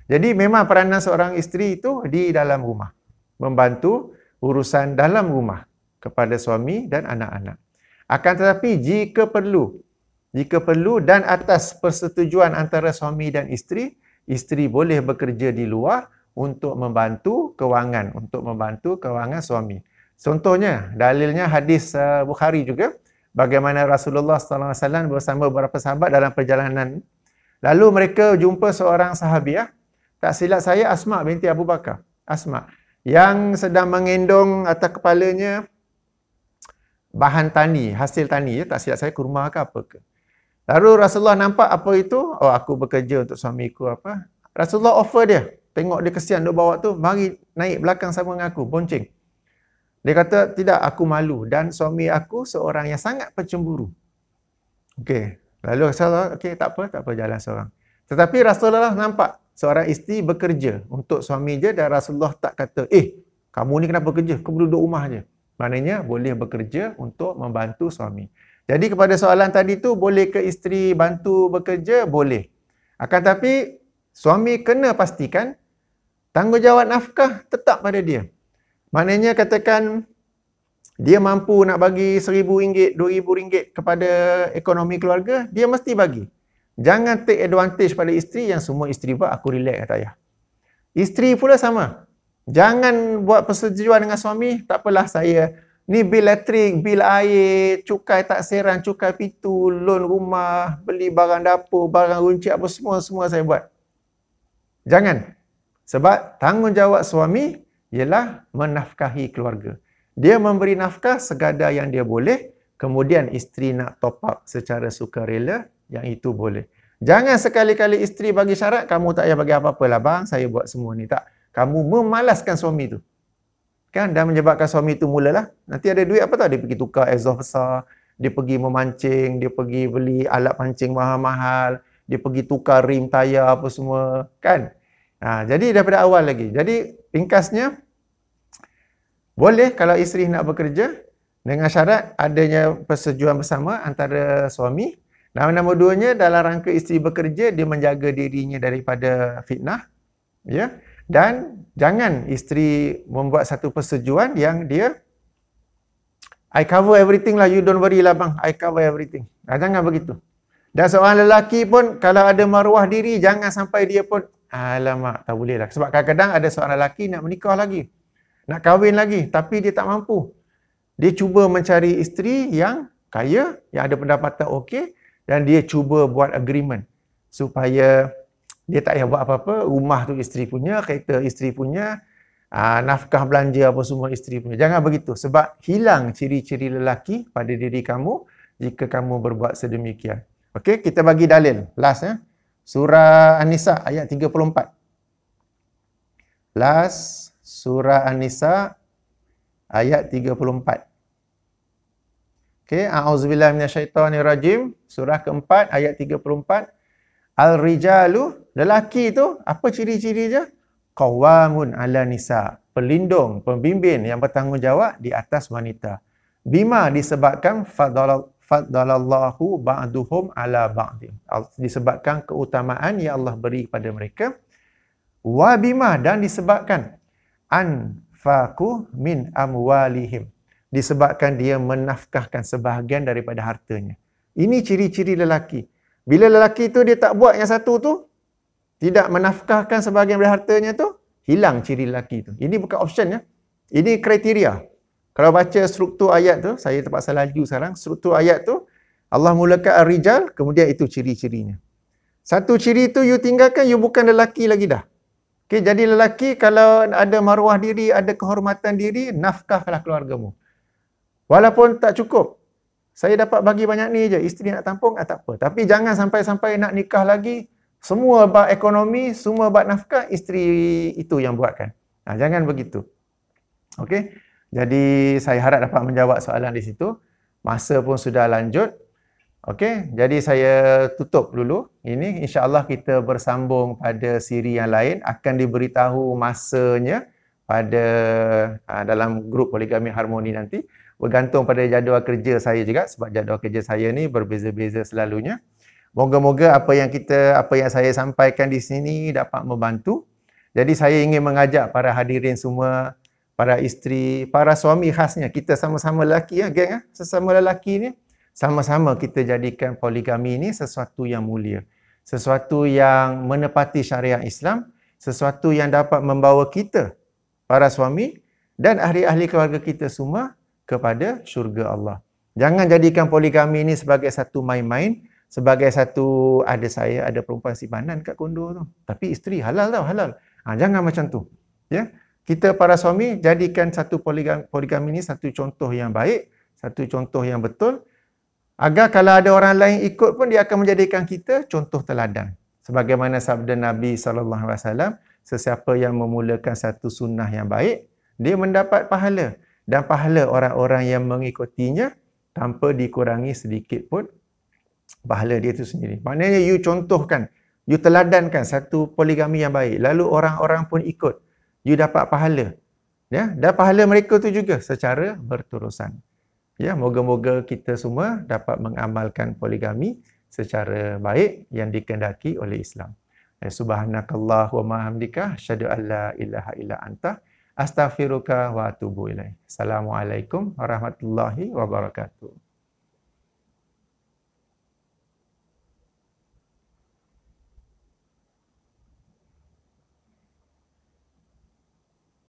Jadi memang peranan seorang isteri itu di dalam rumah, membantu urusan dalam rumah kepada suami dan anak-anak. Akan tetapi jika perlu dan atas persetujuan antara suami dan isteri, isteri boleh bekerja di luar untuk membantu kewangan suami. Contohnya, dalilnya hadis Bukhari juga, bagaimana Rasulullah SAW bersama beberapa sahabat dalam perjalanan. Lalu mereka jumpa seorang sahabiah, tak silap saya Asma binti Abu Bakar. Asma, yang sedang mengendong atas kepalanya bahan tani, hasil tani. Tak silap saya kurma ke apa ke. Lalu Rasulullah nampak apa itu? Oh, aku bekerja untuk suamiku apa. Rasulullah offer dia. Tengok dia kesian duk bawa tu, mari naik belakang sama dengan aku, bonceng. Dia kata, tidak, aku malu dan suami aku seorang yang sangat pencemburu. Okey. Lalu Rasulullah, okey, tak apa, jalan seorang. Tetapi Rasulullah nampak seorang isteri bekerja untuk suami dia, dan Rasulullah tak kata, kamu ni kenapa kerja? Kau duduk rumah je. Maknanya boleh bekerja untuk membantu suami. Jadi kepada soalan tadi tu, boleh ke isteri bantu bekerja? Boleh. Akan tapi suami kena pastikan tanggungjawab nafkah tetap pada dia. Maknanya katakan dia mampu nak bagi RM1,000, RM2,000 kepada ekonomi keluarga, dia mesti bagi. Jangan take advantage pada isteri yang semua isteri buat, aku relax kata ayah. Isteri pula sama. Jangan buat persetujuan dengan suami, tak apalah saya, ni bil elektrik, bil air, cukai taksiran, cukai pintu, loan rumah, beli barang dapur, barang runcit apa semua saya buat. Jangan. Sebab tanggungjawab suami ialah menafkahi keluarga. Dia memberi nafkah sekadar yang dia boleh, kemudian isteri nak top up secara sukarela, yang itu boleh. Jangan sekali-kali isteri bagi syarat, kamu tak payah bagi apa-apa lah bang, saya buat semua ni. Tak. Kamu memalaskan suami tu. Kan? Dan menyebabkan suami tu mulalah, nanti ada duit apa tak? Dia pergi tukar exhaust besar, dia pergi memancing, dia pergi beli alat pancing mahal-mahal, dia pergi tukar rim, tayar apa semua. Kan? Jadi daripada awal lagi. Jadi ringkasnya, boleh kalau isteri nak bekerja dengan syarat adanya persetujuan bersama antara suami. Dan nombor duanya, dalam rangka isteri bekerja, dia menjaga dirinya daripada fitnah. Ya. Dan jangan isteri membuat satu persetujuan yang dia, I cover everything lah, you don't worry lah bang, I cover everything. Jangan begitu. Dan seorang lelaki pun, kalau ada maruah diri, jangan sampai dia pun, alamak, tak boleh lah. Sebab kadang-kadang ada seorang lelaki nak menikah lagi. Nak kahwin lagi, tapi dia tak mampu. Dia cuba mencari isteri yang kaya, yang ada pendapatan okey, dan dia cuba buat agreement supaya dia tak payah buat apa-apa, rumah tu isteri punya, kereta isteri punya, nafkah belanja apa semua isteri punya. Jangan begitu, sebab hilang ciri-ciri lelaki pada diri kamu jika kamu berbuat sedemikian. Okey, kita bagi dalil. Last ya. Surah An-Nisa ayat 34. Last Surah An-Nisa ayat 34. Okey, a'udzubillahi minasyaitonirrajim. Surah keempat ayat 34. Al-rijalu, lelaki itu apa ciri-ciri dia? Qawwamun 'ala nisa, pelindung, pembimbing yang bertanggungjawab di atas wanita. Bima disebabkan faddalallahu ba'duhum 'ala ba'din. Disebabkan keutamaan yang Allah beri kepada mereka. Wa bima, dan disebabkan anfaqu min amwalihim, disebabkan dia menafkahkan sebahagian daripada hartanya. Ini ciri-ciri lelaki. Bila lelaki tu dia tak buat yang satu tu, tidak menafkahkan sebahagian daripada hartanya tu, hilang ciri lelaki tu. Ini bukan option ya. Ini kriteria. Kalau baca struktur ayat tu, saya terpaksa laju sekarang, struktur ayat tu, Allah mulakan ar-rijal, kemudian itu ciri-cirinya. Satu ciri tu you tinggalkan, you bukan lelaki lagi dah. Okay, jadi lelaki kalau ada maruah diri, ada kehormatan diri, nafkahlah keluargamu. Walaupun tak cukup, saya dapat bagi banyak ni je, isteri nak tampung, tak apa. Tapi jangan sampai-sampai nak nikah lagi, semua bab ekonomi, semua bab nafkah, isteri itu yang buatkan. Jangan begitu. Okey, jadi saya harap dapat menjawab soalan di situ. Masa pun sudah lanjut. Okey, jadi saya tutup dulu. Ini insya-Allah kita bersambung pada siri yang lain, akan diberitahu masanya pada dalam grup Poligami Harmoni nanti. Bergantung pada jadual kerja saya juga, sebab jadual kerja saya ni berbeza-beza selalunya. Moga-moga apa yang saya sampaikan di sini dapat membantu. Jadi saya ingin mengajak para hadirin semua, para isteri, para suami khasnya, kita sama-sama lelaki ya, geng sesama lelaki ni, sama-sama kita jadikan poligami ni sesuatu yang mulia, sesuatu yang menepati syariat Islam, sesuatu yang dapat membawa kita, para suami dan ahli-ahli keluarga kita semua kepada syurga Allah. Jangan jadikan poligami ni sebagai satu main-main, sebagai satu ada perempuan simpanan kat kondo tu. Tapi isteri halal tau, halal. Jangan macam tu. Ya. Kita para suami jadikan satu poligami ni satu contoh yang baik, satu contoh yang betul, agar kalau ada orang lain ikut pun dia akan menjadikan kita contoh teladan. Sebagaimana sabda Nabi SAW, sesiapa yang memulakan satu sunnah yang baik, dia mendapat pahala. Dan pahala orang-orang yang mengikutinya tanpa dikurangi sedikit pun pahala dia itu sendiri. Maknanya you contohkan, you teladankan satu poligami yang baik, lalu orang-orang pun ikut, you dapat pahala. Ya, dan pahala mereka tu juga secara berterusan. Ya, moga-moga kita semua dapat mengamalkan poligami secara baik yang dikehendaki oleh Islam. Subhanakallah wa bihamdika asyhadu an la ilaha illa anta astaghfiruka wa atubu ilaik. Assalamualaikum warahmatullahi wabarakatuh.